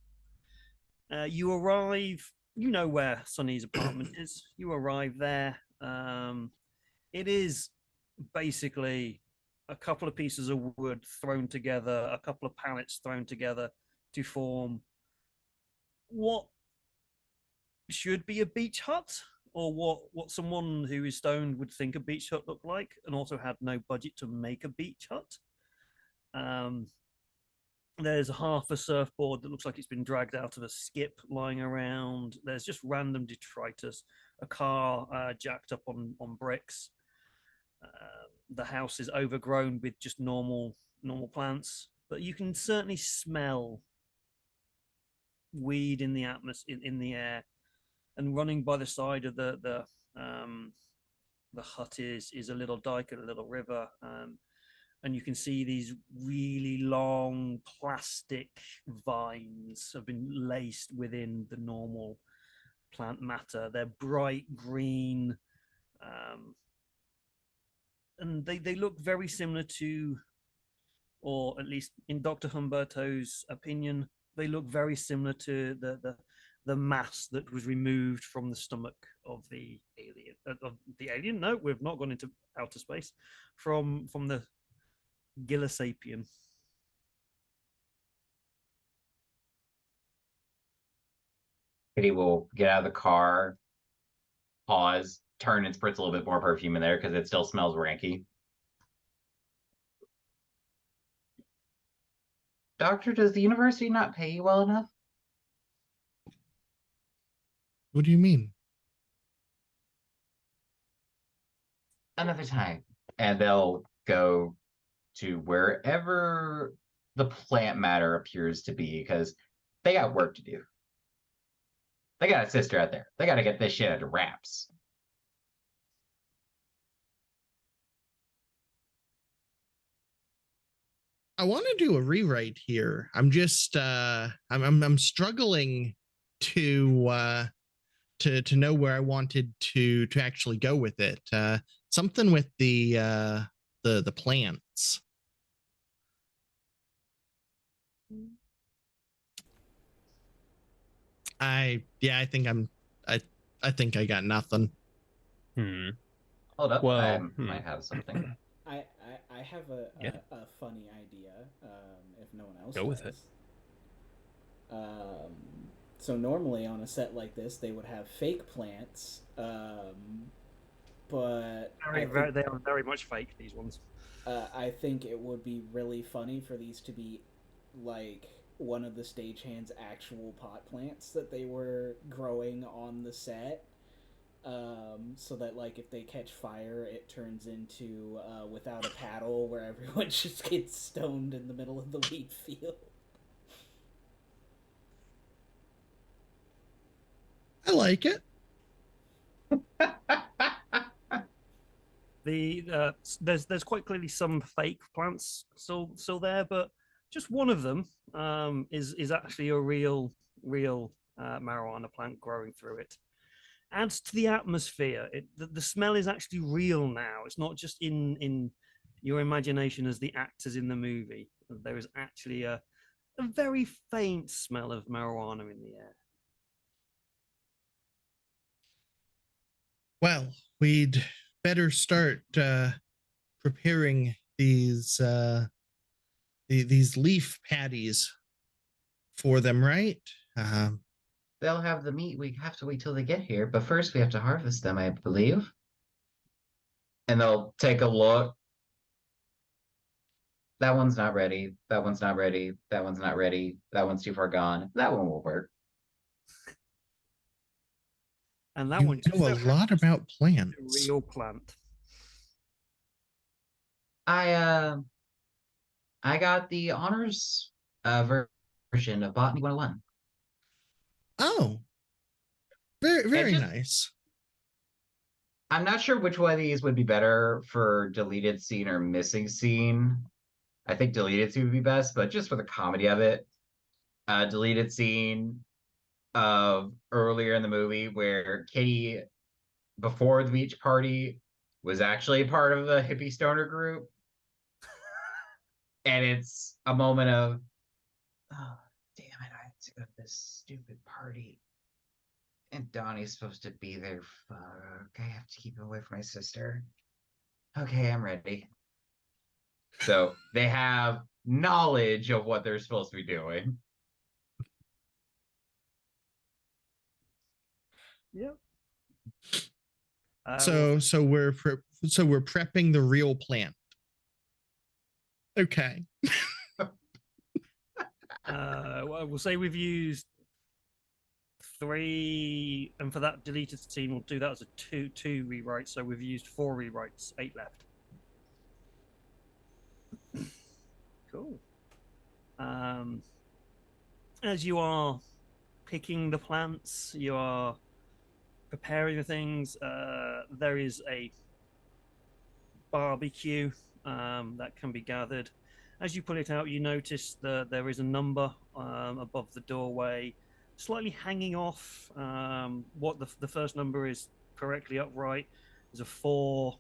You arrive, you know where Sonny's apartment is. You arrive there. It is basically a couple of pieces of wood thrown together, a couple of pallets thrown together to form what should be a beach hut, or what someone who is stoned would think a beach hut looked like, and also had no budget to make a beach hut. There's half a surfboard that looks like it's been dragged out of a skip lying around. There's just random detritus, a car jacked up on bricks. The house is overgrown with just normal plants, but you can certainly smell weed in the atmosphere, in the air. And running by the side of the hut is a little dike and a little river, and you can see these really long plastic vines have been laced within the normal plant matter. They're bright green, and they look very similar to, or at least in Dr. Humberto's opinion, they look very similar to the mass that was removed from the stomach of the alien. No, we've not gone into outer space. From the Gillisapien. Kitty will get out of the car, pause, turn, and spritz a little bit more perfume in there because it still smells ranky. Doctor, does the university not pay you well enough? What do you mean? Another time. And they'll go to wherever the plant matter appears to be because they got work to do. They got a sister out there. They got to get this shit under wraps. I want to do a rewrite here. I'm just I'm struggling to know where I wanted to actually go with it. Something with the plants. I think I got nothing. Hold up, Well, I might have something. I have a funny idea. If no one else Go with does. So normally on a set like this, they would have fake plants, but They are very much fake, these ones. I think it would be really funny for these to be like one of the stagehands' actual pot plants that they were growing on the set. So that like if they catch fire, it turns into Without a Paddle, where everyone just gets stoned in the middle of the wheat field. I like it. There's quite clearly some fake plants still there, but just one of them is actually a real marijuana plant growing through it. Adds to the atmosphere. The smell is actually real now. It's not just in your imagination as the actors in the movie. There is actually a very faint smell of marijuana in the air. Well, we'd better start preparing these these leaf patties for them, right? They'll have the meat. We have to wait till they get here, but first we have to harvest them, I believe. And they'll take a look. That one's not ready. That one's not ready. That one's not ready. That one's too far gone. That one will work. And that You one just know a so lot happens about to be plants. a real plant. I got the honors version of Botany 101. Oh, very just- nice. I'm not sure which one of these would be better for deleted scene or missing scene. I think deleted scene would be best, but just for the comedy of it, deleted scene of earlier in the movie where Kitty, before the beach party, was actually part of the hippie stoner group. And it's a moment of, oh, damn it, I have to go to this stupid party. And Donnie's supposed to be there. Fuck, I have to keep him away from my sister. Okay, I'm ready. So they have knowledge of what they're supposed to be doing. Yep. So we're prepping the real plant. Okay. Well, we'll say we've used 3, and for that deleted scene, we'll do that as a two rewrite. So we've used 4 rewrites, 8 left. Cool. As you are picking the plants, you are preparing the things. There is a barbecue that can be gathered. As you pull it out, you notice that there is a number above the doorway, slightly hanging off. What the first number is correctly upright. There's a 4.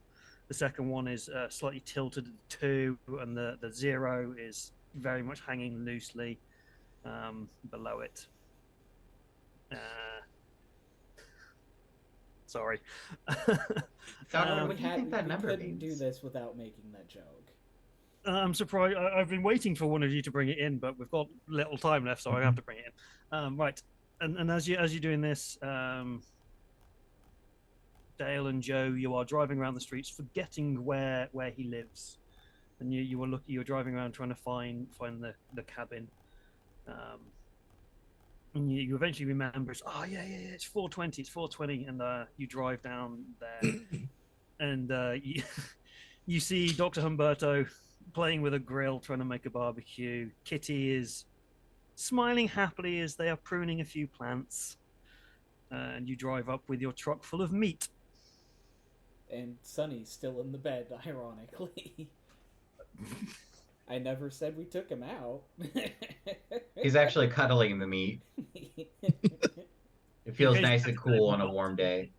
The second one is slightly tilted at 2, and the 0 is very much hanging loosely below it. Sorry. Doctor, what do you think that number couldn't means? do this without making that joke. I'm surprised. I've been waiting for one of you to bring it in, but we've got little time left, so I have to bring it in. Right, and as you're doing this, Dale and Joe, you are driving around the streets, forgetting where he lives, and you're driving around trying to find the cabin. And you eventually remember, it's 4:20, it's 4:20, and you drive down there, and you see Dr. Humberto playing with a grill, trying to make a barbecue. Kitty is smiling happily as they are pruning a few plants, and you drive up with your truck full of meat. And Sonny's still in the bed, ironically. I never said we took him out. He's actually cuddling the meat. It feels nice and cool on a warm day.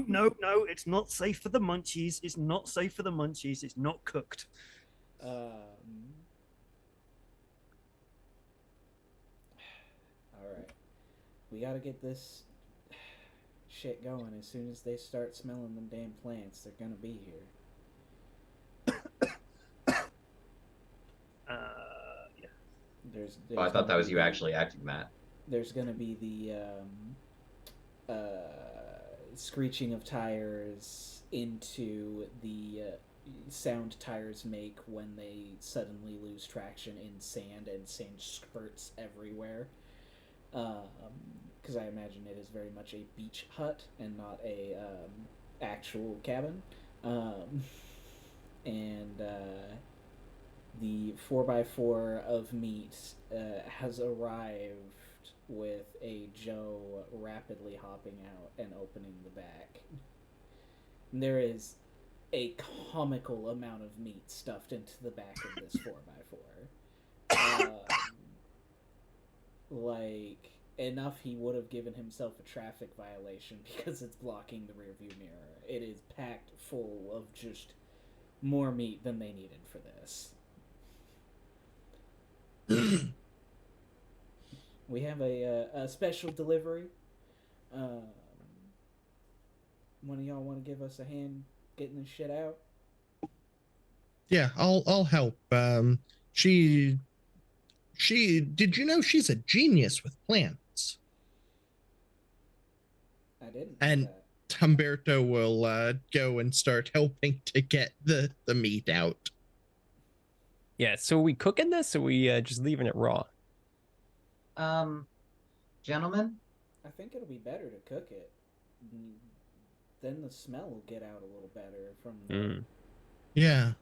No, it's not safe for the munchies. It's not safe for the munchies. It's not cooked. All right. We gotta get this shit going. As soon as they start smelling them damn plants, they're gonna be here. Yeah. There's I thought that was you actually acting that. There's gonna be the screeching of tires into the sound tires make when they suddenly lose traction in sand and sand spurts everywhere. Because I imagine it is very much a beach hut and not a actual cabin. Um, and the 4x4 of meat has arrived with a Joe rapidly hopping out and opening the back. There is a comical amount of meat stuffed into the back of this 4x4. Like, enough he would have given himself a traffic violation because it's blocking the rearview mirror. It is packed full of just more meat than they needed for this. We have a special delivery. One of y'all want to give us a hand getting this shit out? Yeah, I'll help. She did you know she's a genius with plants? I didn't know And that. Humberto will go and start helping to get the meat out. Yeah, so are we cooking this or are we just leaving it raw? Gentlemen, I think it'll be better to cook it. Then the smell will get out a little better from the... Yeah.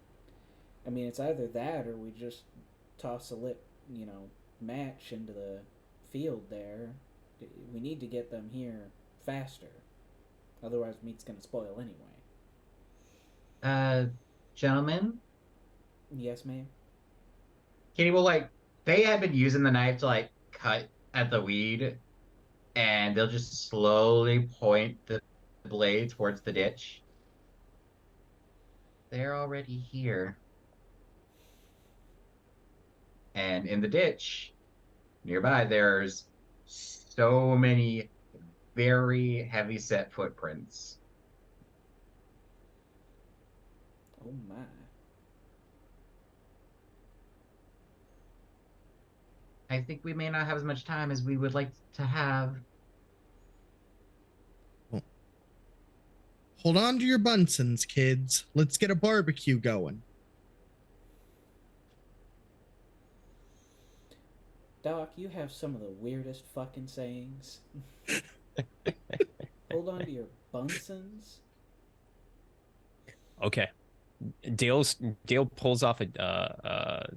I mean, it's either that or we just toss a lit, match into the field there. We need to get them here faster. Otherwise, meat's gonna spoil anyway. gentlemen, Yes, ma'am? Katie will they had been using the knife to cut at the weed, and they'll just slowly point the blade towards the ditch. They're already here. And in the ditch nearby, there's so many very heavy set footprints. Oh my. I think we may not have as much time as we would like to have. Hold on to your Bunsen's, kids. Let's get a barbecue going. Doc, you have some of the weirdest fucking sayings. Hold on to your Bunsons. Okay. Dale pulls off a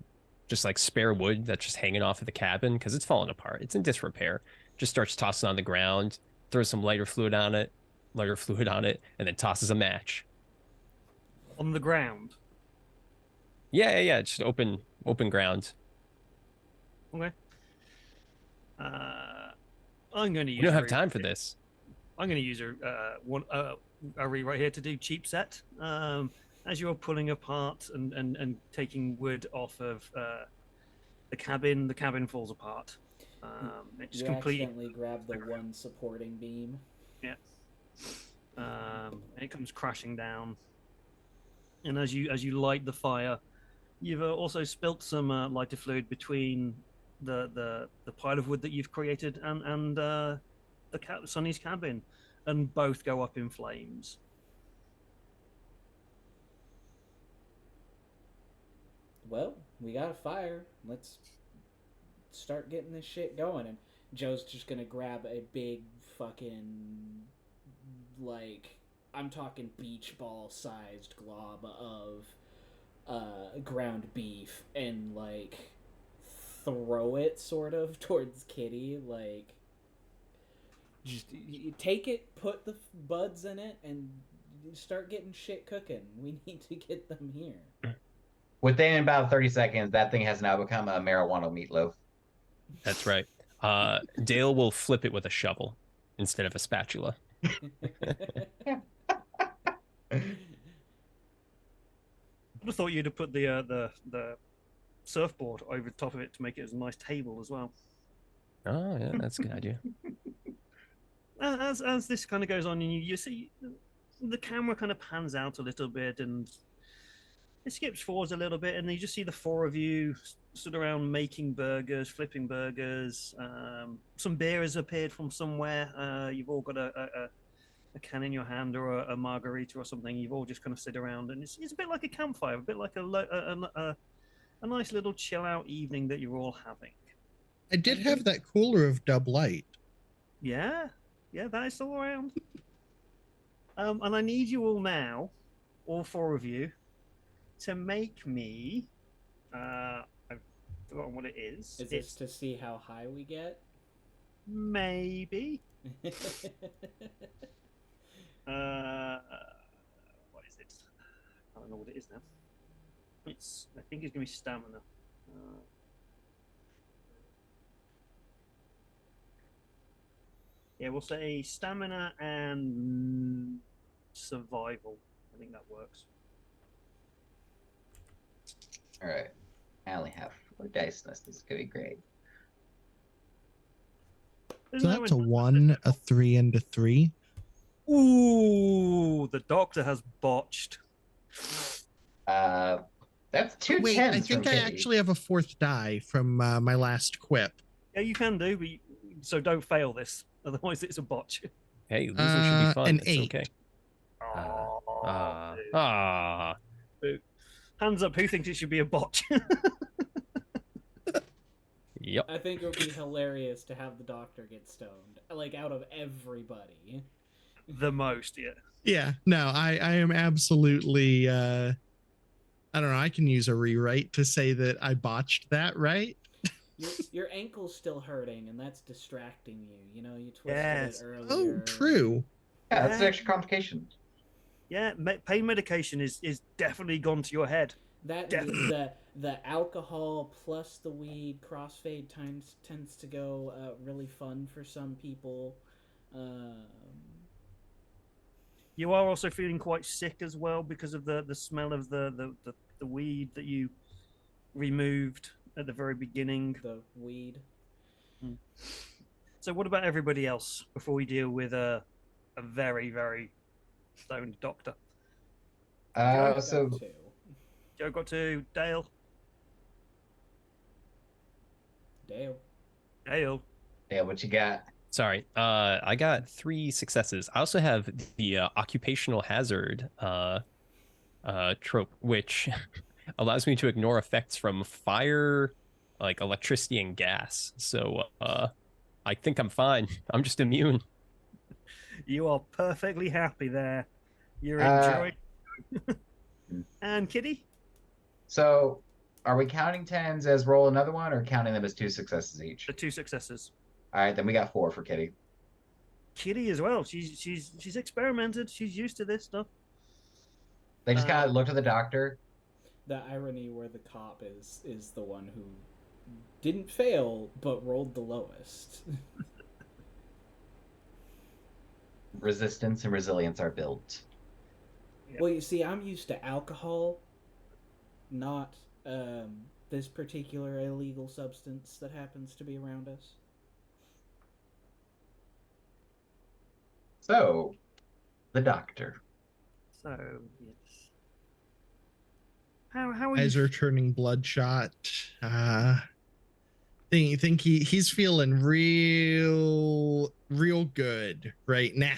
just like spare wood that's just hanging off of the cabin because it's falling apart. It's in disrepair. Just starts tossing on the ground, throws some lighter fluid on it, and then tosses a match. On the ground. Yeah. Just open ground. Okay. I'm going to use. We don't have time for this. I'm going to use a right here to do cheap set. As you're pulling apart and taking wood off of the cabin falls apart. It's You completely accidentally grab the one supporting beam. Yeah. It comes crashing down, and as you light the fire, you've also spilt some lighter fluid between the pile of wood that you've created and Sonny's cabin, and both go up in flames. Well, we got a fire. Let's start getting this shit going. And Joe's just gonna grab a big fucking, I'm talking beach ball sized glob of ground beef and throw it sort of towards Kitty. Just take it, put the buds in it, and start getting shit cooking. We need to get them here. Within about 30 seconds, that thing has now become a marijuana meatloaf. That's right. Dale will flip it with a shovel instead of a spatula. I would have thought you'd have put the surfboard over the top of it to make it as a nice table as well. Oh yeah, that's a good idea. As this kind of goes on, and you see the camera kind of pans out a little bit, and it skips forwards a little bit, and you just see the four of you stood around making burgers, flipping burgers. Some beer has appeared from somewhere. You've all got a can in your hand or a margarita or something. You've all just kind of sit around, and it's a bit like a campfire, a bit like a nice little chill out evening that you're all having. I did have that cooler of Dub Light. Yeah, that is still around. And I need you all now, all four of you, to make me. I've forgotten what it is. Is this to see how high we get? Maybe. What is it? I don't know what it is now. I think it's gonna be stamina. Yeah, we'll say stamina and survival. I think that works. All right. I only have 4 dice. This is gonna be great. So that's a 1, a 3, and a 3. Ooh, the doctor has botched. That's 2 Wait, tens I think from I Kitty. actually have a 4th die from my last quip. Yeah, you can do, but so don't fail this. Otherwise, it's a botch. Hey, losing should be fun. An It's 8. okay. Boo. Hands up, who thinks it should be a botch? Yep. I think it would be hilarious to have the doctor get stoned. Like, out of everybody. The most, yeah. Yeah, no, I am absolutely, I don't know, I can use a rewrite to say that I botched that, right? Your ankle's still hurting, and that's distracting you. You know, you twisted Yes. it earlier. Oh, true. Yeah, that's an extra complication. Yeah, pain medication is definitely gone to your head. That the alcohol plus the weed crossfade tends to go really fun for some people. You are also feeling quite sick as well because of the smell of the weed that you removed at the very beginning. The weed. So what about everybody else before we deal with a very, very stoned doctor? So Joe got 2. Dale. yeah, what you got? Sorry. I got 3 successes. I also have the occupational hazard trope, which allows me to ignore effects from fire, like electricity and gas. So I think I'm fine. I'm just immune. You are perfectly happy there. You're enjoying. And Kitty? So, are we counting 10s as roll another one, or counting them as 2 successes each? The 2 successes. All right, then we got 4 for Kitty. Kitty as well. She's experimented. She's used to this stuff. They just kind of looked at the doctor. The irony where the cop is the one who didn't fail but rolled the lowest. Resistance and resilience are built. Yep. Well, you see, I'm used to alcohol, not this particular illegal substance that happens to be around us. So, the doctor. So yes. How are Eyes you? are turning bloodshot. Think he's feeling real good right now.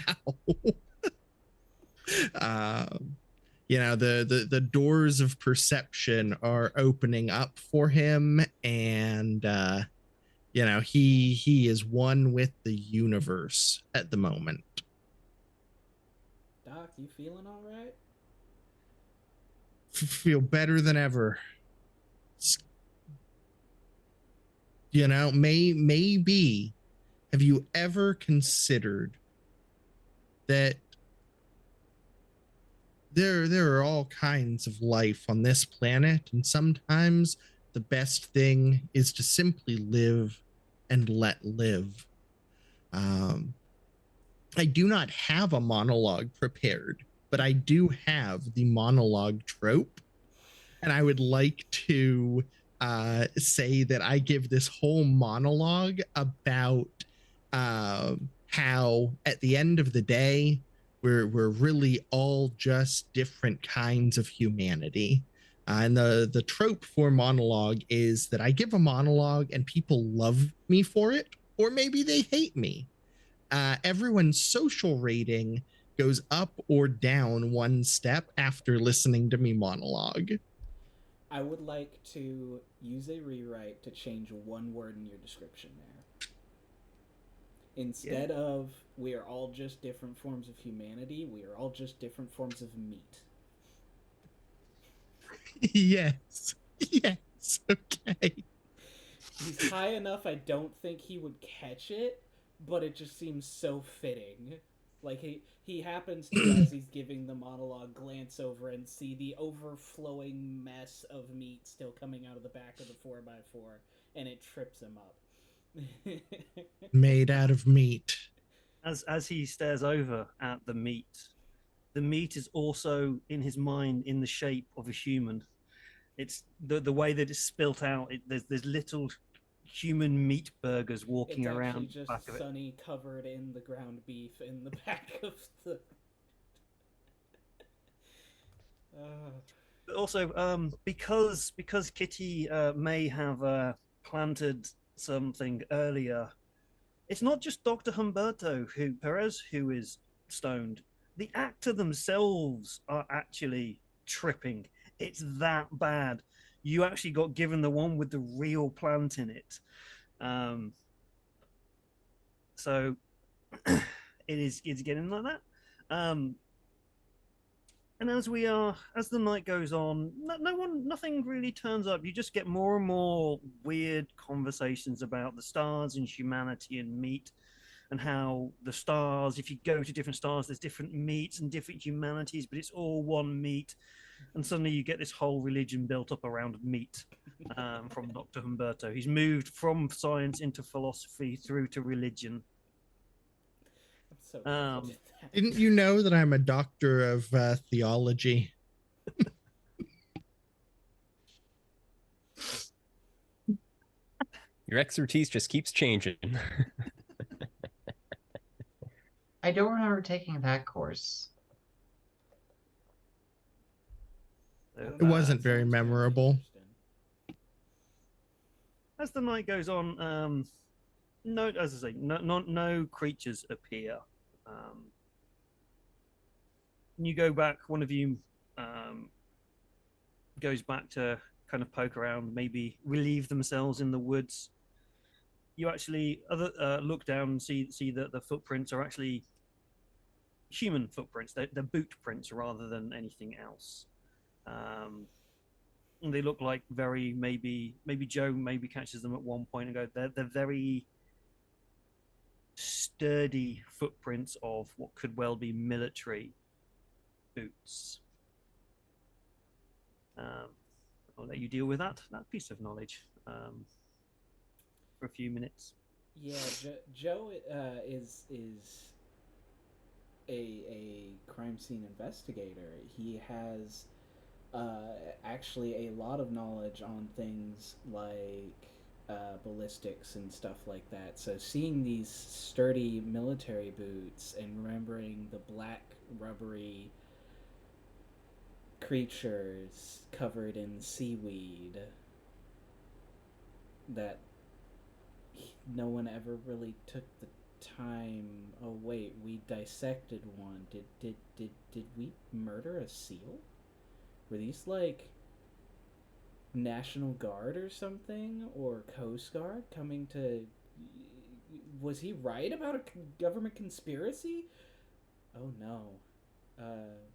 You know, the doors of perception are opening up for him, and you know, he is one with the universe at the moment. Doc, you feeling all right? Feel better than ever. You know, maybe have you ever considered that there are all kinds of life on this planet, and sometimes the best thing is to simply live and let live. I do not have a monologue prepared, but I do have the monologue trope, and I would like to say that I give this whole monologue about how at the end of the day we're really all just different kinds of humanity. And the trope for monologue is that I give a monologue and people love me for it, or maybe they hate me. Everyone's social rating goes up or down one step after listening to me monologue. I would like to use a rewrite to change one word in your description there. Instead of we are all just different forms of humanity, we are all just different forms of meat. Yes. Yes. Okay. He's high enough, I don't think he would catch it, but it just seems so fitting. Like he happens to, as he's giving the monologue, glance over and see the overflowing mess of meat still coming out of the back of the 4x4, and it trips him up. Made out of meat. As he stares over at the meat is also in his mind in the shape of a human. It's the way that it's spilt out. There's little human meat burgers walking it's around actually the just back of it. Sunny covered in the ground beef in the back of the. But also, because Kitty may have planted something earlier, it's not just Dr. Humberto Perez who is stoned. The actor themselves are actually tripping. It's that bad. You actually got given the one with the real plant in it. So it's getting like that. And as the night goes on, nothing really turns up. You just get more and more weird conversations about the stars and humanity and meat, and how the stars, if you go to different stars, there's different meats and different humanities, but it's all one meat. And suddenly you get this whole religion built up around meat from Dr. Humberto. He's moved from science into philosophy through to religion. I'm so glad you did that. Didn't you know that I'm a doctor of theology? Your expertise just keeps changing. I don't remember taking that course. It wasn't very Sounds really memorable. interesting. As the night goes on, no, as I say, no creatures appear. You go back. One of you goes back to kind of poke around, maybe relieve themselves in the woods. You actually look down and see that the footprints are actually human footprints. They're boot prints rather than anything else. And they look like very maybe Joe maybe catches them at one point and go, they're very sturdy footprints of what could well be military boots. I'll let you deal with that piece of knowledge for a few minutes. Yeah, Joe is a crime scene investigator. He has actually a lot of knowledge on things like ballistics and stuff like that. So seeing these sturdy military boots and remembering the black rubbery creatures covered in seaweed that no one ever really took the time. Oh wait, we dissected one. Did we murder a seal? Were these like National Guard or something, or Coast Guard coming to? Was he right about a government conspiracy? Oh no,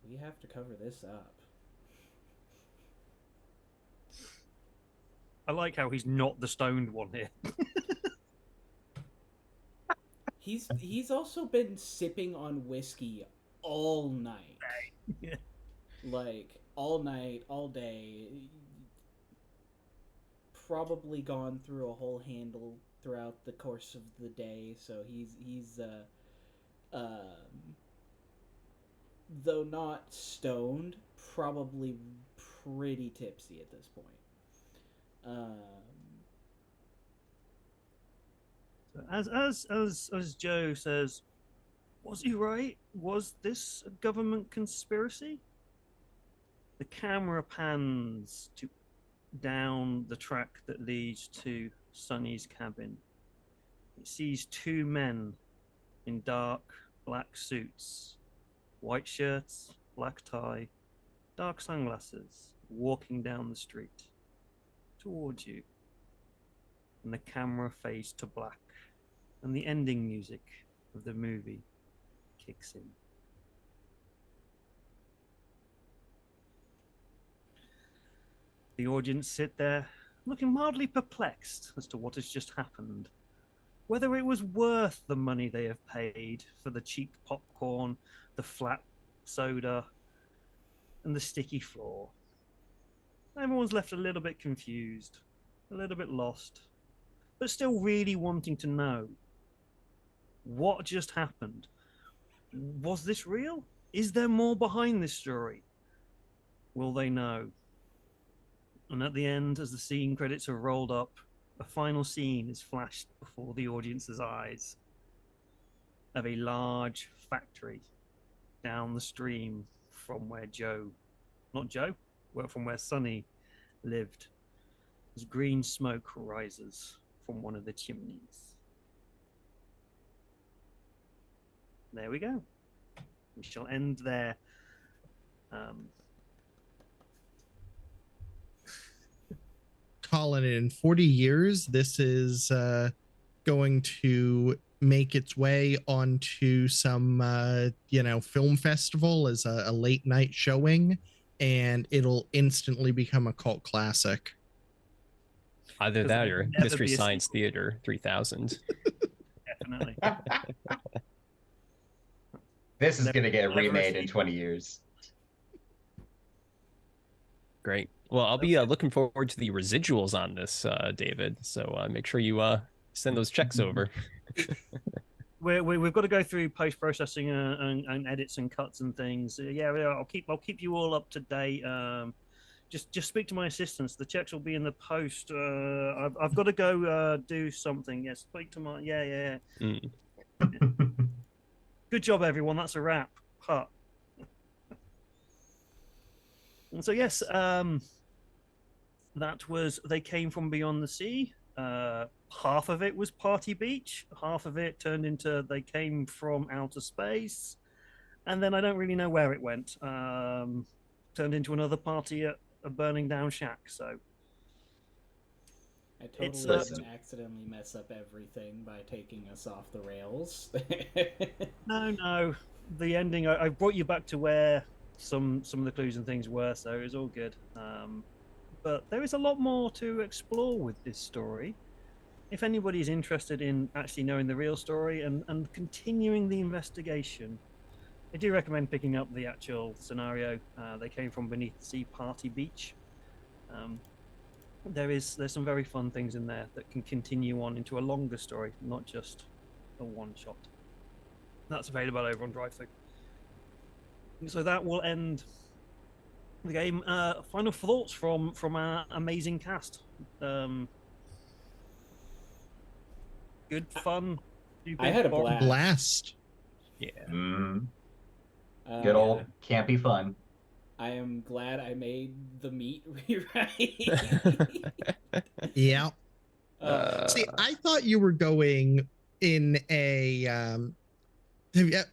we have to cover this up. I like how he's not the stoned one here. He's also been sipping on whiskey all night. Yeah. Like all night, all day. Probably gone through a whole handle throughout the course of the day, so he's though not stoned, probably pretty tipsy at this point. As Joe says, was he right? Was this a government conspiracy? The camera pans down the track that leads to Sonny's cabin. It sees two men in dark black suits white shirts, black tie, dark sunglasses, walking down the street towards you. And the camera fades to black, and the ending music of the movie kicks in. The audience sit there, looking mildly perplexed as to what has just happened. Whether it was worth the money they have paid for the cheap popcorn, the flat soda, and the sticky floor. Everyone's left a little bit confused, a little bit lost, but still really wanting to know what just happened. Was this real? Is there more behind this story? Will they know? And at the end, as the scene credits are rolled up, a final scene is flashed before the audience's eyes of a large factory down the stream from where from where Sonny lived, as green smoke rises from one of the chimneys. There we go. We shall end there. Colin, in 40 years, this is going to make its way onto some, film festival as a late night showing, and it'll instantly become a cult classic. Either that or Never Mystery be a Science sequel. Theater 3000. Definitely. This is going to get Never a remade in sequel. 20 years. Great. Well, I'll be looking forward to the residuals on this, David. So make sure you send those checks over. We've got to go through post processing and edits and cuts and things. I'll keep you all up to date. Just speak to my assistants. The checks will be in the post. I've got to go do something. Yeah, speak to my yeah. Good job, everyone. That's a wrap. Cut. And so yes, that was They Came From Beyond the Sea. Half of it was Party Beach. Half of it turned into They Came From Outer Space. And then I don't really know where it went. Turned into another party at a burning down shack. So I totally didn't accidentally mess up everything by taking us off the rails. No. The ending, I brought you back to where some of the clues and things were, so it was all good. But there is a lot more to explore with this story. If anybody's interested in actually knowing the real story and continuing the investigation, I do recommend picking up the actual scenario. They Came From Beneath the Sea, Party Beach. There's some very fun things in there that can continue on into a longer story, not just a one shot. That's available over on DriveThru. So that will end the game. Final thoughts from our amazing cast. Good fun. I had a blast. Yeah. Good old campy fun. I am glad I made the meat rewrite. Yeah. See, I thought you were going in a.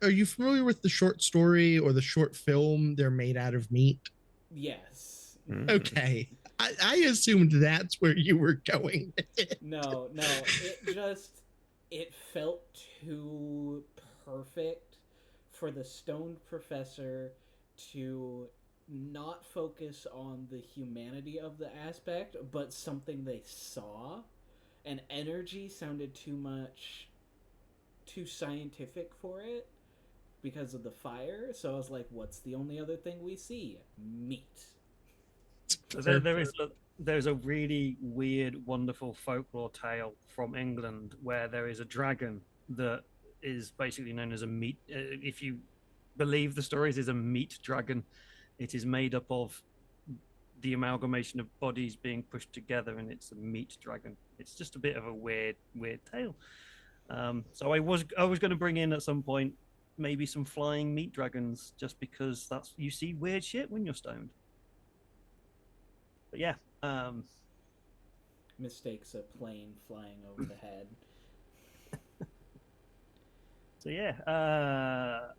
Are you familiar with the short story or the short film? They're Made Out of Meat. Yes. Okay. I assumed that's where you were going. No. It felt too perfect for the stoned professor to not focus on the humanity of the aspect, but something they saw. And energy sounded too scientific for it because of the fire. So I was like, what's the only other thing we see? Meat. So there's a really weird, wonderful folklore tale from England where there is a dragon that is basically known as a meat. If you believe the stories, is a meat dragon. It is made up of the amalgamation of bodies being pushed together, and it's a meat dragon. It's just a bit of a weird tale. So I was going to bring in at some point maybe some flying meat dragons, just because you see weird shit when you're stoned. But yeah. Mistakes a plane flying over the head. So yeah.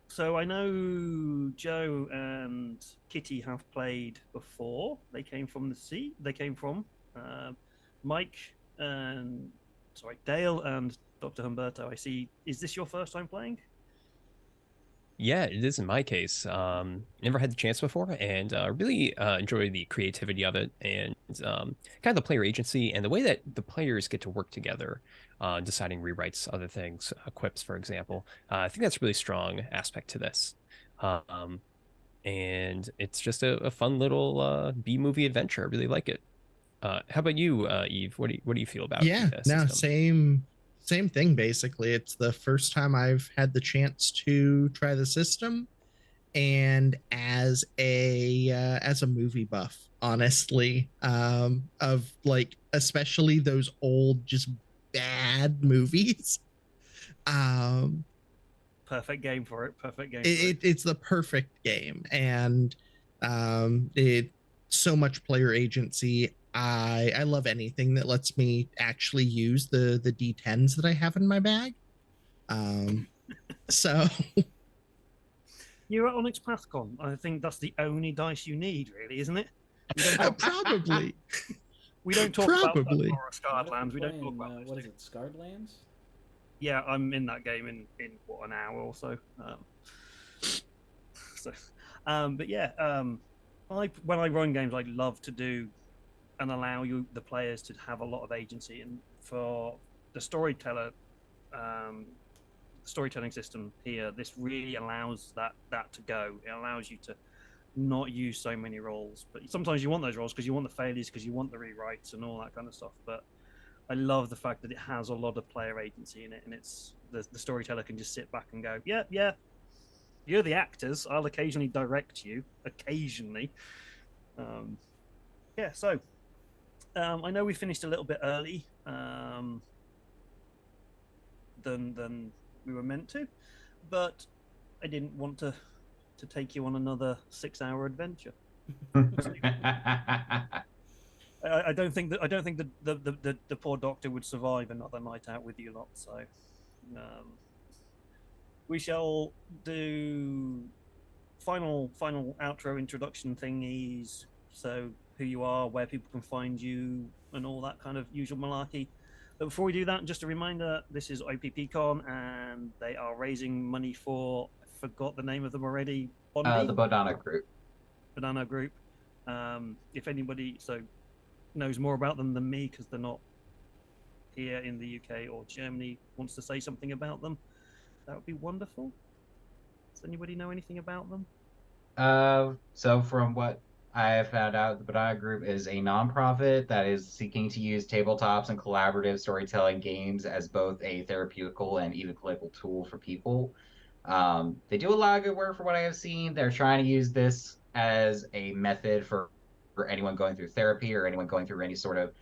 So I know Joe and Kitty have played before. They came from the sea. They came from uh, Mike and Dale and Dr. Humberto. I see. Is this your first time playing? Yeah, it is in my case. Never had the chance before, and really enjoy the creativity of it, and kind of the player agency and the way that the players get to work together, deciding rewrites, other things, quips, for example. I think that's a really strong aspect to this, and it's just a fun little B movie adventure. I really like it. How about you, Eve? What do you feel about Yeah, the no, system? same thing basically. It's the first time I've had the chance to try the system, and as a movie buff, honestly, of like especially those old just bad movies, um Perfect game for it. Perfect game for it. it's the perfect game, and it so much player agency. I love anything that lets me actually use the d10s that I have in my bag. So You're at Onyx PathCon. I think that's the only dice you need, really, isn't it? We don't talk, probably we don't talk about probably. Pandora Scarred Not if Lands. We you're don't talk playing, about those what is things. it, Scarred Lands? Yeah, I'm in that game in what, an hour or so. So, but yeah, when I run games, I love to do and allow the players to have a lot of agency. And for the storytelling system here, this really allows that to go. It allows you to not use so many roles, but sometimes you want those roles because you want the failures, because you want the rewrites and all that kind of stuff. But I love the fact that it has a lot of player agency in it, and it's the storyteller can just sit back and go, yeah, you're the actors. I'll occasionally direct you, occasionally. Yeah, so I know we finished a little bit early than we were meant to, but I didn't want to take you on another 6-hour adventure. I don't think the poor doctor would survive another night out with you lot. So we shall do final outro introduction thingies. So who you are, where people can find you, and all that kind of usual malarkey. But before we do that, just a reminder: this is OPPCon, and they are raising money for, I forgot the name of them already. Bondi? The Banana Group. Banana Group. If anybody knows more about them than me, because they're not here in the UK or Germany, wants to say something about them, that would be wonderful. Does anybody know anything about them? So from what I have found out, the Banana Group is a nonprofit that is seeking to use tabletops and collaborative storytelling games as both a therapeutical and even political tool for people. They do a lot of good work for what I have seen. They're trying to use this as a method for anyone going through therapy or anyone going through any sort of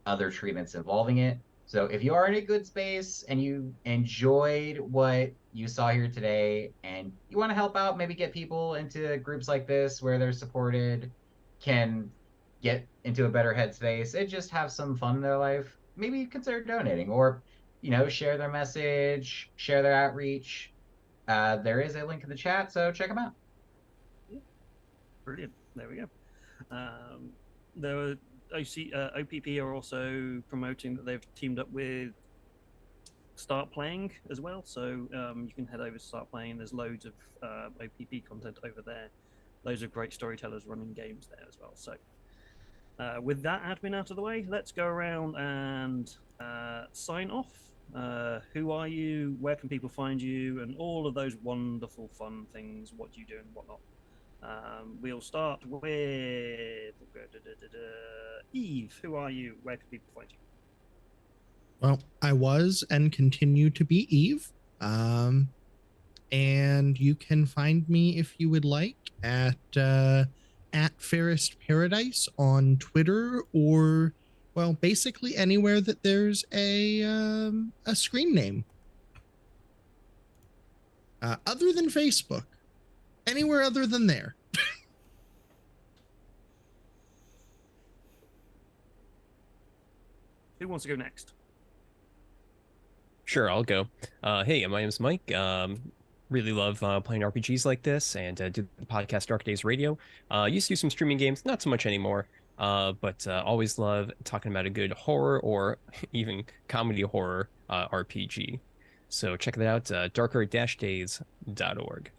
other treatments involving it. So if you are in a good space and you enjoyed what you saw here today and you want to help out, maybe get people into groups like this where they're supported, can get into a better headspace and just have some fun in their life, maybe consider donating or, share their message, share their outreach. There is a link in the chat, so check them out. Brilliant. There we go. The OPP are also promoting that they've teamed up with Start Playing as well. So you can head over to Start Playing. There's loads of OPP content over there. Loads of great storytellers running games there as well. So with that admin out of the way, let's go around and sign off. Who are you? Where can people find you? And all of those wonderful, fun things. What do you do and whatnot. We'll start with Eve. Who are you? Where can people find you? Well, I was and continue to be Eve. And you can find me if you would like at Fairest Paradise on Twitter, or well, basically anywhere that there's a screen name. Other than Facebook. Anywhere other than there. Who wants to go next? Sure, I'll go. Hey, my name's Mike. really love playing RPGs like this and do the podcast Dark Days Radio. Used to do some streaming games, not so much anymore. But always love talking about a good horror or even comedy horror RPG. So check that out, darker-days.org.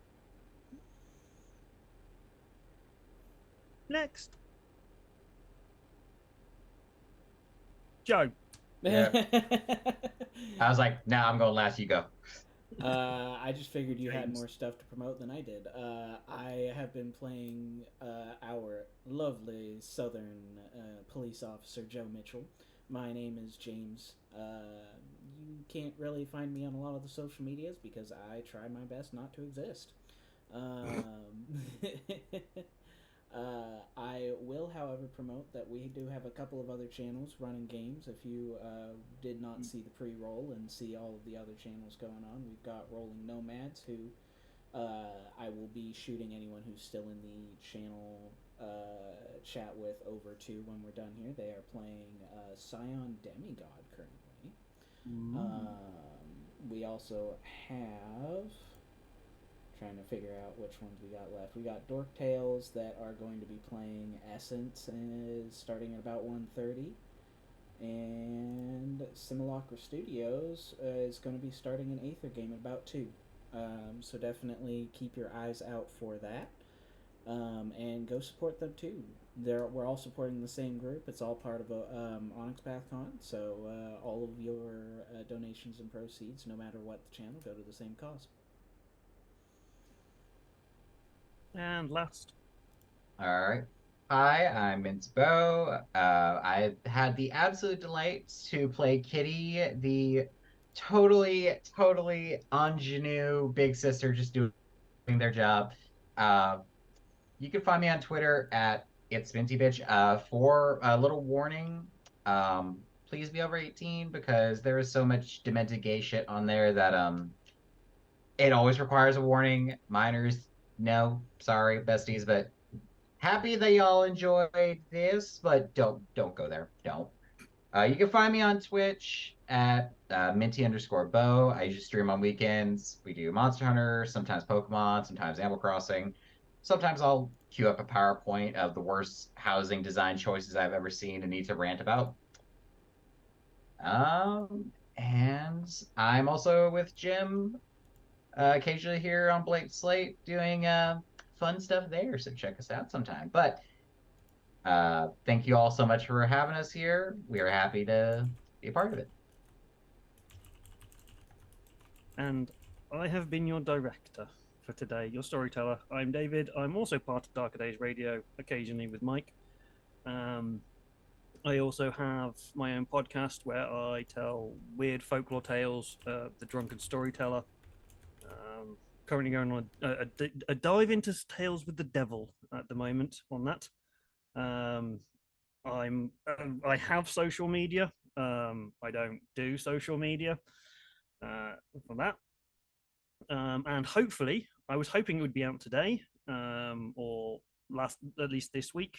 Next, Joe. Yeah. I was like, nah, I'm going last. You go. I just figured you had James. more stuff to promote than I did. I have been playing our lovely Southern police officer, Joe Mitchell. My name is James. You can't really find me on a lot of the social medias because I try my best not to exist. Um, I will, however, promote that we do have a couple of other channels running games. If you did not see the pre-roll and see all of the other channels going on, we've got Rolling Nomads, who I will be shooting anyone who's still in the channel chat with over to when we're done here. They are playing Scion Demigod currently. We also have... trying to figure out which ones we got left. We got Dork Tales that are going to be playing Essence is starting at about 1:30, and Simulacra Studios is going to be starting an Aether game at about 2. So definitely keep your eyes out for that, and go support them too. We're all supporting the same group. It's all part of a Onyx PathCon, so all of your donations and proceeds, no matter what the channel, go to the same cause. And last, All right. Hi, I'm Mintzbo. I had the absolute delight to play Kitty, the totally ingenue big sister, just doing their job. You can find me on Twitter at it's Minty Bitch. For a little warning, please be over 18 because there is so much demented gay shit on there that it always requires a warning. Minors, no, sorry, besties, but happy that y'all enjoyed this, but don't go there. Don't. You can find me on Twitch at minty_bow. I usually stream on weekends. We do Monster Hunter, sometimes Pokemon, sometimes Animal Crossing. Sometimes I'll queue up a PowerPoint of the worst housing design choices I've ever seen and need to rant about. And I'm also with Jim occasionally here on Blake Slate doing fun stuff there. So check us out sometime. But thank you all so much for having us here. We are happy to be a part of it. and I have been your director for today, your storyteller. I'm David. I'm also part of Darker Days Radio, occasionally with Mike. I also have my own podcast where I tell weird folklore tales, the Drunken Storyteller. Currently going on a dive into tales with the devil at the moment on that. I have social media. I don't do social media for that. And hopefully, I was hoping it would be out today, or at least this week.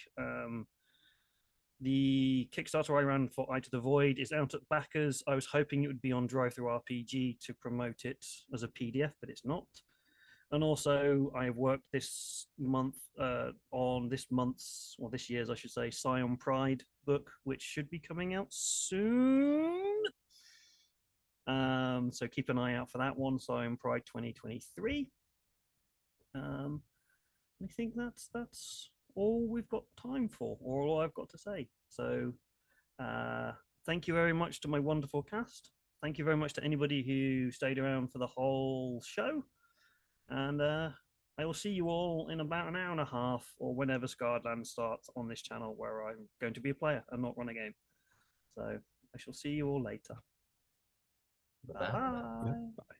The Kickstarter I ran for Eye to the Void is out at backers. I was hoping it would be on DriveThruRPG to promote it as a PDF, but it's not. And also, I have worked this month on this year's, I should say, Scion Pride book, which should be coming out soon. So keep an eye out for that one, Scion Pride 2023. I think that's all we've got time for, or all I've got to say. So thank you very much to my wonderful cast. Thank you very much to anybody who stayed around for the whole show. And I will see you all in about an hour and a half, or whenever Scarland starts on this channel, where I'm going to be a player and not run a game. So I shall see you all later. Bye-bye. Bye.